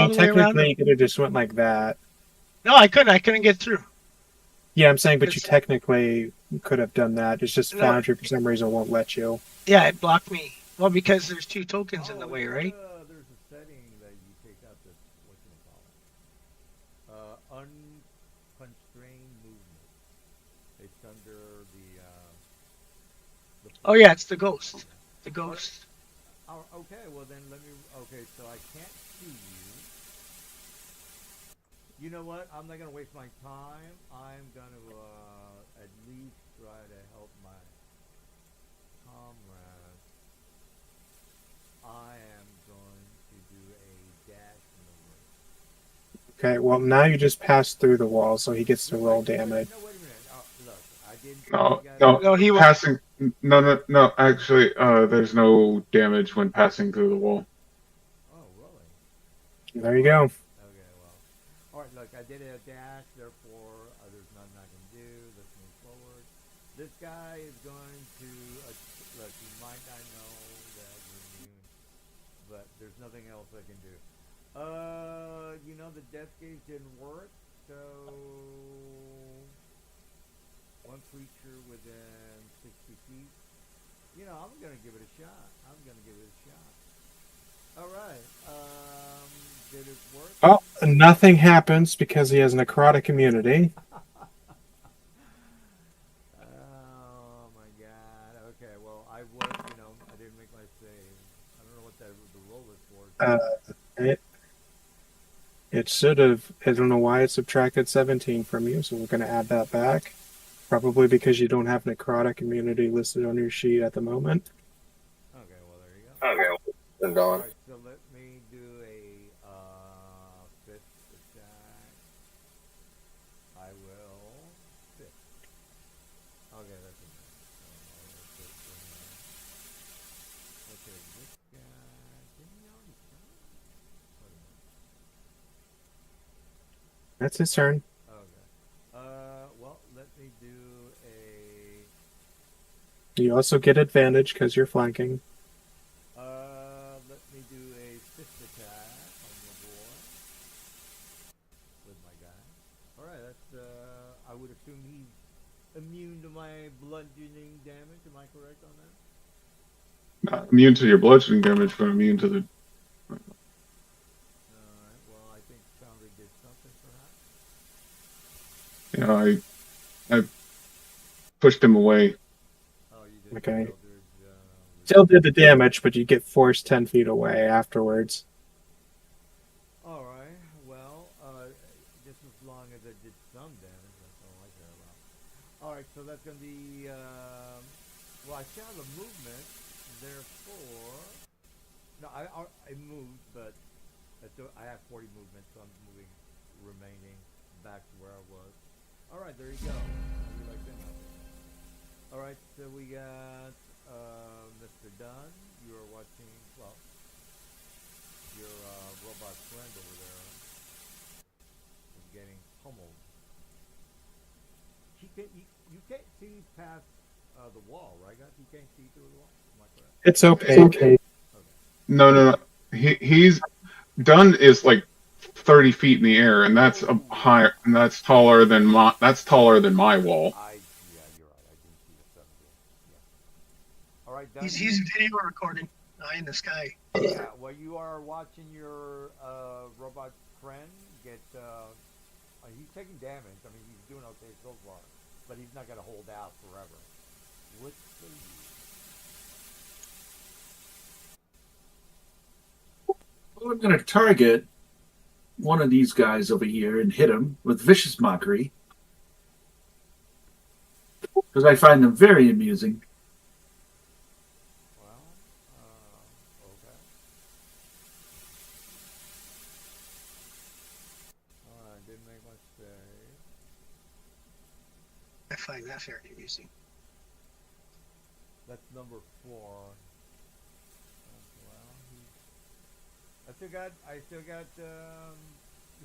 mean, technically, you could have just went like that. No, I couldn't. I couldn't get through. Yeah, I'm saying, but you technically could have done that. It's just No. Foundry, for some reason, won't let you. Yeah, it blocked me. Well, because there's 2 tokens in the way, right? There's a setting that you take out this, unconstrained movement. Oh yeah, it's the ghost. The ghost. Oh, okay, well then let me. Okay, so I can't see you. You know what? I'm not gonna waste my time. I'm gonna at least try to help my comrade. I am going to do a dash maneuver. Okay, well now you just passed through the wall, so he gets to No, roll wait, wait, damage. no, wait a minute. Oh, look, I didn't tell No, you guys. no, No, he was. passing. No. Actually, there's no damage when passing through the wall. Oh, really? There you go. Okay, well. All right, look, I did a dash, therefore there's nothing I can do. Let's move forward. This guy is going to look. You might not know that you're immune, but there's nothing else I can do. You know the death gauge didn't work, so one creature within 60 feet. You know, I'm gonna give it a shot. I'm gonna give it a shot. All right. Did it work? Oh, nothing happens because he has necrotic immunity. Oh my god. Okay, well I would, I didn't make my save. I don't know what the roll is for. It should have. I don't know why it subtracted 17 from you, so we're going to add that back. Probably because you don't have necrotic immunity listed on your sheet at the moment. Okay, well there you go. Okay, turned on. Alright, so let me do a fifth attack. I will fifth. Okay, that's okay. Okay, this guy. Didn't he already kill him? Wait a minute. That's his turn. Okay. Well, let me do a. You also get advantage because you're flanking. Let me do a fifth attack on the boy with my guy. All right, that's. I would assume he's immune to my bludgeoning damage. Am I correct on that? Not immune to your bludgeoning damage, but immune to the. All right. Well, I think Foundry did something, perhaps. I pushed him away. Oh, you did. Okay. Eldridge, Still did the damage, but you get forced 10 feet away afterwards. All right. Well, just as long as it did some damage, that's all I care about. All right. So that's gonna be. Well, I still have a movement, therefore. No, I moved, but I have 40 movement, so I'm moving, remaining back to where I was. All right, there you go. How do you like that? All right, so we got Mr. Dunn. You are watching. Well, your robot friend over there is getting pummeled. You can't see past the wall, right, guys? You can't see through the wall. Am I correct? It's opaque. Okay. No. He's Dunn is like 30 feet in the air, and that's a higher, and that's taller than my wall. Yeah, you're right. I didn't see the sun yet. Yeah. All right, Dunn. He's video recording in the sky. Yeah, well, you are watching your robot friend get. He's taking damage. I mean, he's doing okay so far, but he's not going to hold out forever. What's the Well, I'm going to target one of these guys over here and hit him with vicious mockery because I find them very amusing. Well, okay. All right, didn't make my save. I find that very amusing. That's number 4. Well, I still got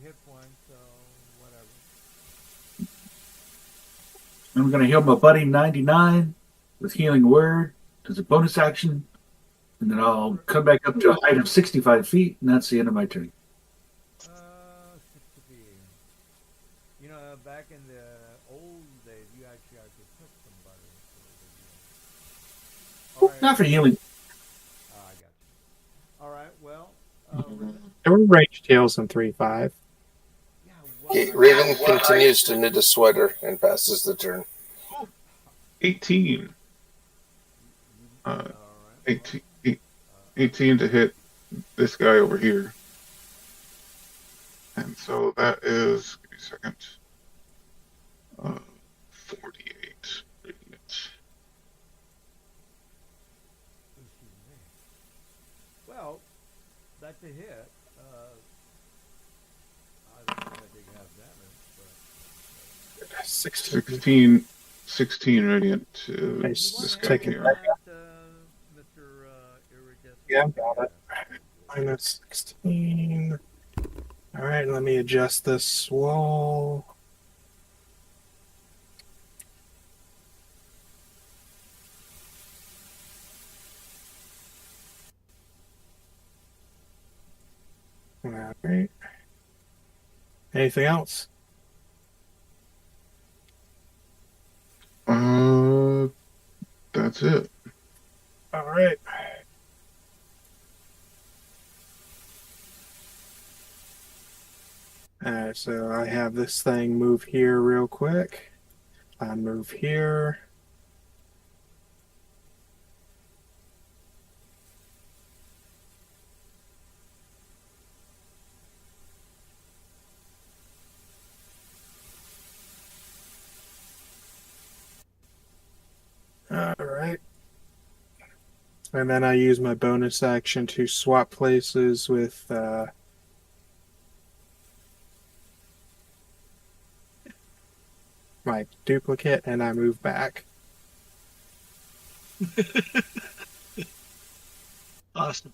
hit points, so whatever. I'm going to heal my buddy 99 with Healing Word as a bonus action, and then I'll come back up to a height of 65 feet, and that's the end of my turn. 60 feet. You know, back in the old days, you actually had to touch somebody. All right. Not for healing. I got you. All right. Well, There were range tails in 3-5. yeah. Raven continues to knit a sweater and passes the turn. 18. Uh, All right. 18, 18 to hit this guy over here. And so that is, give me a second, 48 radiant. Well, that's a hit. I don't think I take half damage, but 16 radiant to Nice. you this want to guy Take it answer here. that, Mr. Iridescent? Yeah, got it. Minus 16. All right, let me adjust this wall. All right. Anything else? That's it. All right. So I have this thing move here real quick. I move here. All right. And then I use my bonus action to swap places with my duplicate, and I move back. Awesome.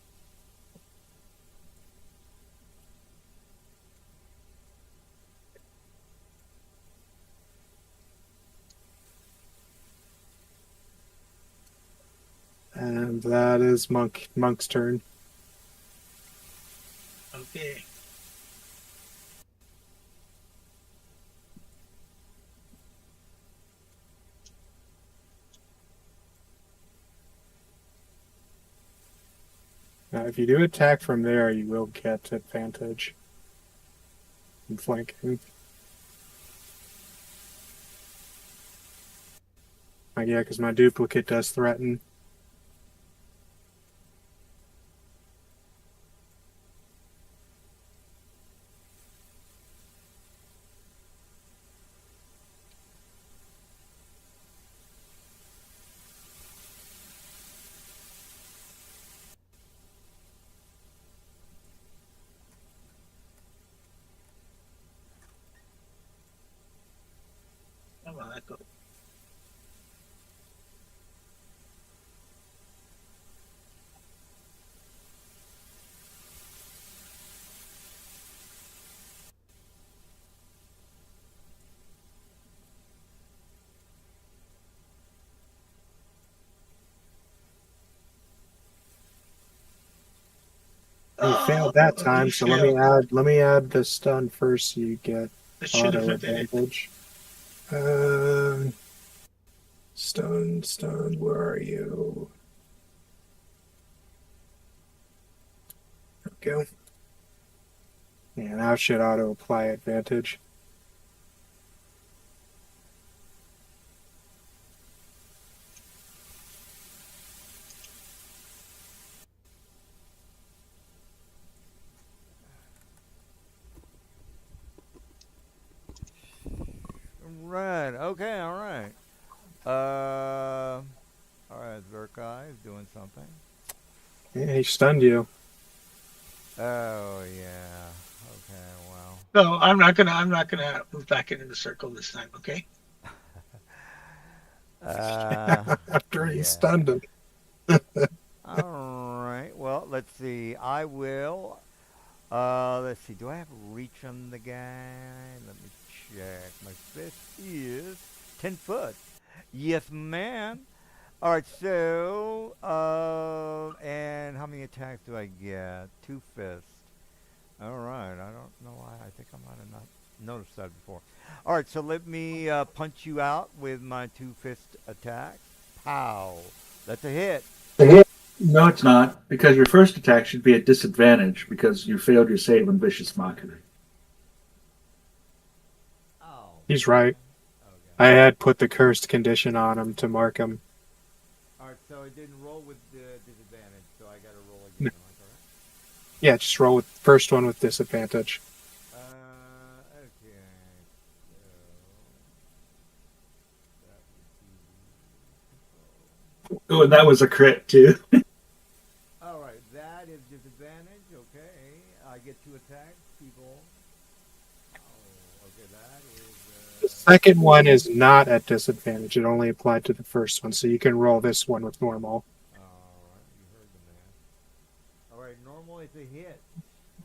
And that is Monk's turn. Okay. Now, if you do attack from there, you will get advantage in flanking. Yeah, because my duplicate does threaten. How about that go? You failed that Oh, time, you so failed. let me add the stun first so you get That should auto have been it. advantage. Stun, where are you? There we go. Yeah, now it should auto apply advantage. Right. Okay. All right. All right. Zerkai is doing something. Yeah, he stunned you. Oh yeah. Okay. Well. No, I'm not gonna move back into the circle this time, okay? Uh. After he Yeah. stunned him. All right. Well, let's see. I will. Let's see. Do I have reach on the guy? Let me check. My fist is 10 foot. Yes, ma'am. All right. So, and how many attacks do I get? Two fists. All right. I don't know why. I think I might have not noticed that before. All right. So let me punch you out with my two fist attack. Pow. That's a hit. No, it's not, because your first attack should be at disadvantage because you failed your save on Vicious Mockery. Oh. He's right. Okay. I had put the cursed condition on him to mark him. All right. so it didn't roll with the disadvantage, so I got to roll again. No. Am I correct? Yeah, just roll with first one with disadvantage. Okay. So that would be Oh, and that was a crit too. all right. That is disadvantage. Okay, I get to attack people. Oh, okay. That The is. second one is not at disadvantage. It only applied to the first one, so you can roll this one with normal. All right, you heard the man. All right, normal is a hit.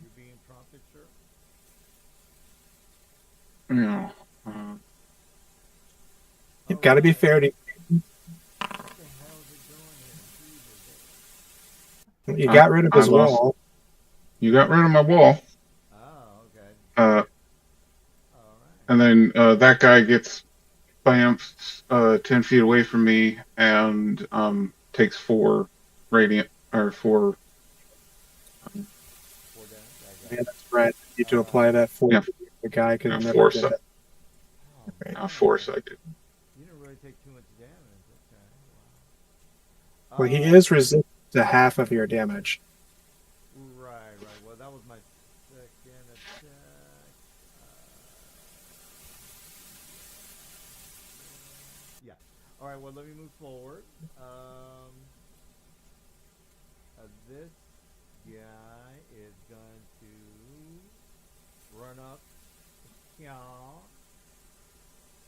You're being prompted, sir. Yeah. You've got to be fair to. What the hell is it doing here? Jesus. You got rid of his lost. wall. You got rid of my wall. Oh, okay. Uh, All right. and then that guy gets bamfed 10 feet away from me and takes 4 radiant or 4. 4 damage. I got Yeah, it. that's right. You need to apply that for Yeah. the guy because Yeah, he never force did it. it. Oh, man. 4 second. You didn't really take too much damage. Okay. Wow. Well, he is resistant to half of your damage. Right, right. Well, that was my second attack. Yeah. All right. Well, let me move forward. This guy is going to run up here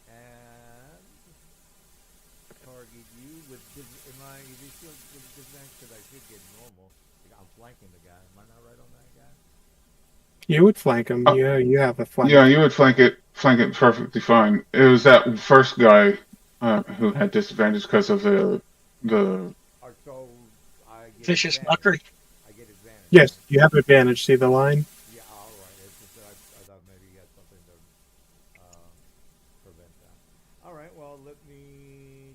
and target you with. Is he still with disadvantage? Because I should get normal. I'm flanking the guy. Am I not right on that guy? You would flank him. Yeah, you have a flank. Yeah, you would flank it perfectly fine. It was that first guy who had disadvantage because of the Or so I get Vicious advantage. mockery. I get advantage. Yes, Right? you have advantage. See the line? Yeah. All right. It's just that I thought maybe you had something to prevent that. All right. Well, let me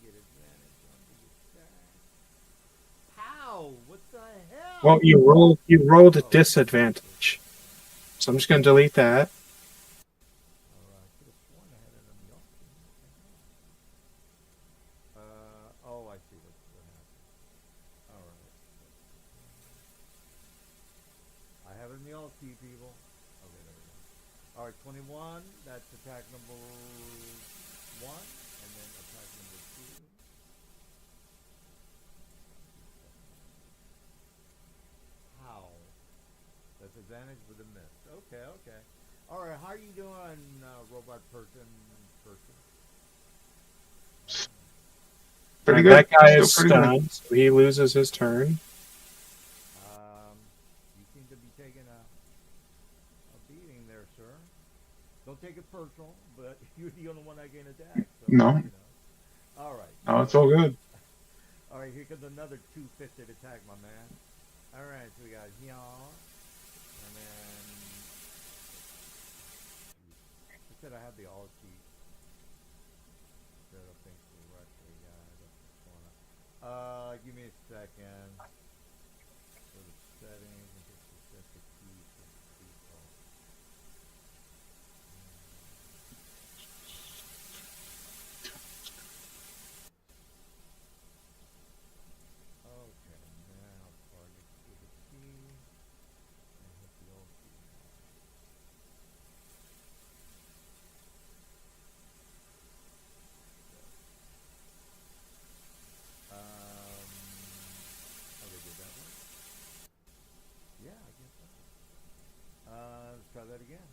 get advantage on the attack. Pow! What the hell? Well, you rolled a disadvantage. So I'm just going to delete that. I could have sworn I had it on the option. Oh, I see what happened. All right. I have it in the alt key, people. Okay, there we go. All right, 21. That's attack number 1, and then attack number 2. How? That's advantage with a miss. Okay, okay. All right, how are you doing, robot person? pretty And good. that guy Still is pretty good. stunned, so he loses his turn. You seem to be taking a beating there, sir. Don't take it personal, but you're the only one I can attack. So, No. you know. All right. No, it's all good. All right, here comes another two-fisted attack, my man. All right, so we got y'all, and then I said I have the all sheet. Set up things correctly, guys. That's what's going on. Give me a second. For the settings and just to set the keys to default. Okay, now target with the key and hit the old key. Oh, they did that one? Yeah, I guess so. Let's try that again.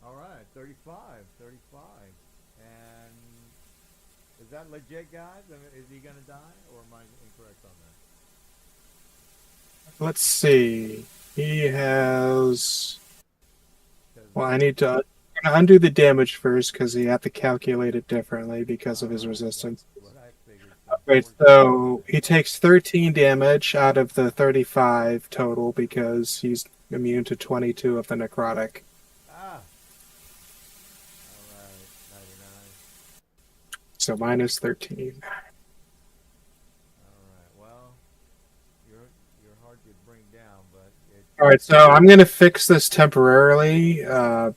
All right, 35. And is that legit, guys? I mean, is he going to die, or am I incorrect on that? Let's see. He has. 'Cause Well, I need to undo the damage first because he had to calculate it differently because of his resistance. what I figured. Right, so he takes 13 damage out of the 35 total because he's immune to 22 of the necrotic. All right, 99. So minus 13. All right, well, you're hard to bring down, but All right, so I'm going to fix this temporarily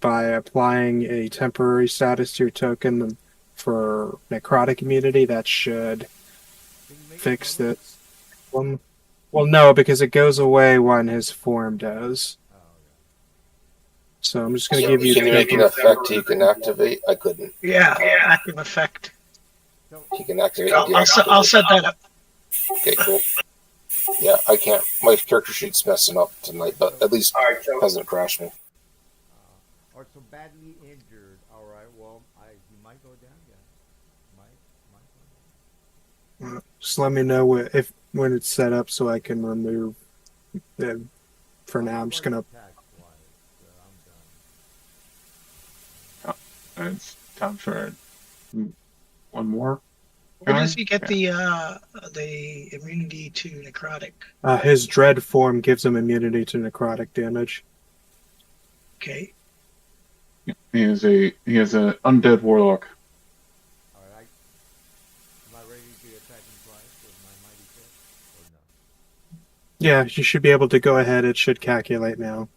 by applying a temporary status to your token for necrotic immunity. That should Can you make it fix permanent? this. Well, no, because it goes away when his form does. Oh, okay. So I'm just going to So give you can you make an temporary. effect he can activate? I couldn't. Yeah, active effect. So He can activate I'll, and I'll, set, deactivate I'll it. set that up. Okay, cool. Yeah, I can't. My character sheet's messing up tonight, but at least it hasn't crashed me. or so badly injured. All right. Well, he might go down. Yeah. Might go down. Just let me know when it's set up so I can remove it. For now, I'm just going to. Attack twice, I'm done. It's time for one more. Where does he get Yeah. the immunity to necrotic? His dread form gives him immunity to necrotic damage. Okay. He is a undead warlock. All right. Am I ready to attack him twice with my mighty fist, or no? Yeah, you should be able to go ahead. It should calculate now. All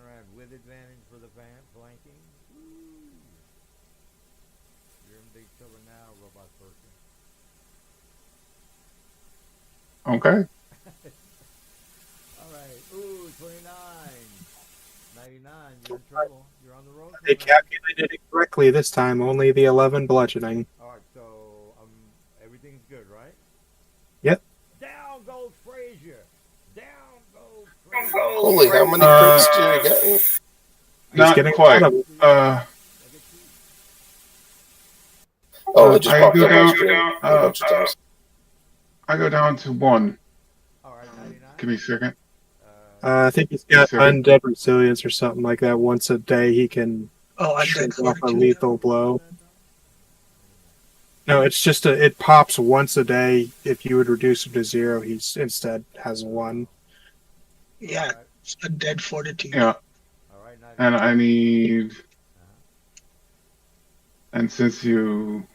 right. With advantage for the flanking. Woo. You're in big trouble now, robot person. Okay. All right. Ooh, 29. 99. You're in trouble. You're on the road. They calculated it correctly this time. Only the 11 bludgeoning. All right. So everything's good, right? Yep. Down goes Frazier. Down goes Frazier. Holy, how many crits do you get? He's Not getting quite. one of them. Oh, it just I popped go up on down. screen a bunch of times. I go down to 1. All right. 99. Give me a second. I think he's got undead resilience or something like that. Once a day, he can Oh, undead shrink off a fortitude. lethal blow. No, it's just it pops once a day. If you would reduce him to 0, he instead has 1. Yeah, it's undead fortitude. Yeah, All right. 99. and I need. And since you,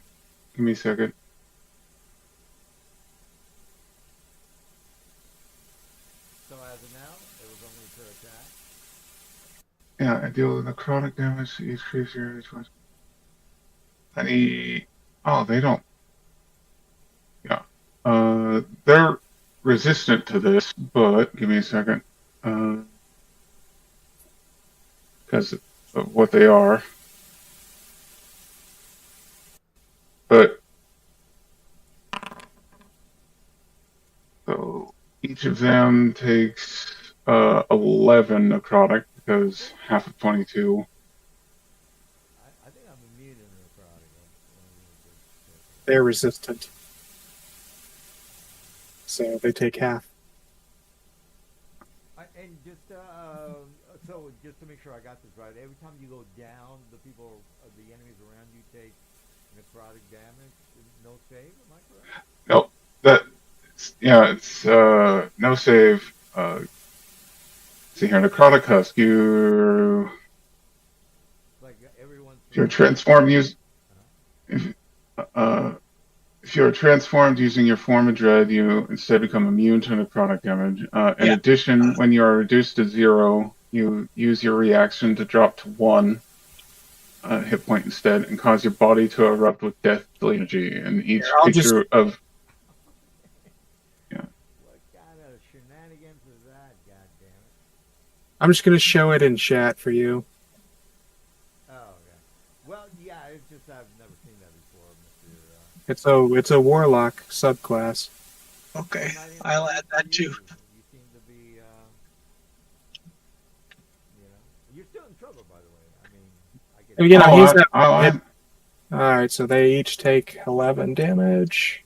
give me a second. So as of now, it was only per attack. Yeah, I deal with necrotic damage to each creature. I need. Oh, they don't. Yeah. They're resistant to this, but give me a second. Because of what they are. But so each of them takes 11 necrotic because half of 22. I think I'm immune to necrotic. They're resistant, so they take half. And just so just to make sure I got this right, every time you go down, the enemies around you take necrotic damage. No save. Am I correct? Nope. It's no save. See here, necrotic husk. Like everyone's. If you're transformed if you're transformed using your form of dread, you instead become immune to necrotic damage. In addition, when you are reduced to 0, you use your reaction to drop to 1 hit point instead, and cause your body to erupt with deathly energy. And each creature of What kind of shenanigans is that? God damn it! I'm just gonna show it in chat for you. Oh, okay. Well, yeah, it's just I've never seen that before, Mr. It's a warlock subclass. Okay, I'll add that too. You seem to be, you're still in trouble, by the way. I mean, He's at. All right, so they each take 11 damage.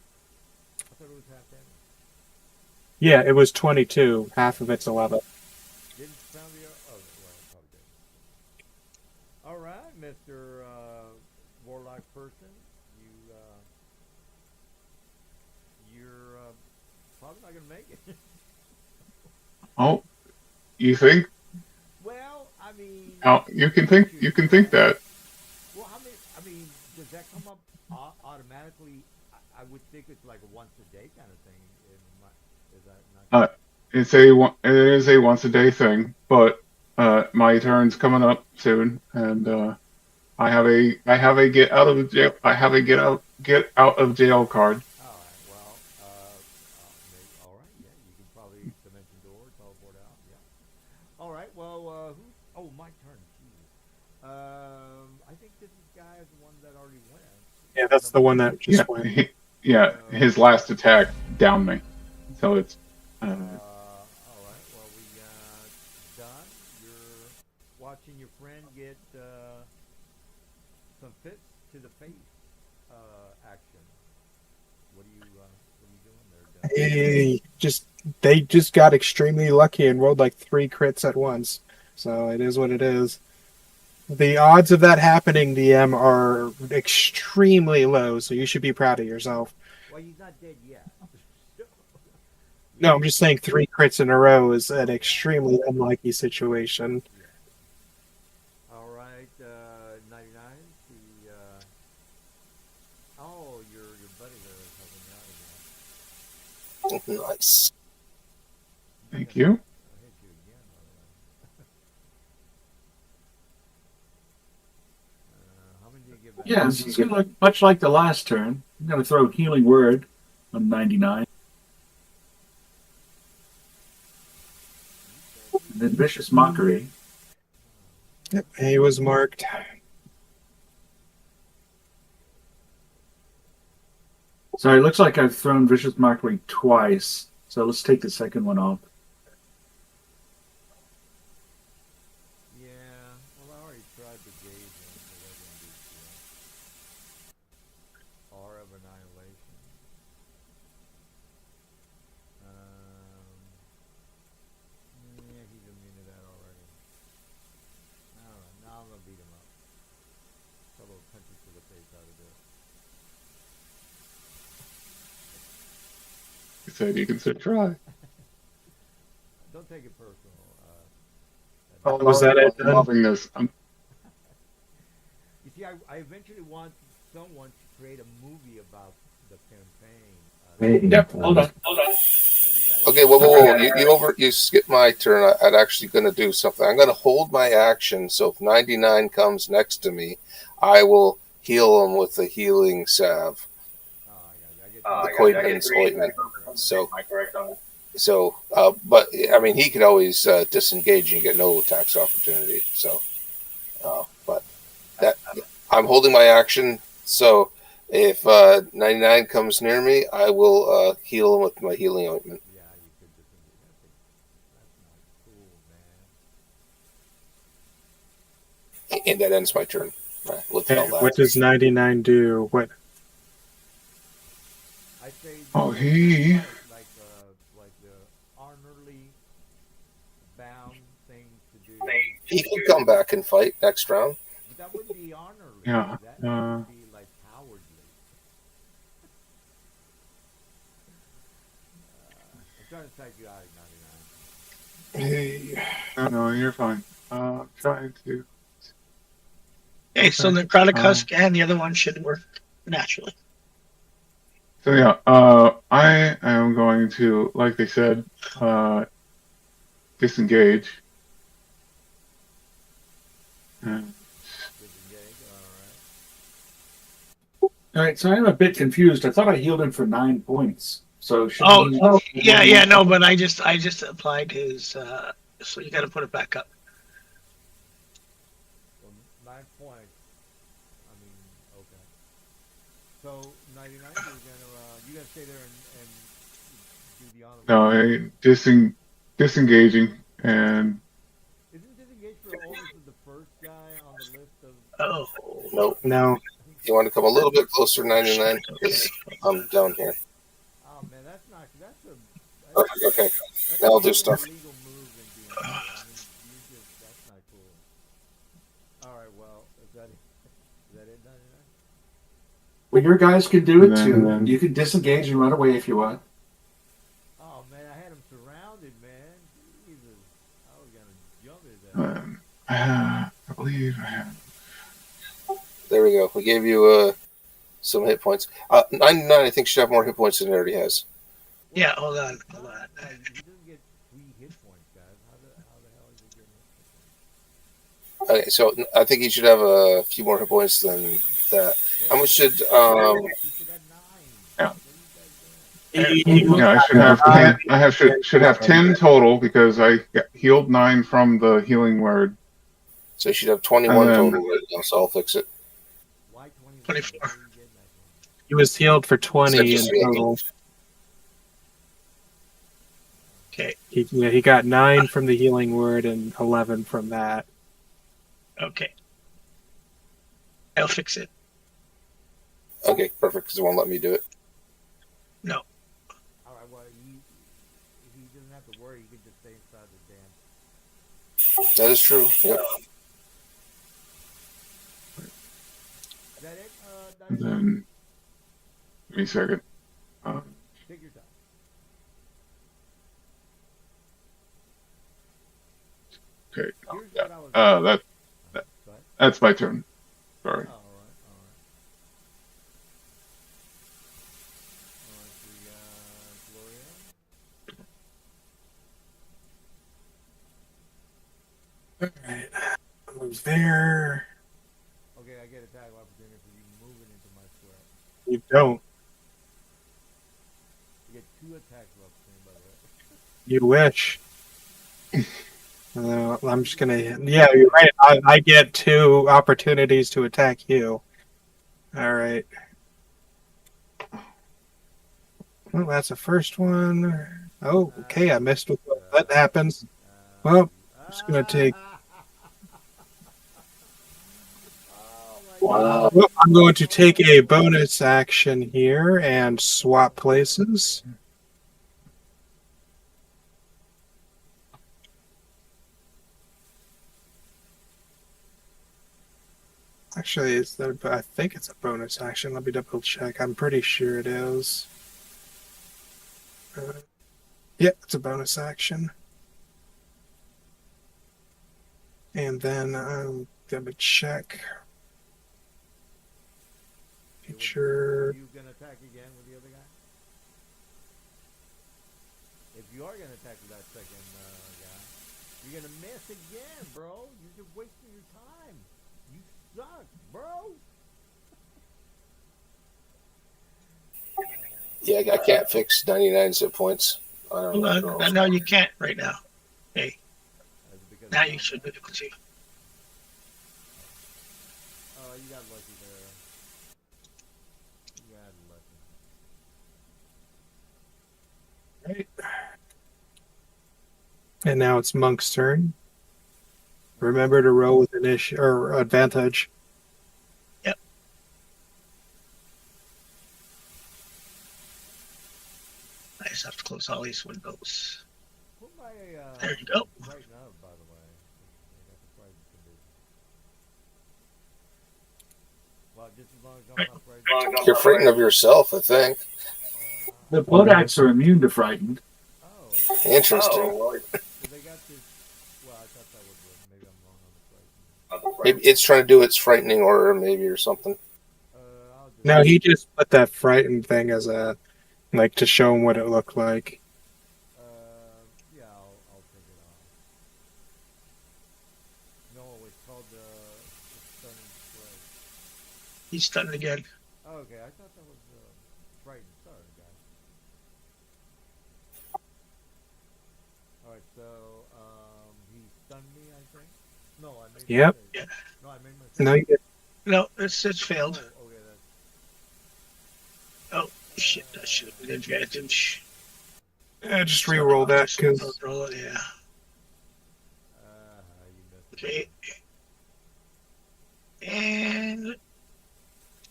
I thought it was half damage. Yeah, it was 22. Half of it's 11. Didn't sound the probably did. All right, Mr. Warlock person, you're probably not gonna make it. oh, you think? Well, I mean. You can think that. Well, I mean, does that come up automatically? I would think it's like a once a day kind of thing. Is that not? it is a once a day thing, but my turn's coming up soon, and I have a get out of jail get out of jail card. All right. Well, maybe, all right. Yeah, you can probably dimension door, teleport out. Yeah. All right. Well, who? Oh, my turn. Jesus. I think this guy is the one that already went. Yeah, that's the one that Yeah, just went. his last attack downed me, so it's All right. Well, we got done. You're watching your friend get some fits to the face action. What are you doing there, Dun? They just got extremely lucky and rolled like 3 crits at once. So it is what it is. The odds of that happening, DM, are extremely low, so you should be proud of yourself. Well, he's not dead yet. No, I'm just saying 3 crits in a row is an extremely unlikely situation. Yeah. All right. 99. The oh, your buddy there is helping you out again. Nice. thank you. I'll hit you again, by the way. How many do you give back? Yeah, it's gonna much like the last turn. I'm going to throw Healing Word on 99. And then Vicious Mockery. Yep, he was marked. So it looks like I've thrown Vicious Mockery twice. So let's take the second one off. Yeah. Well, I already tried to gauge him, so that didn't do shit. R of Annihilation. Yeah, he's immune to that already. Alright, now I'm gonna beat him up. Couple of punches to the face out of this. He said you can still try. Don't take it personal. Oh, was that it? I'm loving this. You see, I eventually want someone to create a movie about the campaign. Yep, hold on. So you gotta Okay, whoa. You skipped my turn. I'm actually going to do something. I'm going to hold my action. So if 99 comes next to me, I will heal him with the healing salve, I the Coidman's ointment. But I mean, he could always disengage and get no attacks opportunity. So, but that I'm holding my action. So if 99 comes near me, I will heal him with my healing ointment. Yeah, you could disengage. That's not cool, man. And that ends my turn. We'll tell that. What does 99 do? What? I say Oh, he. like the honorably bound thing to do. He can come back and fight next round. But that wouldn't be honorably. Yeah, That would be like cowardly. I'm trying to type you out at 99. Hey. No, you're fine. Trying to. Okay, so the Necrotic Husk and the other one should work naturally. So yeah, I am going to, like they said, disengage. Disengage, All right, so I'm a bit confused. I thought I healed him for 9 points. So should Oh, he... yeah, no, but I just applied his. So you got to put it back up. So 9 points. I mean, okay. So 99, you gonna stay there and do the honor. No, disengaging and Isn't disengage for always the first guy on the list of? Oh, Nope. No. You want to come a little bit closer, 99, because I'm down here. Oh man, that's not. That's a. Okay. That's Now I'll a do stuff. illegal move in D&D. I mean, that's not cool. All right, well, is that it? Is that it, 99? Well, your guys can do it And too. then- You can disengage and run away if you want. Oh man, I had him surrounded, man. Jesus, I was gonna jump his ass. I believe I have. There we go. We gave you some hit points. 99, I think, should have more hit points than it already has. yeah. Hold on. He doesn't get Okay, so I think he should have a few more hit points than that. How much should He should have 9. Yeah. What are you guys doing? Yeah, I should have 10. Should have 10 total because I healed 9 from the healing word. So you should have 21 then- total right now, so I'll fix it. Why 21? 24. Where are you getting that from? He was healed for 20 in Just healed. total. Okay. He got 9 from the healing word and 11 from that. Okay. I'll fix it. Okay, perfect, because it won't let me do it. No. All right, well, he doesn't have to worry. He can just stay inside the damn. That is true. Yep. Is that it? And Dice? then, give me a second. Take your time. Okay. Here's Yeah. what I was. Go ahead. That's my turn. Sorry. All right, all right. We got Gloria. Alright. Move there. Okay, I get attack opportunity for you moving into my square. You don't. You get 2 attacks of opportunity, by the way. You wish. I'm just gonna. Yeah, you're right. I get 2 opportunities to attack you. All right. Well, that's the first one. Oh, okay. I missed with what that happens. Well, I'm just gonna take. Oh my God. Well, I'm going to take a bonus action here and swap places. Actually, I think it's a bonus action. Let me double check. I'm pretty sure it is. Yeah, it's a bonus action. And then I'm gonna check. Feature. Are you gonna attack again with the other guy? If you are gonna attack with that second guy, you're gonna miss again, bro. You're just wasting your time. You suck, bro. Yeah, I can't fix 99 hit points. I don't know. Hold on. No, you can't right now. Okay. That's because Now you should be able to. Oh, you got lucky there. You got lucky. Right. And now it's Monk's turn. Remember to roll with initiative or advantage. Yep. I just have to close all these windows. Put my There you go. right now, by the way. I got the frightened condition. Well, just as long as I'm not frightened. You're frightened of yourself, I think. The Bodaks are immune to frightened. Oh. Interesting. So they got this. Well, I thought that was maybe I'm wrong on the frightened. Maybe it's trying to do its frightening aura, maybe, or something. I'll just. No, he just put that frightened thing as a like to show him what it looked like. Yeah, I'll take it off. No, it's called stunning strike. He's stunned again. Oh, okay, I thought that was frightened. Sorry, guys. All right, so he stunned me, I think. No, I made. Yep. A mistake. Yeah. No, I made my. No, you No, it's failed. Oh, okay, that's. Oh shit! That should have been advantage. just re-roll that because Roll it, yeah. You missed it. Okay. And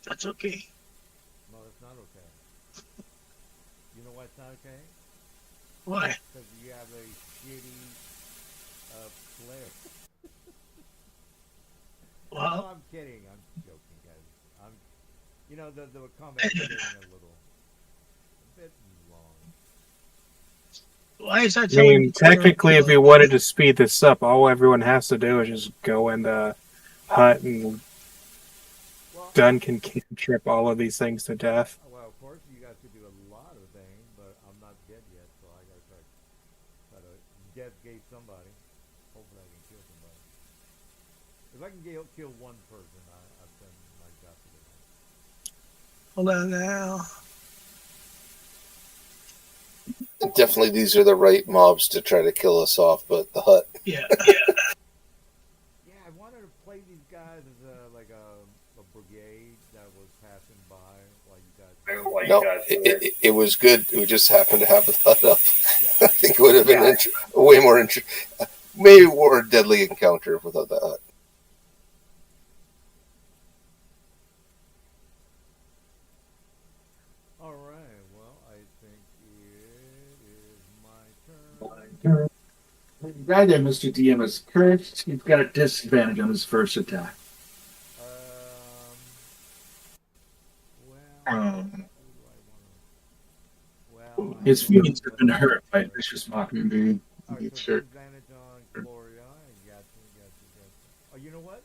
that's okay. No, that's not okay. You know why it's not okay? Why? Because you have a shitty player. No, Well, I'm kidding. I'm joking, guys. The comment is getting a bit long. why is that? I mean, technically, if you wanted to speed this up, all everyone has to do is just go into hut and Well, Dunn can cantrip all of these things to death. well, of course, you guys could do a lot of things, but I'm not dead yet, so I gotta try to death gate somebody. Hopefully, I can kill somebody. If I can kill one person, I've done my job for Hold on now. Definitely, these are the right mobs to try to kill us off, but the hut. Yeah. Yeah, I wanted to play these guys as a brigade that was passing by while you guys. No, it was good. We just happened to have the hut up. Yeah, I think it would have been way more maybe more deadly encounter without the hut. all right. Well, I think it is my turn. The guy there, Mr. DM, is cursed. He's got a disadvantage on his first attack. Well, Um, who do I want to? Well, His feelings have been hurt by a vicious mockery. Indeed. All right, so Sure. disadvantage on Gloria. Gotcha. Oh, you know what?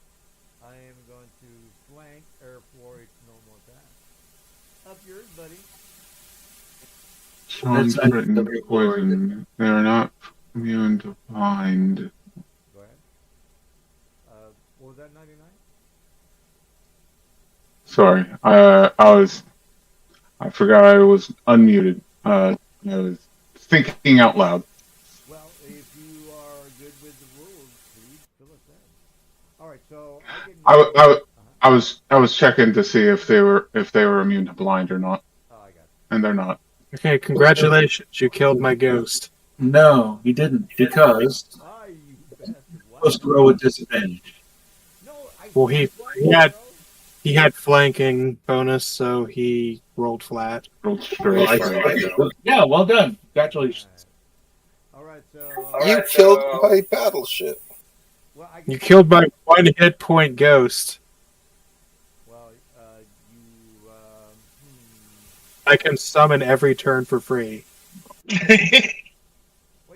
I am going to flank Air Floyd's normal attack. Up yours, buddy. Sean's That's written the poison. They are not immune to bind. Go ahead. What was that, 99? Sorry, I forgot I was unmuted. I was thinking out loud. Well, if you are good with the rules, please fill us in. All right, so I was checking to see if they were immune to blind or not, Oh, I got it. and they're not. Okay, congratulations. You killed my ghost. No, he didn't, because Ah, you bastard. he was to roll with disadvantage. No, Well, he had- He had flanking bonus, so he rolled flat. Rolled straight. Yeah, well done. Congratulations. All right, so You killed my battleship. well, I You killed my 1 hit point ghost. Well, you I can summon every turn for free. Well,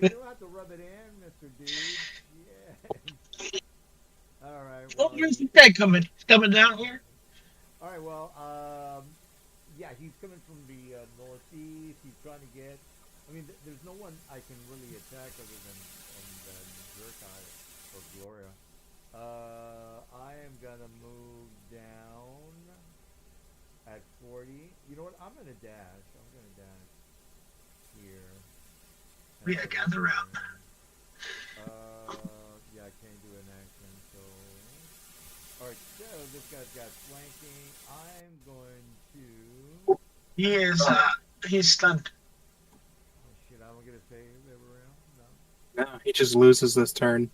you don't have to rub it in, Mr. Dude. Yeah. All right. Oh, Well, where's the guy coming? He's coming down here? all right. Well, yeah, he's coming from the northeast. He's trying to get. I mean, there's no one I can really attack other than Zerkai or Gloria. I am gonna move down at 40. You know what? I'm gonna dash. I'm gonna dash here. Yeah, gather round. Yeah, I can't do an action, so. Alright, so this guy's got flanking. I'm going to. He is, he's stunned. Oh shit, I don't get a save every round? No? No, he just loses this turn.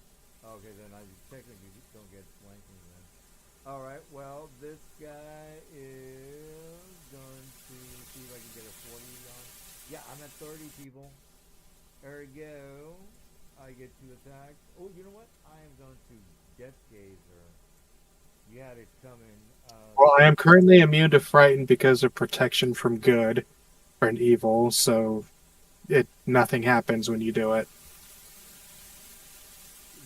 Okay, then I technically don't get flanking then. Alright, well, this guy is going to see if I can get a 40 on. Yeah, I'm at 30 people. There we go. I get 2 attacks. Oh, you know what? I am going to Death Gazer. You had it coming. Well, I am currently immune to frighten because of protection from good or an evil, so nothing happens when you do it.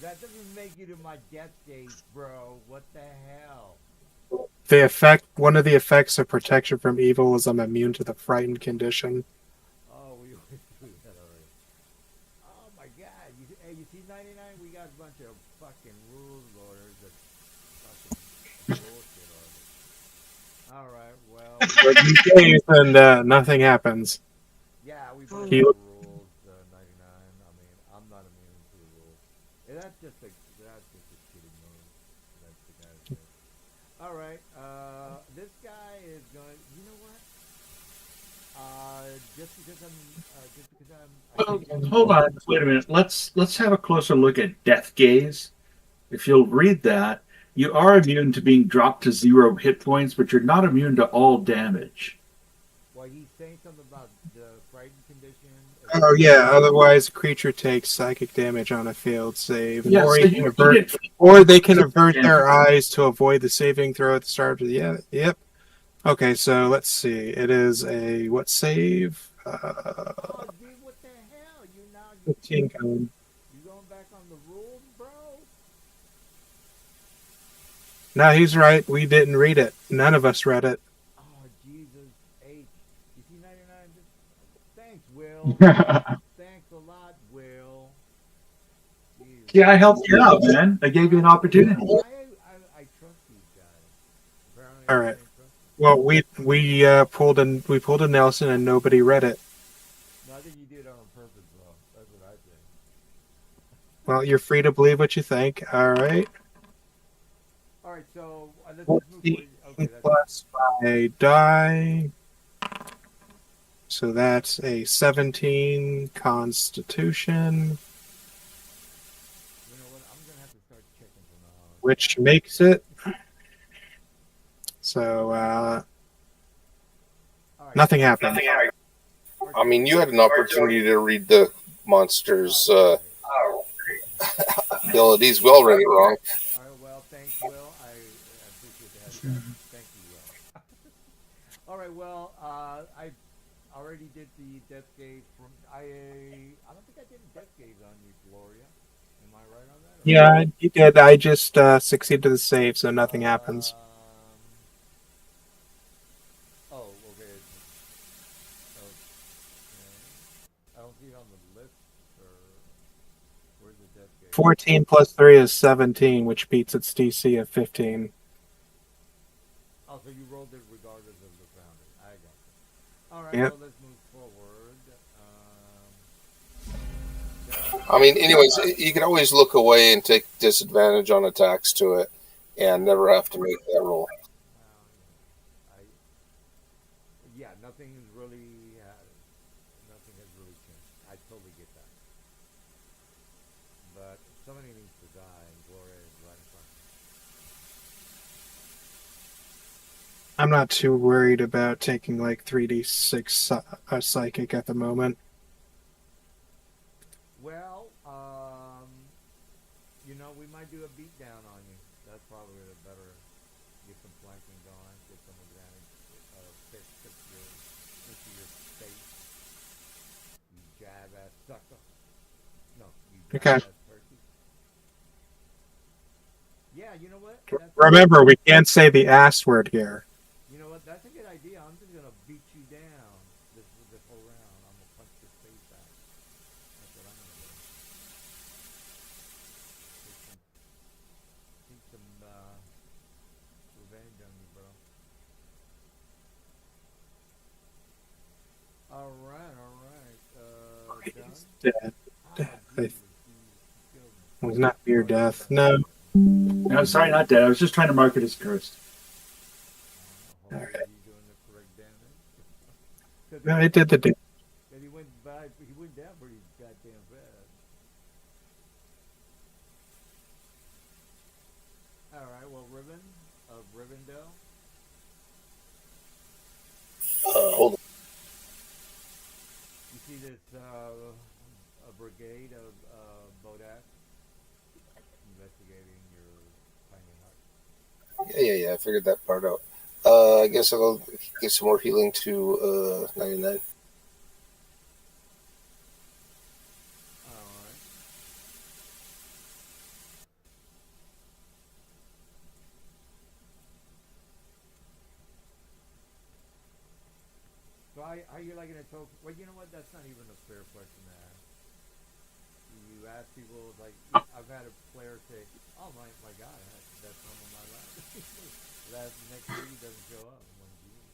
That doesn't make you to my Death Gaze, bro. What the hell? One of the effects of protection from evil is I'm immune to the frightened condition. Oh, we went through that already. Oh my god. You see 99? We got a bunch of fucking rules orders that fucking bullshit orders. Alright, well. But you gaze and nothing happens. Yeah, we broke He- the rules, 99. I mean, I'm not immune to the rules. And that's just a shitty move. That's the guy that did. Alright, this guy is going, you know what? Just because I'm Hold on, wait a minute. Let's have a closer look at Death Gaze. If you'll read that, you are immune to being dropped to 0 hit points, but you're not immune to all damage. Well, he's saying something about the frightened condition. Oh yeah, otherwise a creature takes psychic damage on a failed save. Yeah, or, so he can avert, or they can avert their eyes to avoid the saving throw at the start of the yep. Okay, so let's see. It is a what save? Oh, dude, what the hell? 15 con. You going back on the rules, bro? No, he's right. We didn't read it. None of us read it. Oh, Jesus H. You see 99? Thanks, Will. Thanks a lot, Will. Jesus. Yeah, I helped you out, man. I gave you an opportunity. I All right. Well, we pulled a Nelson and nobody read it. No, I think you did it on purpose, though. That's what I think. Well, you're free to believe what you think. All right. All right, so let's just move 14 forward. Okay, that's plus my die. So that's a 17 Constitution, you know what? I'm gonna have to start checking from now on. which makes it. So All right, nothing happened. I mean, you had an opportunity to read the monster's abilities. Will read it wrong. All right, well, thanks, Will. I appreciate the heads up. Thank you, Will. All right, well, I already did the death gaze from I don't think I did a death gaze on you, Gloria. Am I right on that? Or- Yeah, you did. I just succeeded the save, so nothing happens. Oh, okay. Okay. I don't see it on the list, or where's the death gaze? 14 plus 3 is 17, which beats its DC of 15. Oh, so you rolled it regardless of the founder. I got it. All right, Yep. well, let's move forward. I mean, anyways, you can always look away and take disadvantage on attacks to it, and never have to make that roll. Yeah, nothing has really changed. I totally get that. But somebody needs to die, and Gloria is right in front of me. I'm not too worried about taking like 3d6 psychic at the moment. Well, we might do a beatdown on you. That's probably the better. Get some flanking going, get some advantage, pick into your face. You jab ass sucker. No, you jab Okay. ass turkey. Yeah, you know what? Remember, we can't say the ass word here. You know what? That's a good idea. I'm just gonna beat you down this whole round. I'm gonna punch your face out. That's what I'm gonna do. Take some revenge on you, bro. All right. Done? Dead. Ah, I- Jesus, you killed me. It was not near death. No. No, sorry, not dead. I was just trying to mark it as cursed. Hopefully All right. he's doing the correct damage. 'Cause No, it did the damage. he went down pretty goddamn fast. All right, well, Ribbon of Rivendell. Hold on. You see this a brigade of Bodak investigating your tiny hut. Yeah. I figured that part out. I guess I'll go get some more healing to 99. All right. So how you liking it, Token? Well, you know what? That's not even a fair question to ask. You ask people, like, I've had a player say, oh, my God, that's some of my life. Next week he doesn't show up. I'm like, geez.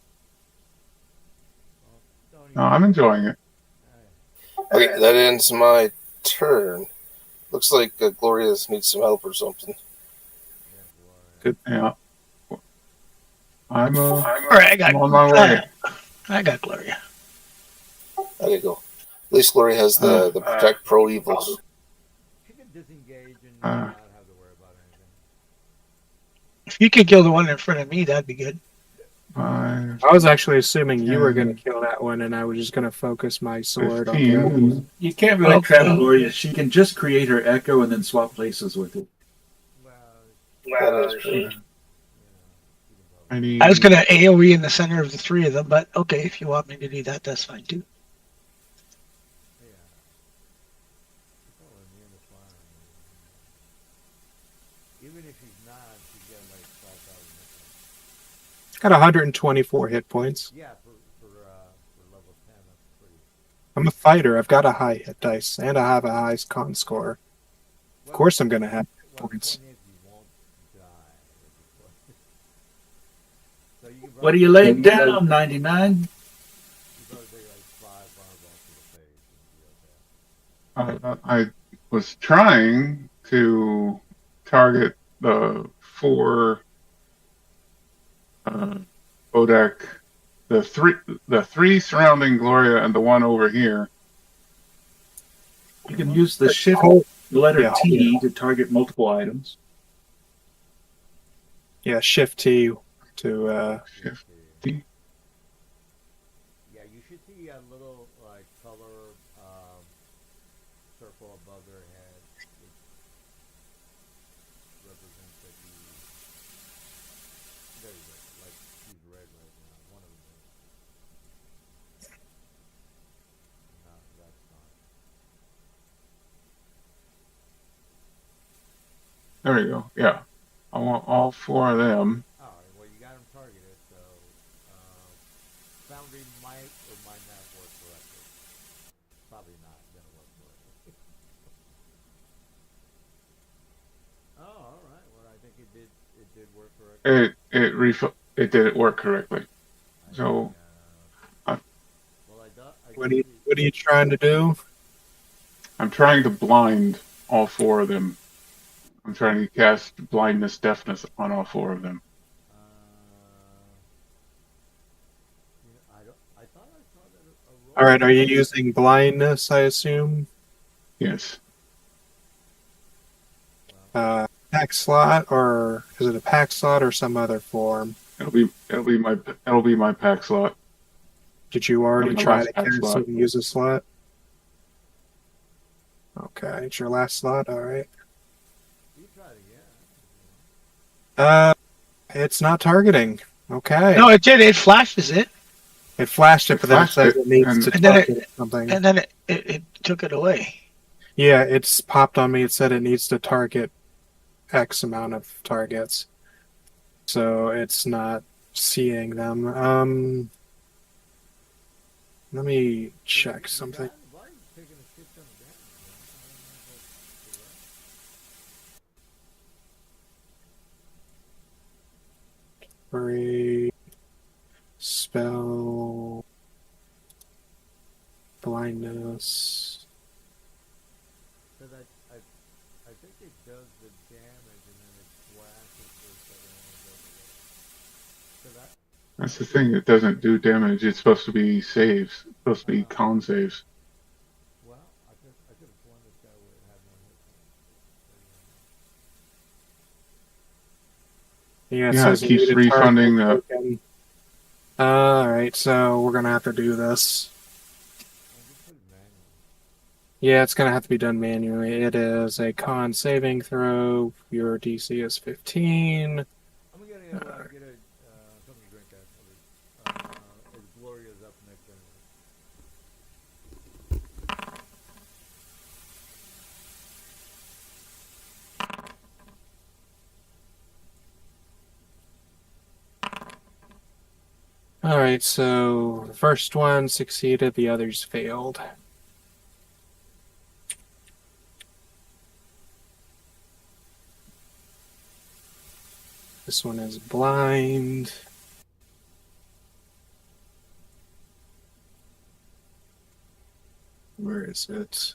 Well, don't No, even. I'm enjoying it. Okay, that ends my turn. Looks like Gloria needs some help or something. Good. Yeah. I'm All right, I'm on my way. I got Gloria. Okay, go. At least Gloria has the Protect Pro Evils. She can disengage and not have to worry about anything. If you could kill the one in front of me, that'd be good. 5, I was actually assuming you were going to kill that one, and I was just going to focus my sword on the other. 15. You can't really Okay. trap Gloria. She can just create her echo and then swap places with it. Well, That is true. you know, I need. I was gonna AoE in the center of the three of them, but okay, if you want me to do that, that's fine too. yeah. Oh, and the fire. Even if she's not, she's got like 5,000 hit points. Got 124 hit points. Yeah, for level 10, that's pretty. I'm a fighter. I've got a high hit dice, and I have a high con score. Of course, I'm going to have hit Well, the points. point is you won't die. you What are you laying down, 99? You probably take like 5 fireballs to the face and be okay. I was trying to target the 4 Bodak, the three surrounding Gloria, and the one over here. You can use the shift the letter T to target multiple items. Yeah, Shift T to. Shift. Yeah, you should see a little like color circle above their head, which represents that you. There you go. Like she's red right now. One of them is. No, that's not. There you go. Yeah, I want all 4 of them. All right. Well, you got them targeted, so Foundry might or might not work correctly. Probably not gonna work correctly. Oh, all right. Well, I think it did. It did work correctly. It didn't work correctly. So, Well, I thought. What are you trying to do? I'm trying to blind all 4 of them. I'm trying to cast blindness, deafness on all 4 of them. I thought I saw that a roll. All right, are you using blindness? I assume. Yes. Pack slot, or is it a pack slot or some other form? It'll be my pack slot. Did you already My try last to pack cast slot. and use a slot? Okay, it's your last slot. All right. You tried again. It's not targeting. Okay. No, it did. It flashes it, It flashed it, but then it says it needs to and then target something. and then it took it away. Yeah, it's popped on me. It said it needs to target X amount of targets. So it's not seeing them. Let me check something. Why are you taking a shit ton of damage, man? I don't know if that's correct. Free spell blindness. Because I think it does the damage and then it flashes for a second and then goes away. So that. That's the thing. It doesn't do damage. It's supposed to be saves. It's supposed to be con saves. Well, I could have sworn this guy would have had one hit point. Yeah, it Yeah, says it keeps you need to target refunding the. token. Alright, so we're gonna have to do this. I just put it manually. Yeah, it's gonna have to be done manually. It is a con saving throw. Your DC is 15. I'm gonna get a something to drink after. As Gloria's up next anyway. Alright, so the first one succeeded, the others failed. This one is blind. Where is it?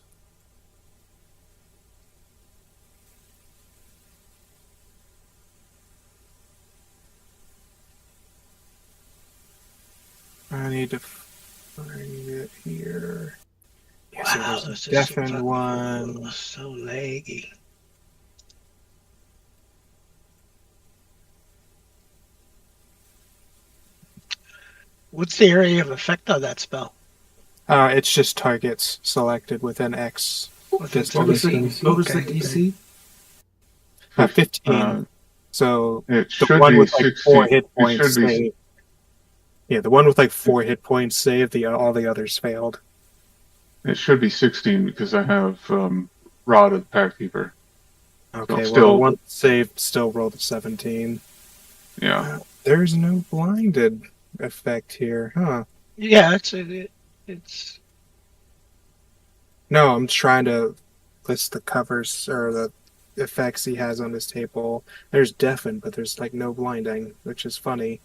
I need to find it here. Yeah, so Wow, there's this a is so deafened one. so laggy. What's the area of effect of that spell? It's just targets selected within X. Within What was the Okay. DC? 15. So It the should one be with like 16. 4 hit It points should be. saved. Yeah, the one with like 4 hit points saved. All the others failed. It should be 16 because I have Rod of the Pack Keeper. Okay, well still- the one saved still rolled a 17. Yeah. There's no blinded effect here, huh? Yeah, it's No, I'm trying to list the covers or the effects he has on his table. There's deafened, but there's like no blinding, which is funny.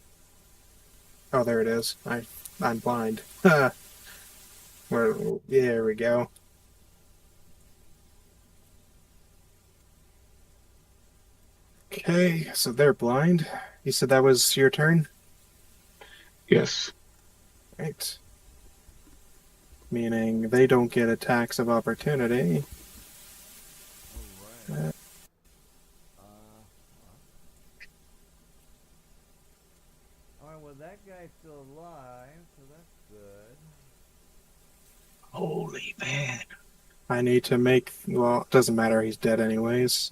Oh, there it is. I'm blind. Where? There we go. Okay, so they're blind. You said that was your turn? Yes. Right. Meaning they don't get attacks of opportunity. All right. All right. Well, that guy's still alive, so that's good. Holy man. I need to make. Well, it doesn't matter. He's dead anyways.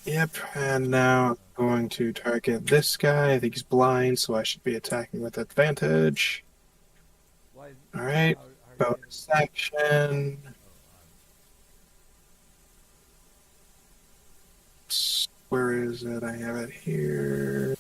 Yep. And now I'm going to target this guy. I think he's blind, so I should be attacking with advantage. Why? All right. How are you Bonus action. Where is it? I have it here.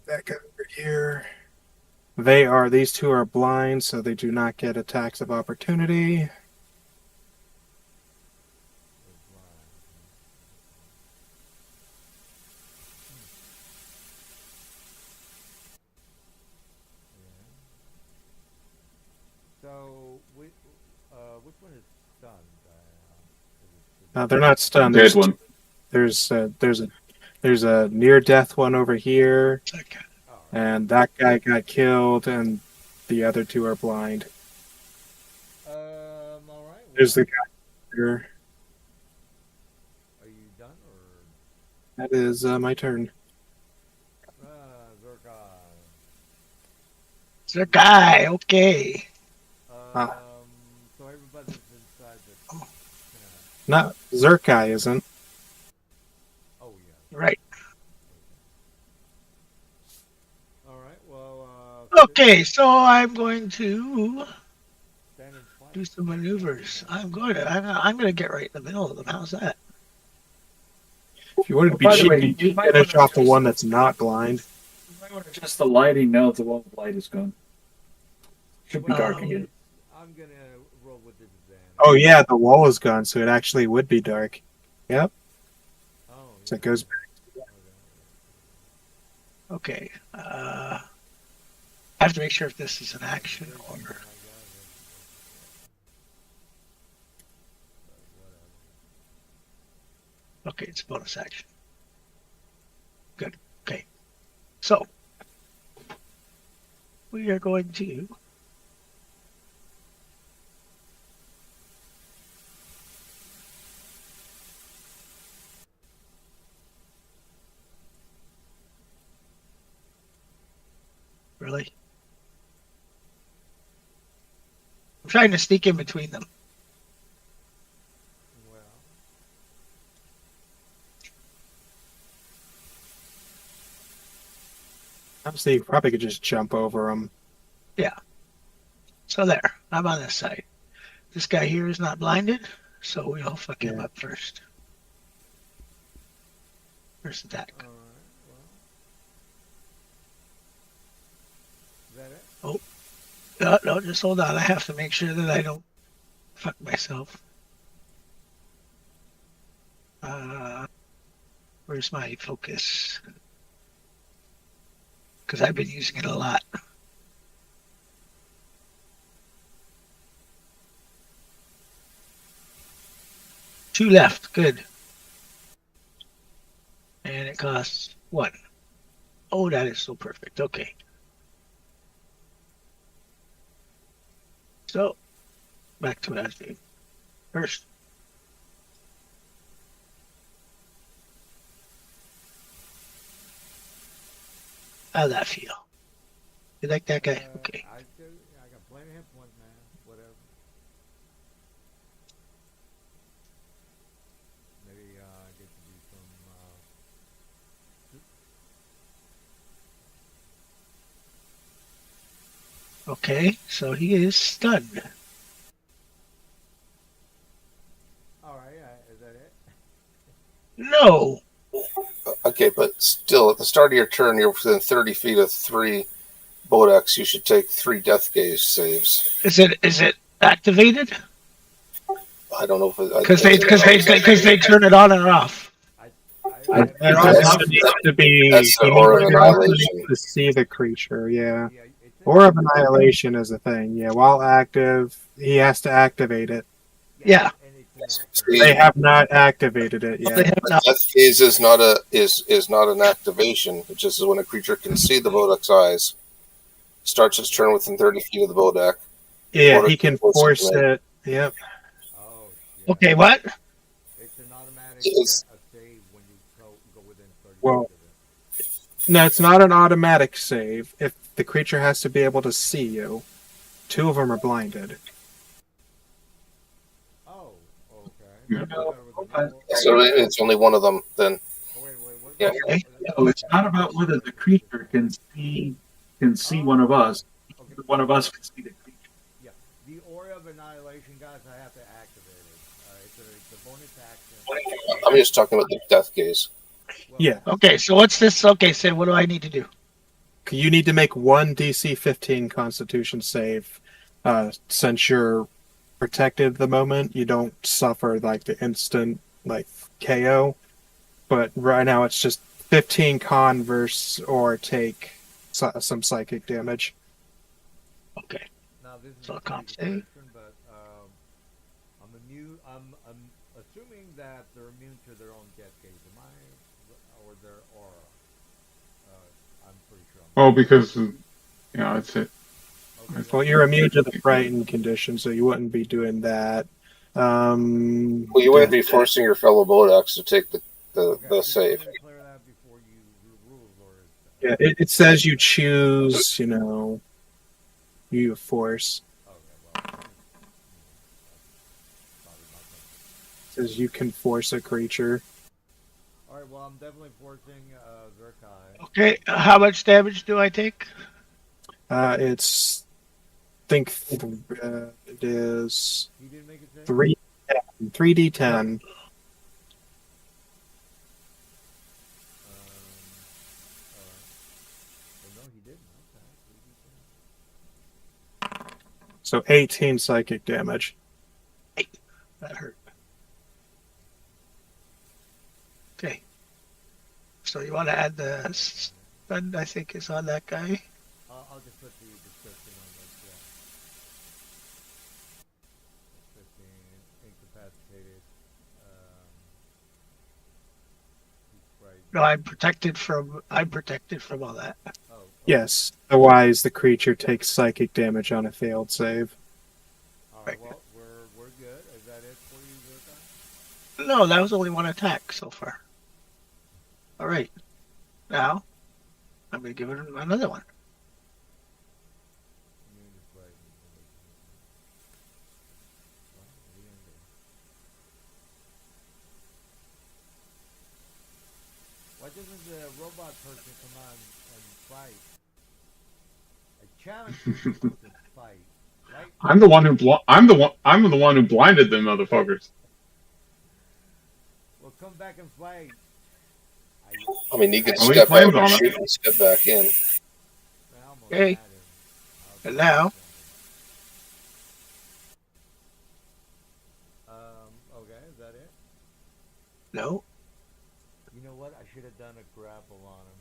That guy over here. These two are blind, so they do not get attacks of opportunity. So, which one is stunned? They're not stunned. Dead one. There's a near death one over here, Okay. Oh, and that guy got killed, and the other two are blind. all right. There's the guy here. Are you done or? That is my turn. Zerkai. It's a guy. Okay. So everybody's inside the. Not Zerkai isn't. Oh yeah. Right. All right. Well. Okay, so I'm going to Standard flight. do some maneuvers. I'm going to get right in the middle of them. How's that? If you wanted to be By the way, cheeky, you might finish wanna off the one that's not blind. You might want to adjust the lighting now that the wall of light is gone. Should be Well, dark again. I'm gonna roll with disadvantage. Oh yeah, the wall is gone, so it actually would be dark. Yep. Oh. So it goes back. Okay. I have to make sure if this is an action or. Okay, it's a bonus action. Good. Okay. So we are going to really. I'm trying to sneak in between them. Well. Honestly, you probably could just jump over them. Yeah. So there. I'm on this side. This guy here is not blinded, so we'll fuck him up first. First attack. All right. Well. Is that it? No, just hold on. I have to make sure that I don't fuck myself. Where's my focus? Because I've been using it a lot. Two left. Good. And it costs 1. Oh, that is so perfect. Okay. So, back to what I was doing. First. How'd that feel? You like that guy? Okay. I got plenty of hit points, man. Whatever. Maybe I get to do some. Okay, so he is stunned. All right, is that it? No. Okay, but still, at the start of your turn, you're within 30 feet of 3 Bodex. You should take 3 Death Gaze saves. Is it activated? I don't know if Because they turn it on and off. I It have also That's- needs to be. that's the You Aura of need to also Annihilation. need to see the creature. Yeah. yeah, it's in Aura of Annihilation is a thing. Yeah. While active, he has to activate it. Yeah. and it's an See, They have not activated it They yet. have not. Death Gaze is not an activation. It just is when a creature can see the Bodex eyes. Starts its turn within 30 feet of the Bodex. Yeah, Or he can force force command. it. Yep. Oh, shit. Okay, what? It's an automatic It's- save when you go within 30 Well, feet of it. No, it's not an automatic save. If the creature has to be able to see you, 2 of them are blinded. Oh, okay. Yeah. So it's only one of them then. Oh, wait, what Yeah. Okay. No, it's not about whether the creature can see one of us. Okay. One of us can see the creature. Yeah, the Aura of Annihilation, guys, I have to activate it. It's a bonus action. I'm just talking about the Death Gaze. Well, Yeah. Okay, so what's this? Okay, Sid, what do I need to do? You need to make 1 DC 15 Constitution save. Since you're protected at the moment, you don't suffer like the instant like KO. But right now it's just 15 con versus or take some psychic damage. Okay. Now this is So a I can't crazy say. question, but I'm immune. I'm assuming that they're immune to their own death gaze. Am I, or their aura? I'm pretty sure. Well, because yeah, that's it. Okay, Well, you're immune to the frightened condition, so you wouldn't be doing that. Well, you wouldn't be forcing your fellow Bodex to take the just save. wanted to clear that before you rules, or Yeah, it says you choose, you force. okay, well, probably not. It says you can force a creature. All right, well, I'm definitely forcing Zerkai. Okay, how much damage do I take? It's, I think it is He didn't make it save? 3d10. Alright. Well, no, he didn't. Okay. So 18 psychic damage. That hurt. Okay. So you want to add the stun, I think, is on that guy. I'll just put the description on this. Yeah. 15 incapacitated. He's frightened. No, I'm protected from all that. Oh. Yes. Otherwise, the creature takes psychic damage on a failed save. All right. Well, we're good. Is that it for you, Zerkai? No, that was only one attack so far. All right. Now, I'm going to give it another one. Immune to frightened. Well, what are you gonna do? Why doesn't the robot person come on and fight? I challenge you to fight, right? I'm the one who blinded them, motherfuckers. Well, come back and fight. I mean, you could Well, he step out plans and on it. shoot and step back in. I almost Okay. had him. And now? Okay, is that it? No. You know what? I should have done a grapple on him.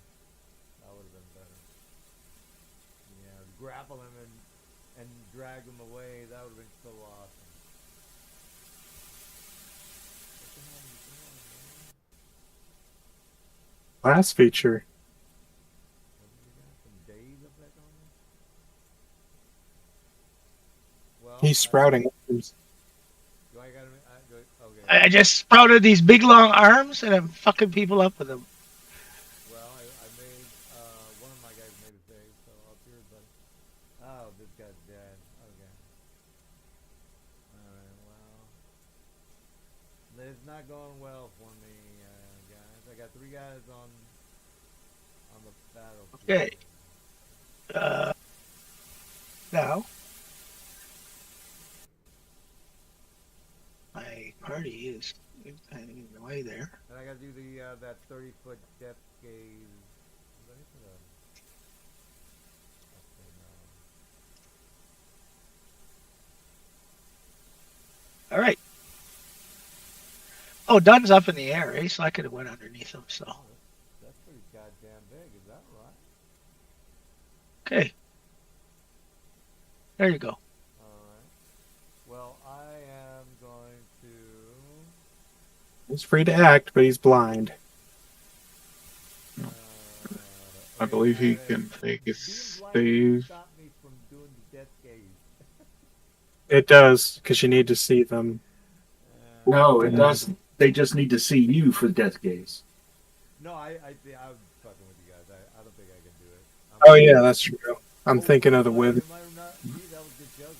That would have been better. Yeah, grapple him and drag him away. That would have been so awesome. What the hell are you doing, man? Last feature. What did you got? Some daze effect on him? Well, He's sprouting. do I gotta? Okay. I just sprouted these big long arms and I'm fucking people up with them. Well, I made one of my guys made a save, so up here, but oh, this guy's dead. Okay. All right. Well, it's not going well for me, guys. I got 3 guys on the battlefield. Okay. Now, my party is kind of in the way there. And I gotta do the that 30-foot depth gaze. Is that it? Okay, no. All right. Oh, Dunn's up in the air, eh? So I could have went underneath him. So Oh, that's pretty goddamn big. Is that right? okay, there you go. All right. Well, I am going to. He's free to act, but he's blind. I Okay, believe he got it. can make a Being blind doesn't save. stop me from doing the death gaze. It does, because you need to see them. No, it Uh, doesn't. They just need to see you for death gaze. No, I'm fucking with you guys. I don't think I can do it. Oh yeah, that's true. I'm thinking of the wood. wind. That was just joking.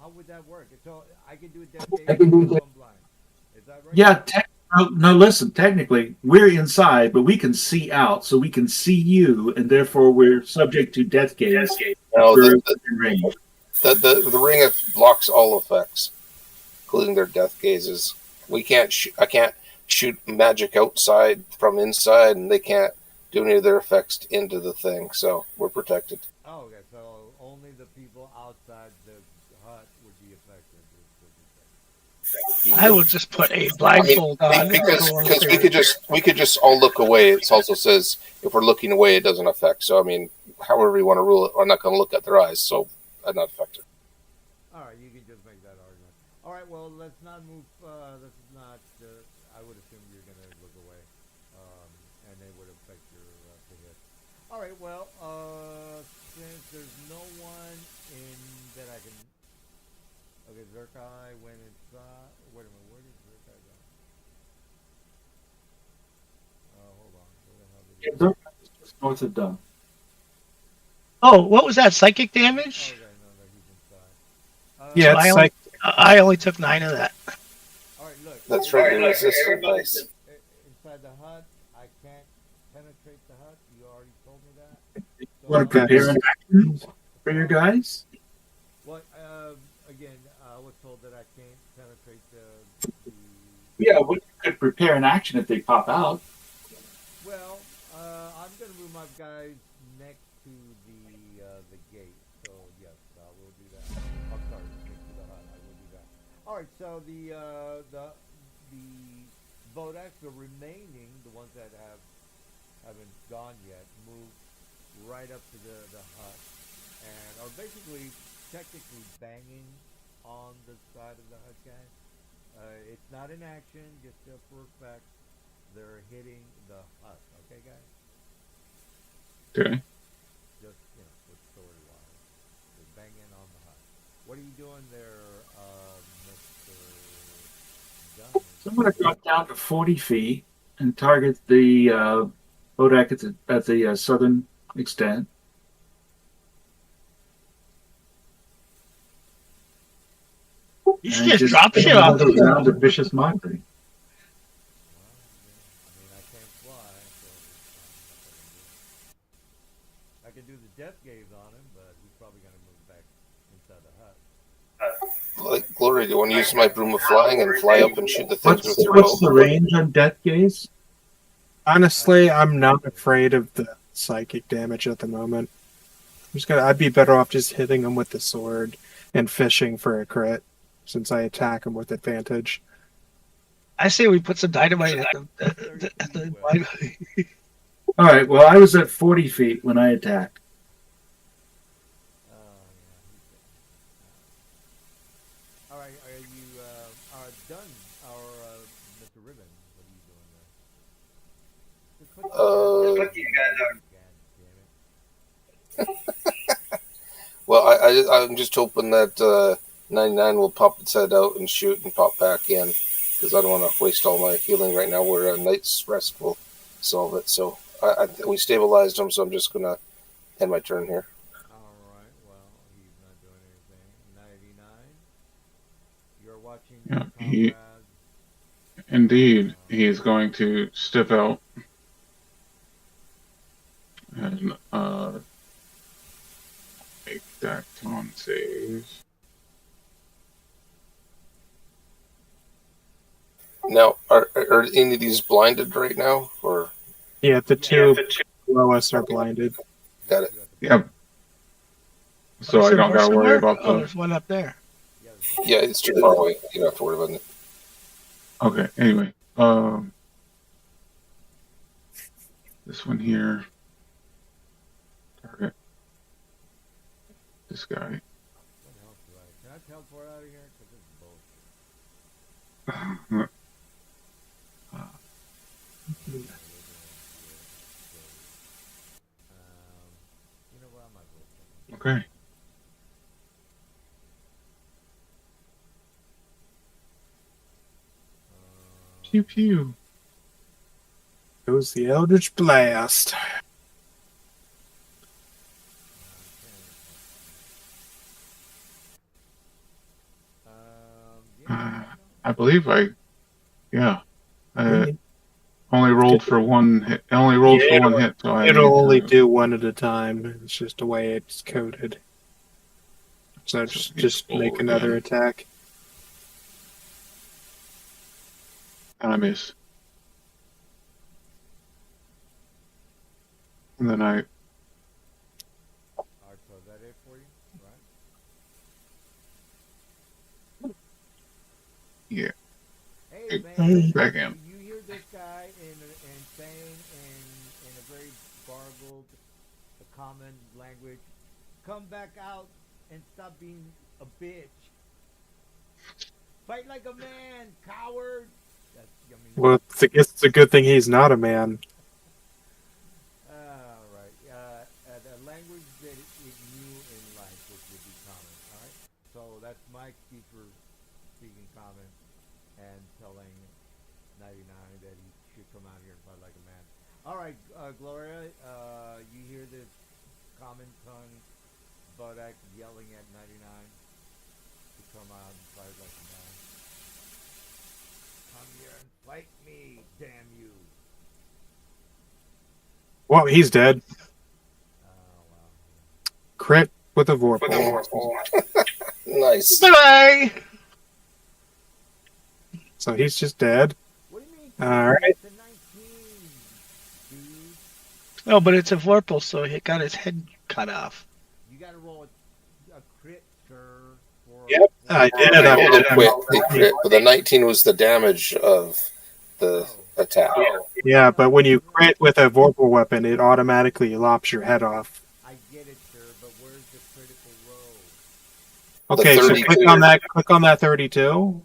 How would that work? So I can do a death gaze I can do even though that. I'm blind. Is that right? Yeah, no, listen, technically, we're inside, but we can see out, so we can see you, and therefore we're subject to death gaze. No, We're in range. the ring blocks all effects, including their death gazes. We can't. I can't shoot magic outside from inside, and they can't do any of their effects into the thing. So we're protected. Oh, okay. So only the people outside the hut would be affected. I will just put a blindfold on and Because go because upstairs. we could just all look away. It also says if we're looking away, it doesn't affect. So I mean, however you want to rule it, we're not going to look at their eyes, so I'm not affected. All right, you can just make that argument. All right, well, let's not move. This is not. I would assume you're going to look away, and it would affect your to hit. All right, well, since there's no one in that I can. Okay, Zerkai went inside. Wait a minute, where did Zerkai go? Hold on. Where the hell did he Yeah, go? they're just north of Dunn. Oh, what was that? Psychic damage? Okay, no, he's inside. Yeah, So it's I only, I only took 9 of that. All right, look. That's right. Your resistant dice. Inside the hut, I can't penetrate the hut. You already told me that. You So want to prepare an action for your guys? What? Again, I was told that I can't penetrate the. Yeah, well, you could prepare an action if they pop out. Well, I'm gonna move my guys next to the gate. So yes, I will do that. I'm sorry, next to the hut. I will do that. All right. So the Vodax, the remaining, the ones that haven't gone yet, move right up to the hut and are basically technically banging on the side of the hut, guys. It's not in action, just for effect. They're hitting the hut, okay, guys? Okay. Just, for story-wise. They're banging on the hut. What are you doing there, Mr. Dunn? So I'm going to drop down to 40 feet and target the Bodak at the southern extent. You should And just drop hit shit off another the round of vicious mockery. I mean, I can't fly, so I can do the death gaze on him, but he's probably going to move back inside the hut. Like, Glory, do you want to use my broom of flying and fly up and shoot the things with your What's bow? the range on Death Gaze? Honestly, I'm not afraid of the psychic damage at the moment. I'd be better off just hitting them with the sword and fishing for a crit, since I attack them with advantage. I say we put some dynamite at the All right, well, I was at 40 feet when I attacked. Yeah. All right, are you done? Or Mr. Ribbon, what are you doing there? Just put you guys are. Well, I'm just hoping that 99 will pop its head out and shoot and pop back in, because I don't want to waste all my healing right now where a night's rest will solve it. So we stabilized him, so I'm just going to end my turn here. All right, well, he's not doing anything. 99. You're watching your Yeah, indeed, he is going to step out and that con saves. Now, are any of these blinded right now, or Yeah, the two below us are blinded. got it? Yep. So Is I there don't more gotta worry somewhere? about Oh, the. there's one up there. Yeah, it's too far away. You don't have to worry about it. Okay. Anyway, this one here. Target. This guy. What else do I? Can I teleport out of here? Because this is bullshit. You know what? I might as well. Okay. Pew pew. Goes the Eldritch Blast. I believe yeah. I only rolled for one hit. I only rolled for one hit, so I It'll need only to- do one at a time. It's just the way it's coded. So just make another attack. And I miss. And then I. Alright, so is that it for you? Right? Yeah. Hey, Hey, man. back in. You hear this guy and saying in a very garbled, common language, come back out and stop being a bitch. Fight like a man, coward. That's, I mean, Well, it's a good thing he's not a man. Alright, the language that it knew in life, which would be common, alright? So that's my speech for speaking common and telling 99 that he should come out here and fight like a man. Alright, Gloria, you hear this common tongue Bodak yelling at 99 to come out and fight like a man. Come here and fight me, damn you. Well, he's dead. Oh, wow. Crit with a Vorpal. Nice. Bye. So he's just dead. What do you mean? All right. It's a 19, dude. Oh, but it's a Vorpal, so he got his head cut off. You gotta roll a crit, sir. For Yep, I did. I I rolled did. a crit, but the 19 was the damage of the attack. Yeah, but when you crit with a Vorpal weapon, it automatically lops your head off. I get it, sir, but where's the critical roll? Okay, so 32. click on that 32.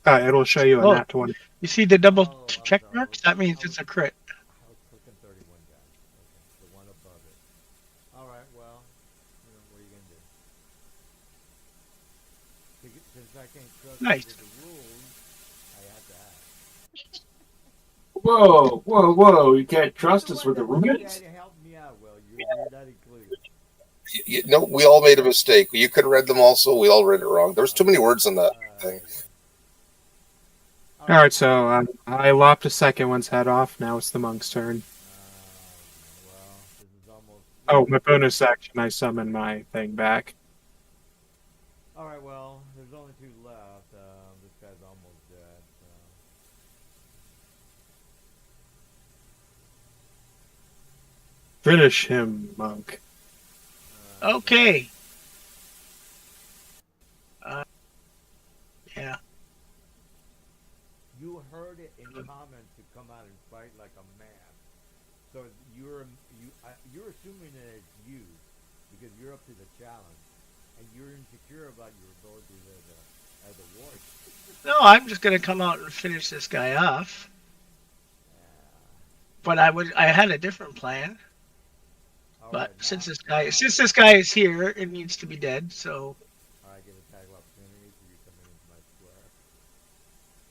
It'll show you a nat 20. You see the double Oh, I'm check sorry. marks? That means it's a crit. I was clicking 31, guys. Okay, the one above it. Alright, well, what are you gonna do? Since I can't trust you Nice. with the rules, I have to ask. Whoa, whoa, whoa! You can't trust us with the You rules. gotta help me out, Will. You're not included. No, we all made a mistake. You could have read them also. We all read it wrong. There was too many words on that thing. All right, so I lopped the second one's head off. Now it's the monk's turn. Well, this is almost... Oh, my bonus action, I summon my thing back. Alright, well, there's only two left. This guy's almost dead, so... Finish him, monk. Okay. Yeah. You heard it in comments to come out and fight like a man. So you're assuming that it's you because you're up to the challenge, and you're insecure about your ability as a warrior. No, I'm just gonna come out and finish this guy off. But I had a different plan. But since this guy is here, it needs to be dead. So I get a tag opportunity for you coming into my square.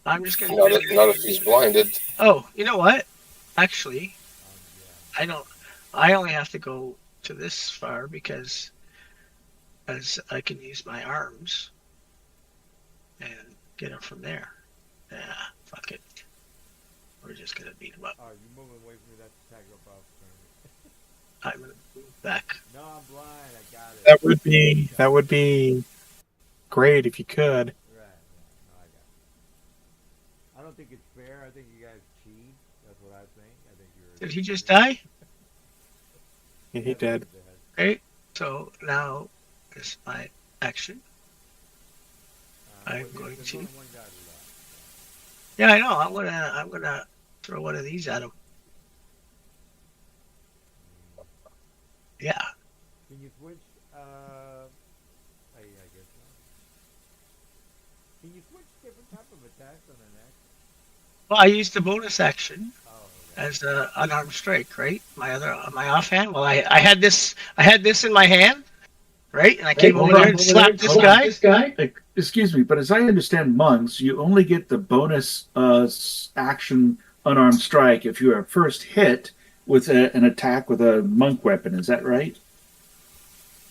I'm just gonna. Not if he's blinded. Oh, you know what? Actually, Yeah. I only have to go to this far because as I can use my arms and get him from there. Yeah, fuck it. We're just gonna beat him up. Are you moving away from me? That's tag up opportunity. I'm gonna move back. No, I'm blind. I got it. That would be great if you could. Right. Yeah. No, I got it. I don't think it's fair. I think you guys cheat. That's what I think. I think you're. Did he just die? Yeah, he did. Okay. So now is my action. I'm going there's to. only one guy left. Yeah, I know. I'm gonna throw one of these at him. Yeah. Can you switch? I guess not. Can you switch different type of attacks on the next? Well, I used the bonus action Oh, okay. as an unarmed strike, right? My offhand. Well, I had this in my hand, right? And I came over there and slapped this guy. Excuse me, but as I understand monks, you only get the bonus action unarmed strike if you are first hit with an attack with a monk weapon. Is that right?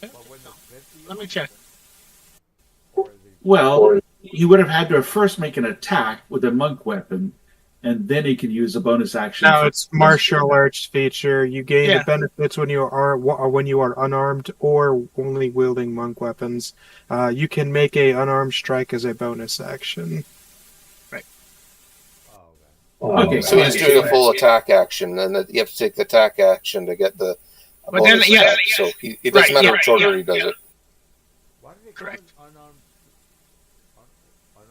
But when it's 50, Let me check. or is it- Well, he would have had to first make an attack with a monk weapon, and then he can use a bonus action. Now it's martial arts feature. You gain Yeah. the benefits when you are unarmed or only wielding monk weapons. You can make a unarmed strike as a bonus action. Oh, okay. Okay, So he's doing a full attack action, and then you have to take the attack action to get the But then, bonus yeah, attack. So it doesn't matter which order he does it. Why did they call Correct. it unarmed? Unarmed.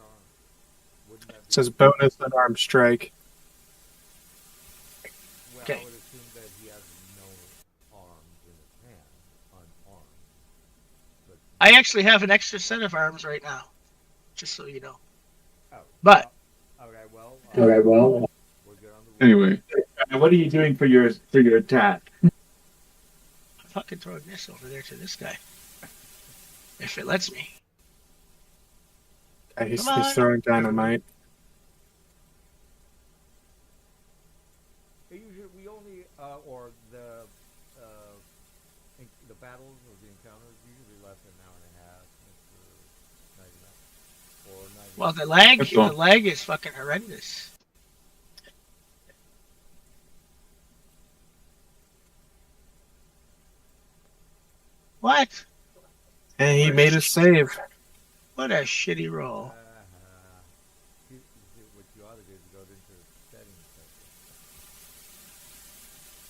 Wouldn't that It be? says bonus unarmed strike. Well, Okay. I would assume that he has no arms in his hand, unarmed. But I actually have an extra set of arms right now, just so you know. oh, But okay, well, we're good on the Anyway, And what are you doing for your attack? I'm fucking throwing this over there to this guy, if it lets me. He's Come on. throwing dynamite. Usually, we only or the battles or the encounters usually less than an hour and a half, Mr. 99 or 90. Well, That's the all. lag is fucking horrendous. What? And he made a save. What a shitty roll. What you ought to do is go into the settings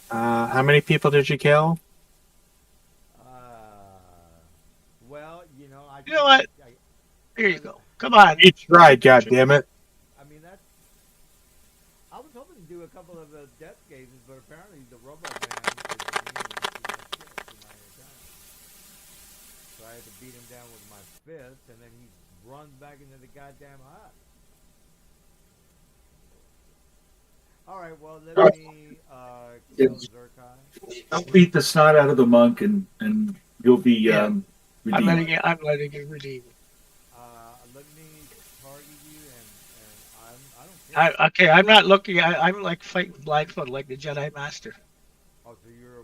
section. How many people did you kill? Well, I. You know what? Here you go. Come on. You tried, goddammit. I mean, that's. I was hoping to do a couple of death gazes, but apparently the robot man is immune to my attack. So I had to beat him down with my fist, and then he runs back into the goddamn hut. All right, well, let me kill Zerkai. I'll beat the snot out of the monk, and you'll be Yeah. redeemed. I'm letting it redeem. Let me target you, and I don't care. Okay, I'm not looking. I'm like fighting blindfold, like the Jedi Master. Oh, so you're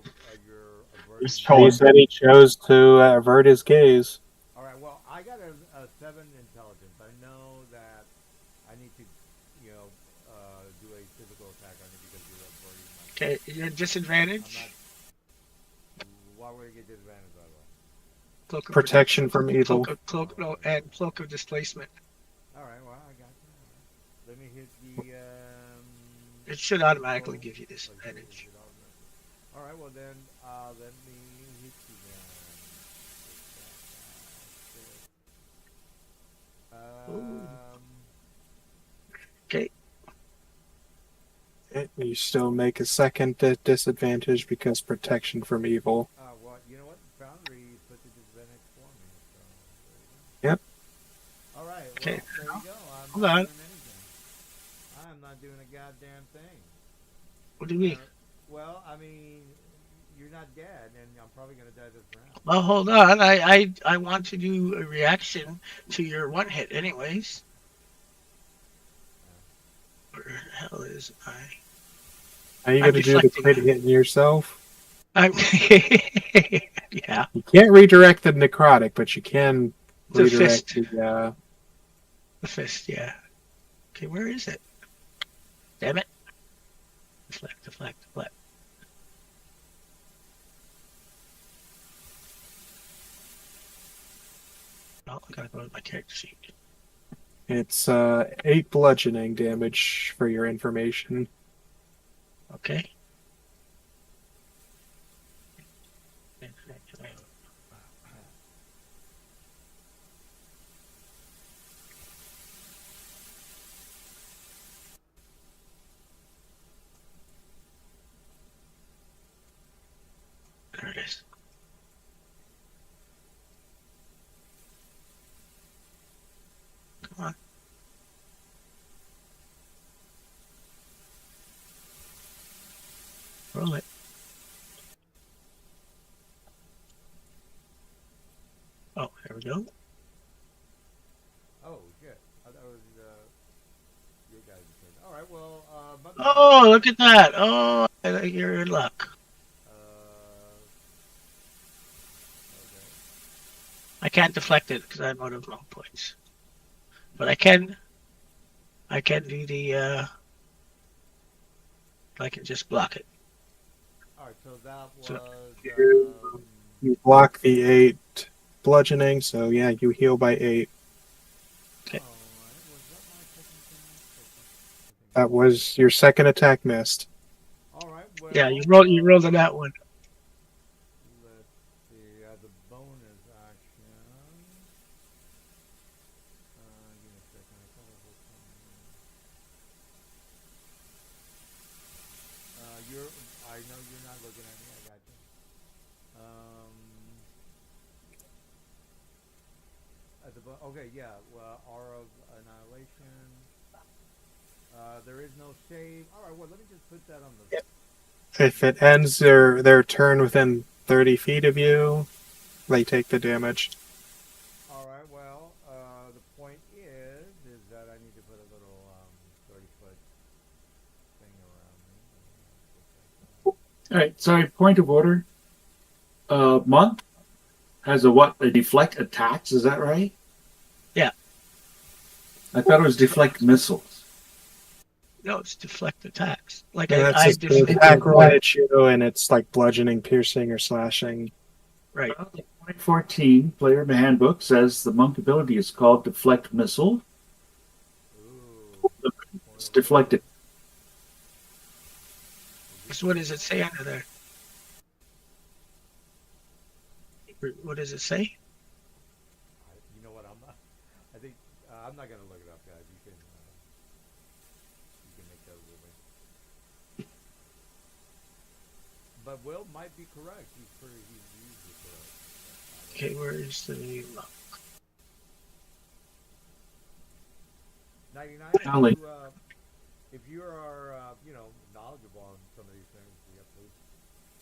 He's averting. He said he chose to avert his gaze. All right. Well, I got a 7 intelligence. I know that I need to, do a physical attack on you because you're averting my. Okay, you're I'm disadvantage. not. Why would I get disadvantage by the way? Cloak of Protection from evil. and cloak of displacement. All right. Well, I got you. All right. Let me hit the. It should automatically cloak. give you Oh, disadvantage. you did automatically. All right. Well then, let me hit you then. Okay. You still make a second disadvantage because protection from evil. Well, you know what? Foundry put the disadvantage for me. So Yep. All right. Okay. Well, there you go. I'm Hold not on. doing anything. I'm not doing a goddamn thing. What do you mean? Well, I mean, you're not dead, and I'm probably gonna die this round. Well, hold on. I want to do a reaction to your one hit, anyways. Where the hell is I? Are you I'm going to do the deflecting. crit hitting yourself? I'm. Yeah. You can't redirect the necrotic, but you can The redirect fist. the. The fist. Yeah. Okay, where is it? Damn it. Deflect. character sheet. It's 8 bludgeoning damage for your information. Okay. There it is. Come on. Roll it. Oh, there we go. Oh shit! I thought it was your guys' turn. All right. Well, but Oh, look at that. Oh, you're in luck. Okay. I can't deflect it because I'm out of long points. But I can do the, I can just block it. All right. So that was. So you block the 8 bludgeoning, so yeah, you heal by 8. Okay. Oh, was that my second turn? That was your second attack missed. All right. Well, Yeah, you rolled on that one. Let's see. As a bonus action. Give me a second. I thought it was something. I know you're not looking at me. I got you. Okay, yeah. Well, Aura of Annihilation. There is no save. All right. Well, let me just put that on the. Yep. If it ends their turn within 30 feet of you, they take the damage. All right. Well, the point is that I need to put a little 30-foot thing around me. All right, sorry, point of order. Monk has a what? A deflect attacks, is that right? Yeah. I thought it was deflect missiles. No, it's deflect attacks. Like And that's I just the deflect. attack right at you, and it's like bludgeoning, piercing, or slashing. Right. 2014 player handbook says the monk ability is called deflect missile. Ooh. It's deflected. So what does it say under there? What does it say? You know what? I think I'm not gonna look it up, guys. You can make that with me. But Will might be correct. He's usually correct. Okay, where is the new monk? 99. Golly. If you are knowledgeable on some of these things,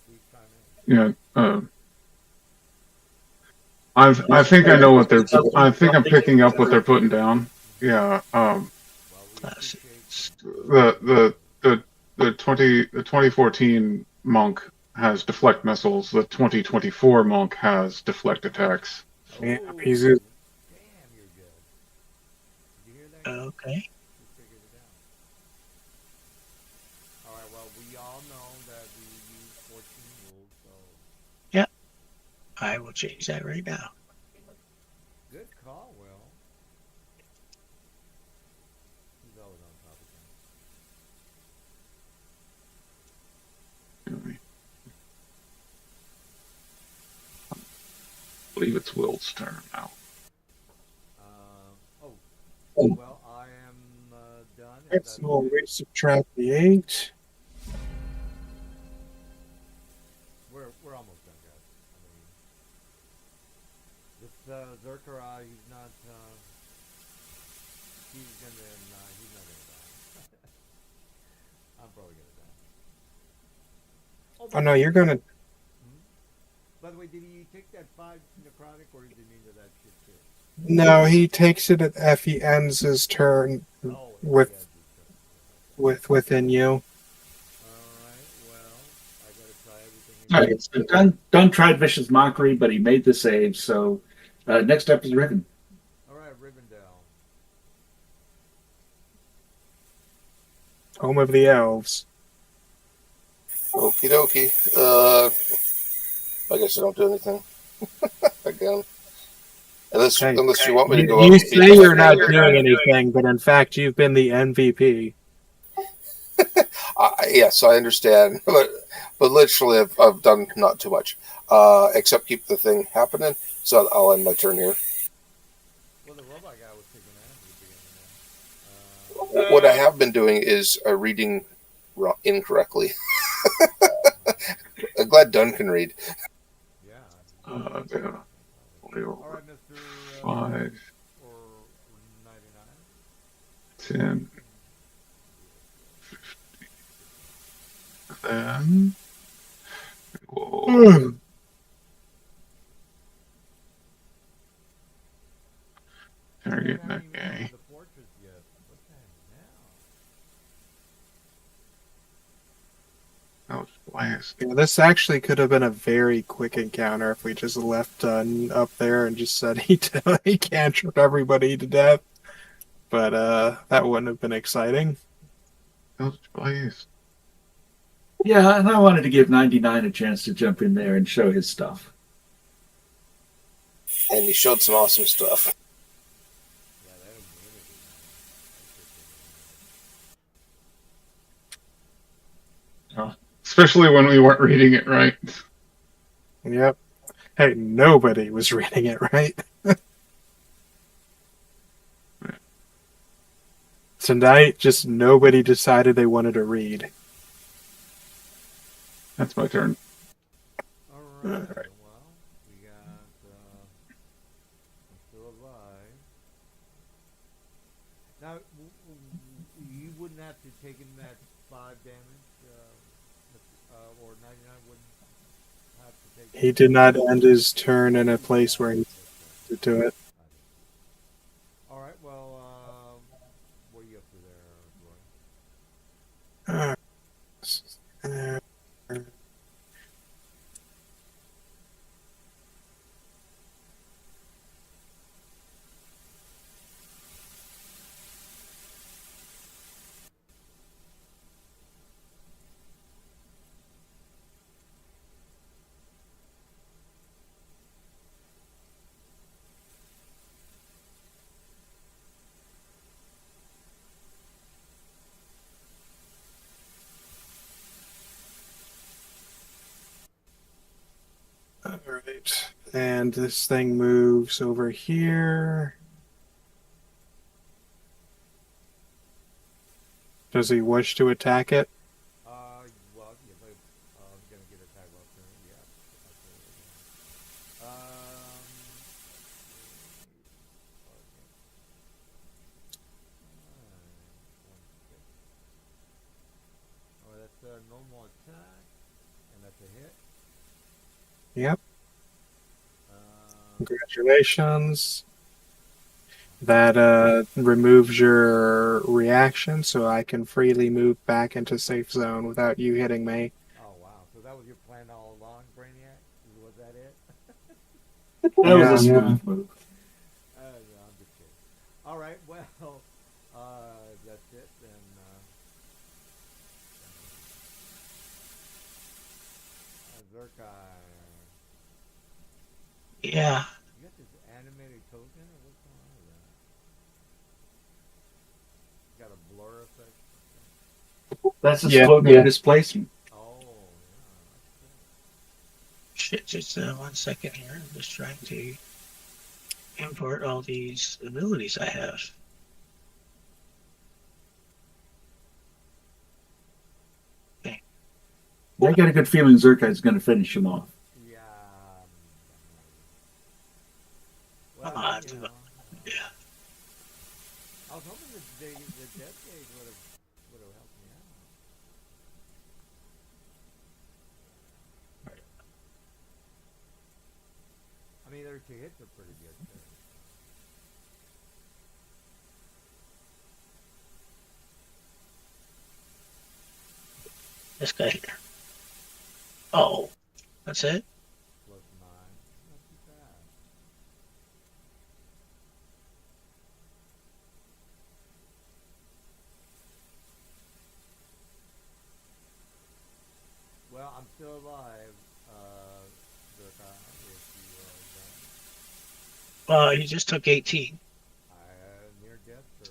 please chime in. Yeah. I think I know what they're. I think I'm picking up what they're putting down. Yeah. Well, we Class. appreciate The 2014 monk has deflect missiles. The 2024 monk has deflect attacks. Yeah, Oh, he's damn, you're good. Did you hear that? Okay. You figured it out. All right. Well, we all know that we use 14 rules, so I will change that right now. good call, Will. He's always on top of things. I believe it's Will's turn now. Well, I am done. Alright, so we subtract the 8. We're almost done, guys. I mean, this Zerkara, he's not gonna die. I'm probably gonna die. Oh no, you're gonna. By the way, did he take that 5 necrotic, or did he mean to that shit too? No, he takes it if he ends his turn Oh, with he has his turn. within you. All right. Well, I gotta try everything. All right, so Dunn tried vicious mockery, but he made the save. So next up is Riven. All right, Rivendell. Home of the Elves. Okie dokie. I guess I don't do anything. Again. Unless Hey, you want me to go you out and beat say the you're heck not out of doing anything, but in fact, you've been the MVP. Yes, I understand, but literally, I've done not too much, except keep the thing happening. So I'll end my turn here. Well, the robot guy was taking advantage at the beginning. What I have been doing is reading incorrectly. I'm glad Dunn can read. Yeah. Yeah. All right, Mr. 5, Or 99. 10. Then we'll target that guy. The fortress yet. What the hell? That was blast. Yeah, this actually could have been a very quick encounter if we just left up there and just said he cantrip everybody to death. But that wouldn't have been exciting. That was blast. Yeah, and I wanted to give 99 a chance to jump in there and show his stuff. And he showed some awesome stuff. Yeah, that was really Especially when we weren't reading it right. Yep. Hey, nobody was reading it right. Tonight, just nobody decided they wanted to read. That's my turn. All right. Well, we got. I'm still alive. Now, you wouldn't have to take in that 5 damage, or 99 wouldn't have to take. He did not end his turn in a place where he could do it. All right. Well, what are you up to there, Roy? Alright. And this thing moves over here. Does he wish to attack it? Well, if I'm gonna get attacked while turn, yeah, absolutely. Oh, that's a normal attack, and that's a hit. Yep. Um, Congratulations. That removes your reaction, so I can freely move back into safe zone without you hitting me. oh wow, so that was your plan all along, Brainiac? Was that it? That was a Yeah. smooth move. No, I'm just kidding. All right, well, that's it then. Zerkai. Yeah. You got this animated token, or what's going on with that? Got a blur effect. That's a Yeah. slow down displacement. Oh, yeah. Shit, just 1 second here. I'm just trying to import all these abilities I have. I got a good feeling Zerkai's going to finish him off. Yeah. Come Well, on. you know, Yeah. I was hoping that the death gauge would have helped me out. I mean, their 2 hits are pretty good too. This guy here. Oh, that's it? +9. Not too bad. Well, I'm still alive, Zerkai, if you are done. He just took 18. Near death, sir.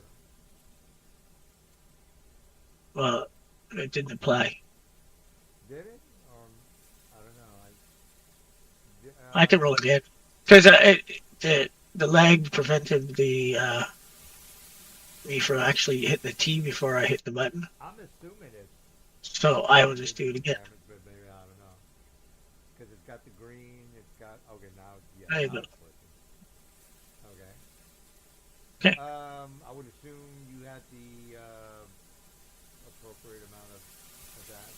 Well, it didn't apply. Did it? I don't know. I can roll again because the lag prevented me from actually hitting the T before I hit the button. I'm assuming it's So I will just do it again. damage, but maybe I don't know. Because it's got the green. It's got okay now. Yeah, There you now go. it's working. Okay. Okay. I would assume you had the appropriate amount of that.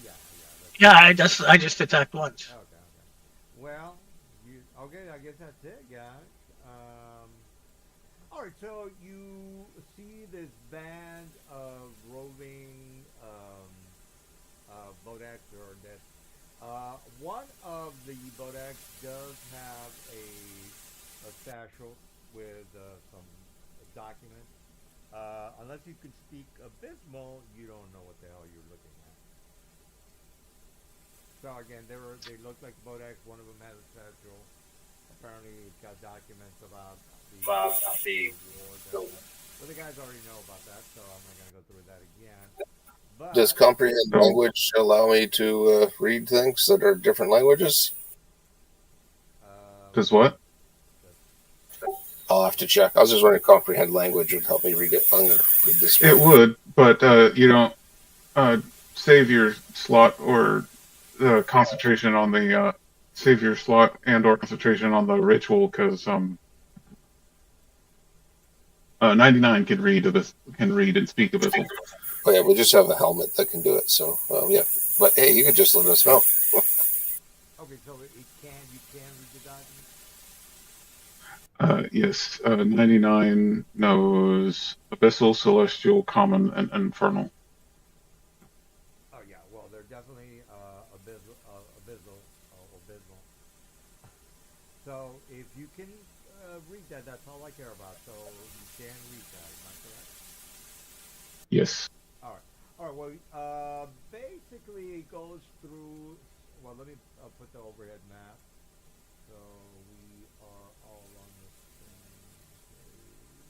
Yeah, yeah. That's, Yeah, I just attacked once. okay, okay. Well, okay. I guess that's it, guys. All right. So you see this band of roving Bodex or that. One of the Bodex does have a satchel with some documents. Unless you can speak abysmal, you don't know what the hell you're looking at. So again, they look like Bodex. One of them has a satchel. Apparently, it's got documents about the war. Well, the guys already know about that, so I'm not gonna go through that again. Does But comprehend So language allow me to read things that are different languages? does what? I'll have to check. I was just wondering if comprehend language would help me read it. I'm going to read this It one. would, but you don't save your slot or the concentration on the save your slot and or concentration on the ritual because 99 can read and speak abyssal. Oh, yeah, we just have a helmet that can do it. So, yeah. But hey, you could just let us know. okay, so you can read the document. Yes, 99 knows abyssal, celestial, common, and infernal. Oh yeah, well they're definitely abysmal. So if you can read that, that's all I care about. So you can read that, am I correct? Yes. All right, all right. Well, basically it goes through. Well, let me put the overhead map. So we are all on the same page.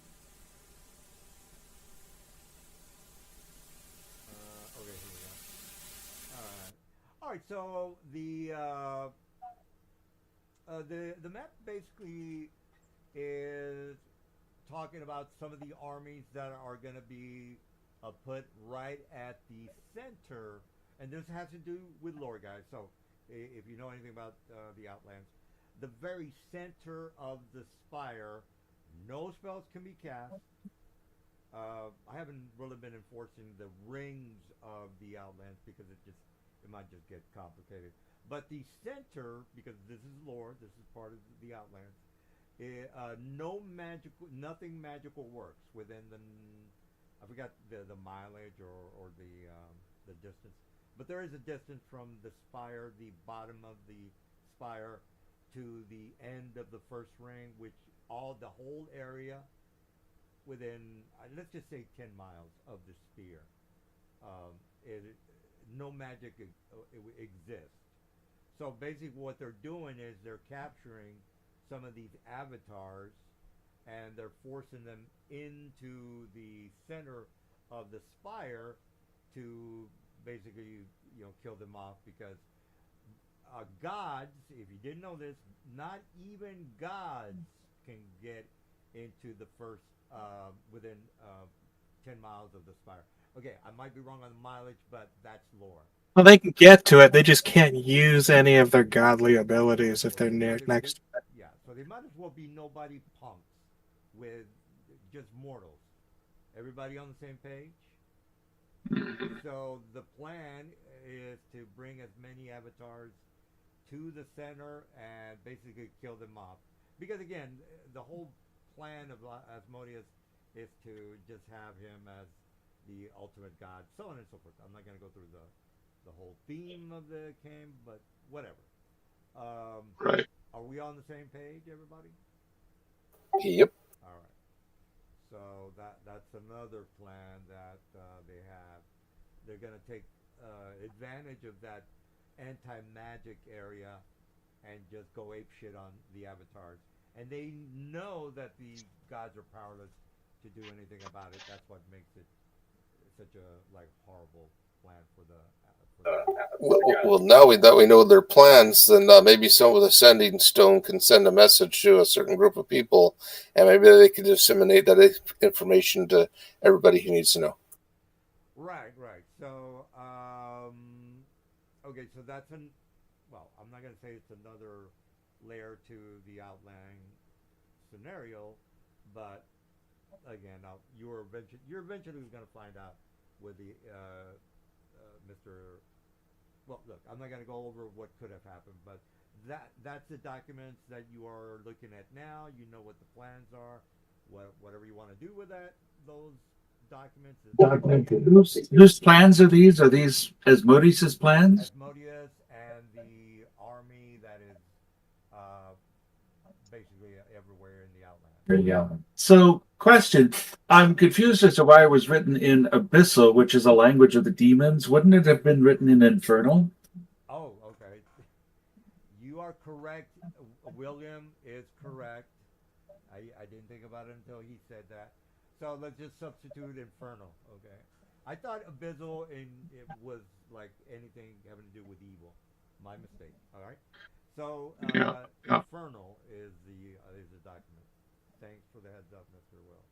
Okay, here we go. All right. All right. So the map basically is talking about some of the armies that are going to be put right at the center, and this has to do with lore, guys. So if you know anything about the Outlands, the very center of the spire, no spells can be cast. I haven't really been enforcing the rings of the Outlands because it might just get complicated. But the center, because this is lore, this is part of the Outlands. Nothing magical works within the. I forgot the mileage or the distance, but there is a distance from the spire, the bottom of the spire, to the end of the first ring, which the whole area within let's just say 10 miles of the spear. Um, it, no magic exists. So basically, what they're doing is they're capturing some of these avatars and they're forcing them into the center of the spire to basically kill them off because gods, if you didn't know this, not even gods can get into the first within 10 miles of the spire. Okay, I might be wrong on the mileage, but that's lore. Well, they can get to it. They just can't use any of their godly abilities if Well, they're near next. yeah, so they might as well be nobody punks with just mortals. Everybody on the same page? So the plan is to bring as many avatars to the center and basically kill them off. Because again, the whole plan of Asmodeus is to just have him as the ultimate god, so on and so forth. I'm not going to go through the whole theme of the game, but whatever. Right. Are we on the same page, everybody? Yep. All right. So that's another plan that they have. They're going to take advantage of that anti-magic area and just go ape shit on the avatars. and they know that the gods are powerless to do anything about it. That's what makes it such a like horrible plan for the Well, now that we know their plans, then maybe some of the sending stone can send a message to a certain group of people, and maybe they can disseminate that information to everybody who needs to know. right, right. So okay, so that's an well, I'm not going to say it's another layer to the outlying scenario, but again, now you're eventually going to find out with the Mr. Well, look, I'm not going to go over what could have happened, but that's the documents that you are looking at now. You know what the plans are, whatever you want to do with those documents. Whose plans are these? Are these Asmodeus's plans? Asmodeus and the army that is uh, basically everywhere in the outland. There you go. So, question. I'm confused as to why it was written in Abyssal, which is a language of the demons. Wouldn't it have been written in Infernal? Oh, okay. You are correct. William is correct. I didn't think about it until he said that. So let's just substitute infernal. Okay. I thought abyssal it was like anything having to do with evil. My mistake. All right. So Yeah, yeah, infernal is the document. Thanks for the heads up, Mr. Will,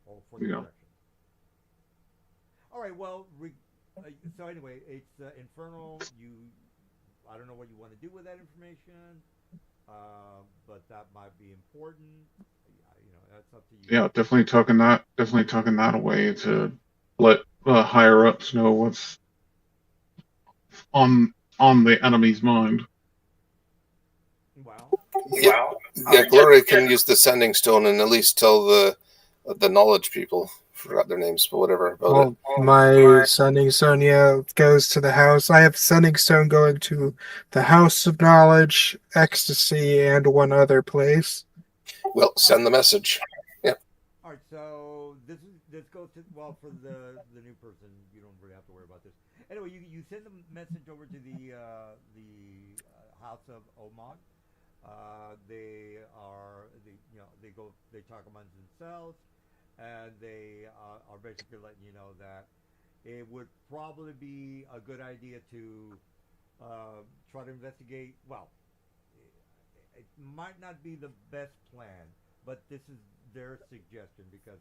or for the yeah. correction. All right. Well, so anyway, it's infernal. I don't know what you want to do with that information, but that might be important. That's up to you. Yeah, definitely tucking that away to let higher ups know what's on the enemy's mind. Well, Yeah, yeah. Gloria can use the sending stone and at least tell the knowledge people. Forgot their names, but whatever about it. Well, my sending stone, yeah, goes to the house. I have sending stone going to the House of Knowledge, Ecstasy, and one other place. Well, send the message. Yeah. all right. So this goes to well for the new person. You don't really have to worry about this. Anyway, you send the message over to the House of Omag. They talk amongst themselves, and they are basically letting you know that it would probably be a good idea to try to investigate. Well, it might not be the best plan, but this is their suggestion because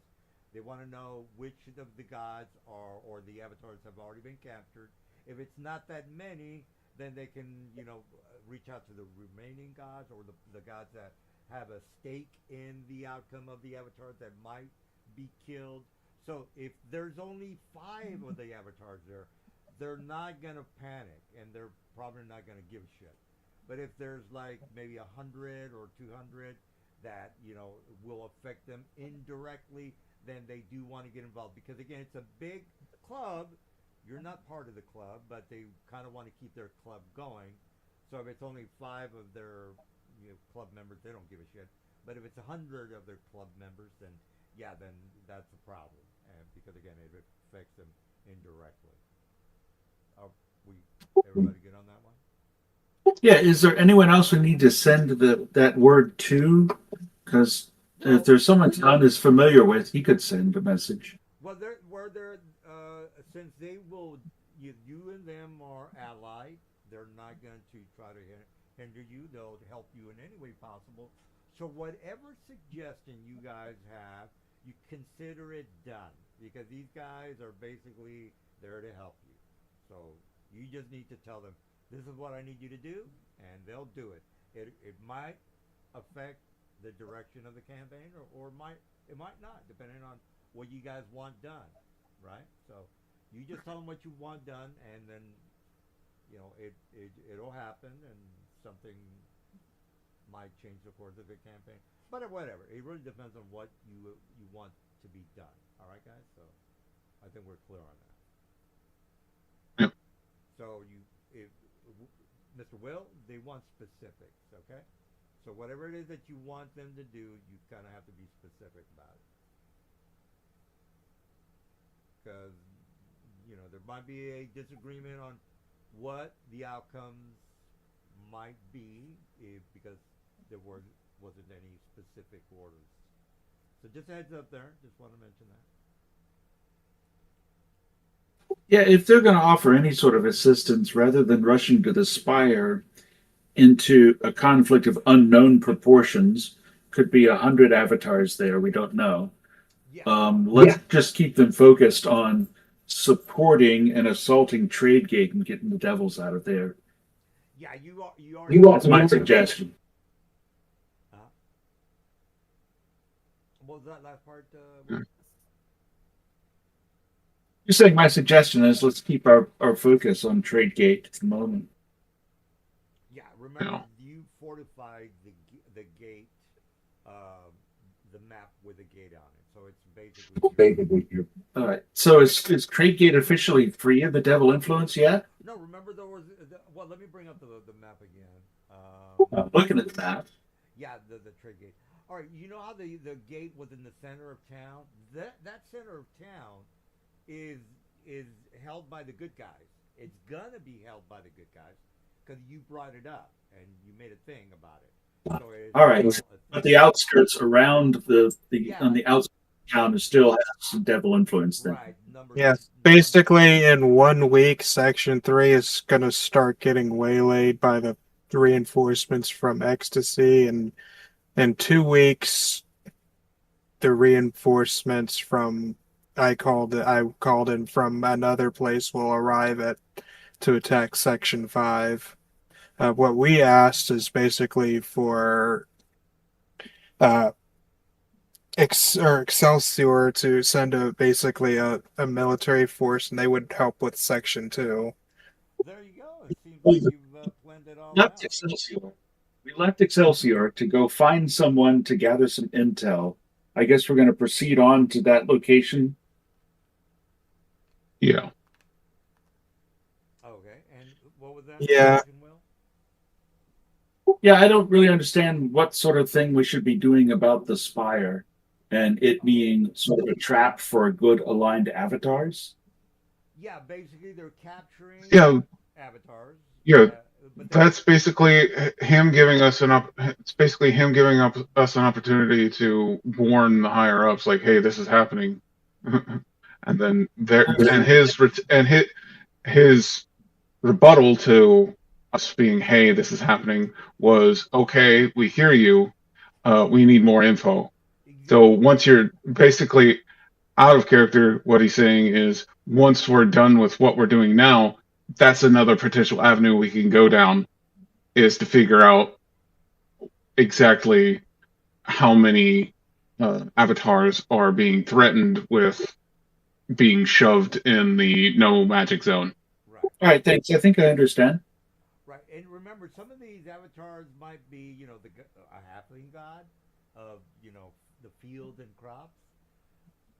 they want to know which of the gods are or the avatars have already been captured. If it's not that many, then they can reach out to the remaining gods or the gods that have a stake in the outcome of the avatars that might be killed. So if there's only 5 of the avatars there, they're not gonna panic and they're probably not gonna give a shit. But if there's like maybe 100 or 200 that will affect them indirectly, then they do want to get involved because again, it's a big club. You're not part of the club, but they kind of want to keep their club going. So if it's only 5 of their club members, they don't give a shit. But if it's 100 of their club members, then yeah, then that's a problem, and because again, it affects them indirectly. Are we everybody good on that one? Yeah. Is there anyone else we need to send that word to? Because if there's someone John is familiar with, he could send a message. Well, since they will, you and them are allied. They're not going to try to hinder you. They'll help you in any way possible. So whatever suggestion you guys have, you consider it done because these guys are basically there to help you. So you just need to tell them this is what I need you to do, and they'll do it. It might affect the direction of the campaign, or it might not, depending on what you guys want done, right? So you just tell them what you want done, and then it'll happen, and something might change the course of the campaign. But whatever, it really depends on what you want to be done. All right, guys. So I think we're clear on that. Yep. So if Mr. Will, they want specifics, okay? So whatever it is that you want them to do, you kind of have to be specific about it. Because, there might be a disagreement on what the outcomes might be because there wasn't any specific orders. So just a heads up there. Just want to mention that. Yeah, if they're going to offer any sort of assistance, rather than rushing to the spire into a conflict of unknown proportions, could be 100 avatars there. We don't know. Yeah, Let's just keep them focused on supporting and assaulting Tradegate and getting the devils out of there. yeah. You already. That's my suggestion. Uh, what was that last part? You're saying my suggestion is let's keep our focus on Tradegate at the moment. Yeah. Remember, Yeah. you fortified the gate, the map with a gate on it. So it's basically. All right. So is Tradegate officially free of the devil influence yet? No, remember there was. Well, let me bring up the map again. Looking at the map. Yeah, the trade gate. All right, you know how the gate was in the center of town? That center of town is held by the good guys. It's gonna be held by the good guys because you brought it up and you made a thing about it. So All right. But the outskirts around the Yeah. on the outskirts of town still has some devil influence then. right number. Yeah, basically in 1 week, Section 3 is going to start getting waylaid by the reinforcements from Ecstasy, and in 2 weeks, the reinforcements from I called in from another place will arrive to attack Section 5. What we asked is basically for uh, Excelsior to send basically a military force, and they would help with Section 2. There you go. It seems like you've planned it all Left out. Excelsior. We left Excelsior to go find someone to gather some intel. I guess we're going to proceed on to that location. Yeah. Okay, and what was that? Yeah. question, Will? Yeah, I don't really understand what sort of thing we should be doing about the spire and it being sort of a trap for good aligned avatars. Yeah, basically they're capturing Yeah. avatars. Yeah. But That's basically him giving us it's basically him giving us an opportunity to warn the higher ups, like, hey, this is happening. And then his rebuttal to us being, hey, this is happening, was, okay, we hear you, we need more info. So once you're basically out of character, what he's saying is, once we're done with what we're doing now, that's another potential avenue we can go down, is to figure out exactly how many avatars are being threatened with being shoved in the no magic zone. right, All right, thanks. I think I understand. right, and remember, some of these avatars might be, a halfling god of, the field and crops.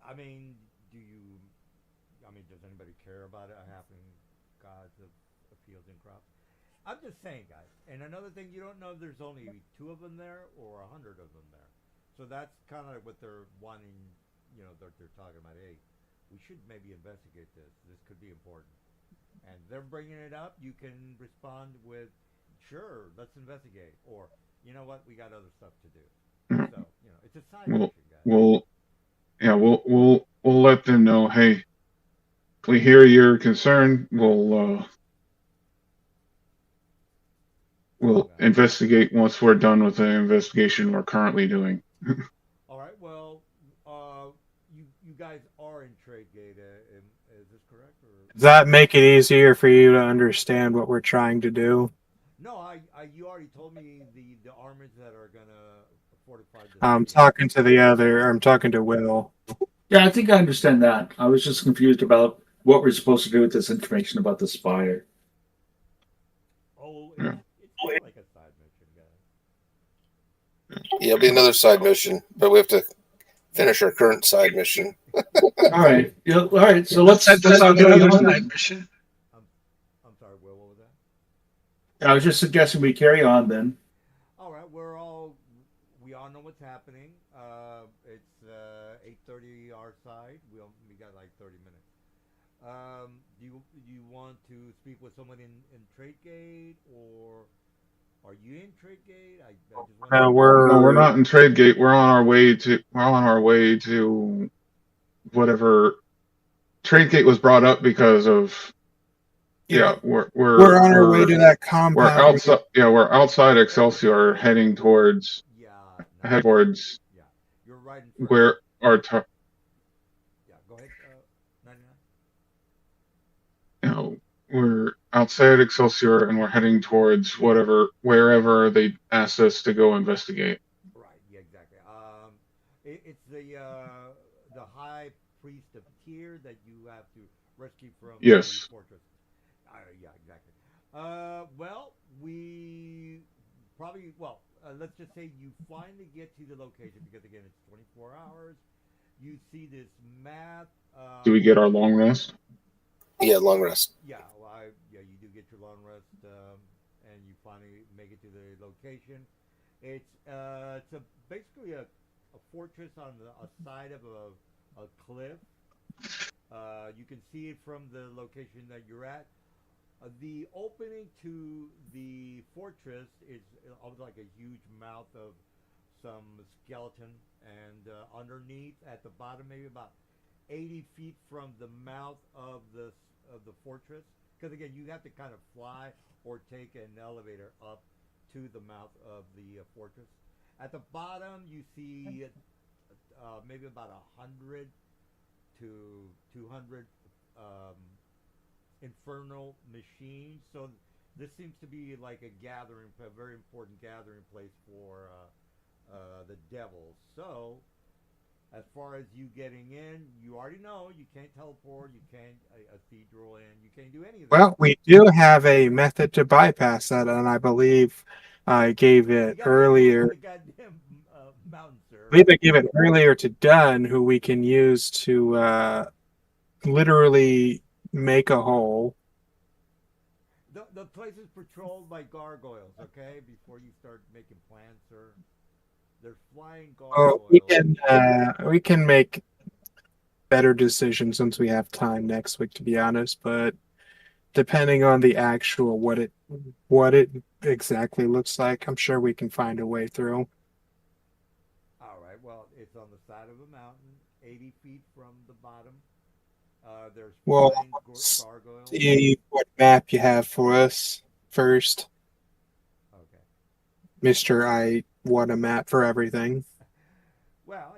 I mean, does anybody care about a halfling gods of fields and crops? I'm just saying, guys. And another thing, you don't know if there's only 2 of them there or 100 of them there. So that's kind of what they're wanting. They're talking about. Hey, we should maybe investigate this. This could be important. And they're bringing it up. You can respond with, "Sure, let's investigate," or, "You know what? We got other stuff to do." So it's a side mission, guys. We'll let them know, hey, we hear your concern. We'll Okay. investigate once we're done with the investigation we're currently doing. All right. Well, you guys are in Tradegate. Is this correct? Or Does that make it easier for you to understand what we're trying to do? no? You already told me the armies that are gonna fortify this. I'm talking to Will. Yeah, I think I understand that. I was just confused about what we're supposed to do with this information about the spire. Oh, Yeah. it's kind of like a side mission, guys. Yeah, it'll be another side mission, but we have to finish our current side mission. All right. Yeah, all right. So let's That let's sounds carry another on. side mission. I'm sorry, Will. What was that? I was just suggesting we carry on then. All right, we all know what's happening. It's 8:30 our side. We got like 30 minutes. Do you want to speak with someone in Tradegate, or Are you in Trade Gate? I just want to. No, we're not in Trade Gate. We're on our way to whatever. Trade Gate was brought up because of we're on our way to that compound. We're outside. Yeah, we're outside Excelsior, heading towards Yeah. head towards Yeah. You're right in front. where our Yeah. Go ahead. 99. you know, we're outside Excelsior and we're heading towards wherever they asked us to go investigate. Right. Yeah. Exactly. It's the high priest of Tyr that you have to rescue from Yes. the fortress. Yeah. Exactly. Well, we probably let's just say you finally get to the location because again it's 24 hours. You see this map. Do we get our long rest? Yeah, long rest. Yeah, well, you do get your long rest, and you finally make it to the location. It's basically a fortress on a side of a cliff. You can see it from the location that you're at. The opening to the fortress is almost like a huge mouth of some skeleton, and underneath at the bottom, maybe about 80 feet from the mouth of the fortress. Because again, you have to kind of fly or take an elevator up to the mouth of the fortress. At the bottom, you see maybe about 100 to 200 infernal machines. So this seems to be like a very important gathering place for the devils. So as far as you getting in, you already know you can't teleport, you can't a cathedral in, you can't do any of that. Well, we do have a method to bypass that, and I believe I gave it earlier. The goddamn mountain, sir. I believe I gave it earlier to Dunn, who we can use to literally make a hole. The place is patrolled by gargoyles, okay? Before you start making plans, sir. They're flying gargoyles. We can make better decisions once we have time next week, to be honest. But depending on the actual what it exactly looks like, I'm sure we can find a way through. All right. Well, it's on the side of a mountain, 80 feet from the bottom. There's flying gargoyles. See what map you have for us first. Okay. Mister, I want a map for everything. Well,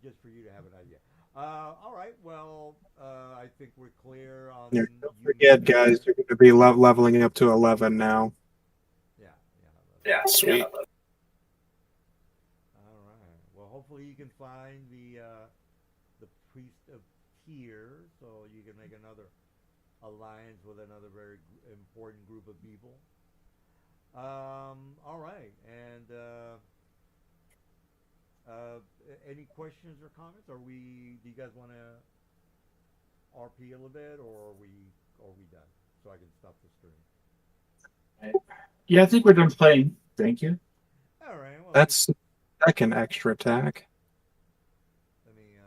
just for you to have an idea. All right. Well, I think we're clear on. Yeah, don't forget, guys, you're going to be leveling up to 11 now. Yeah, sweet. All right. Well, hopefully you can find the priest of Tyr, so you can make another alliance with another very important group of people. All right, and any questions or comments? Do you guys want to RP a little bit, or are we done? So I can stop the stream. Yeah, I think we're done playing. Thank you. All right. Well, That's second extra attack. let me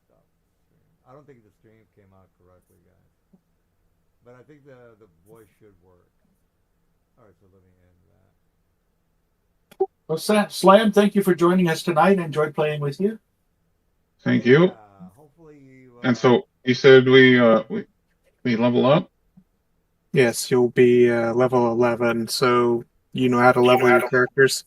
stop the stream. I don't think the stream came out correctly, guys. But I think the voice should work. All right, so let me end that. Well, Slam, thank you for joining us tonight. I enjoyed playing with you. Thank you. Hopefully you. And so you said we level up? Yes, you'll be level 11, so you know how to level your characters.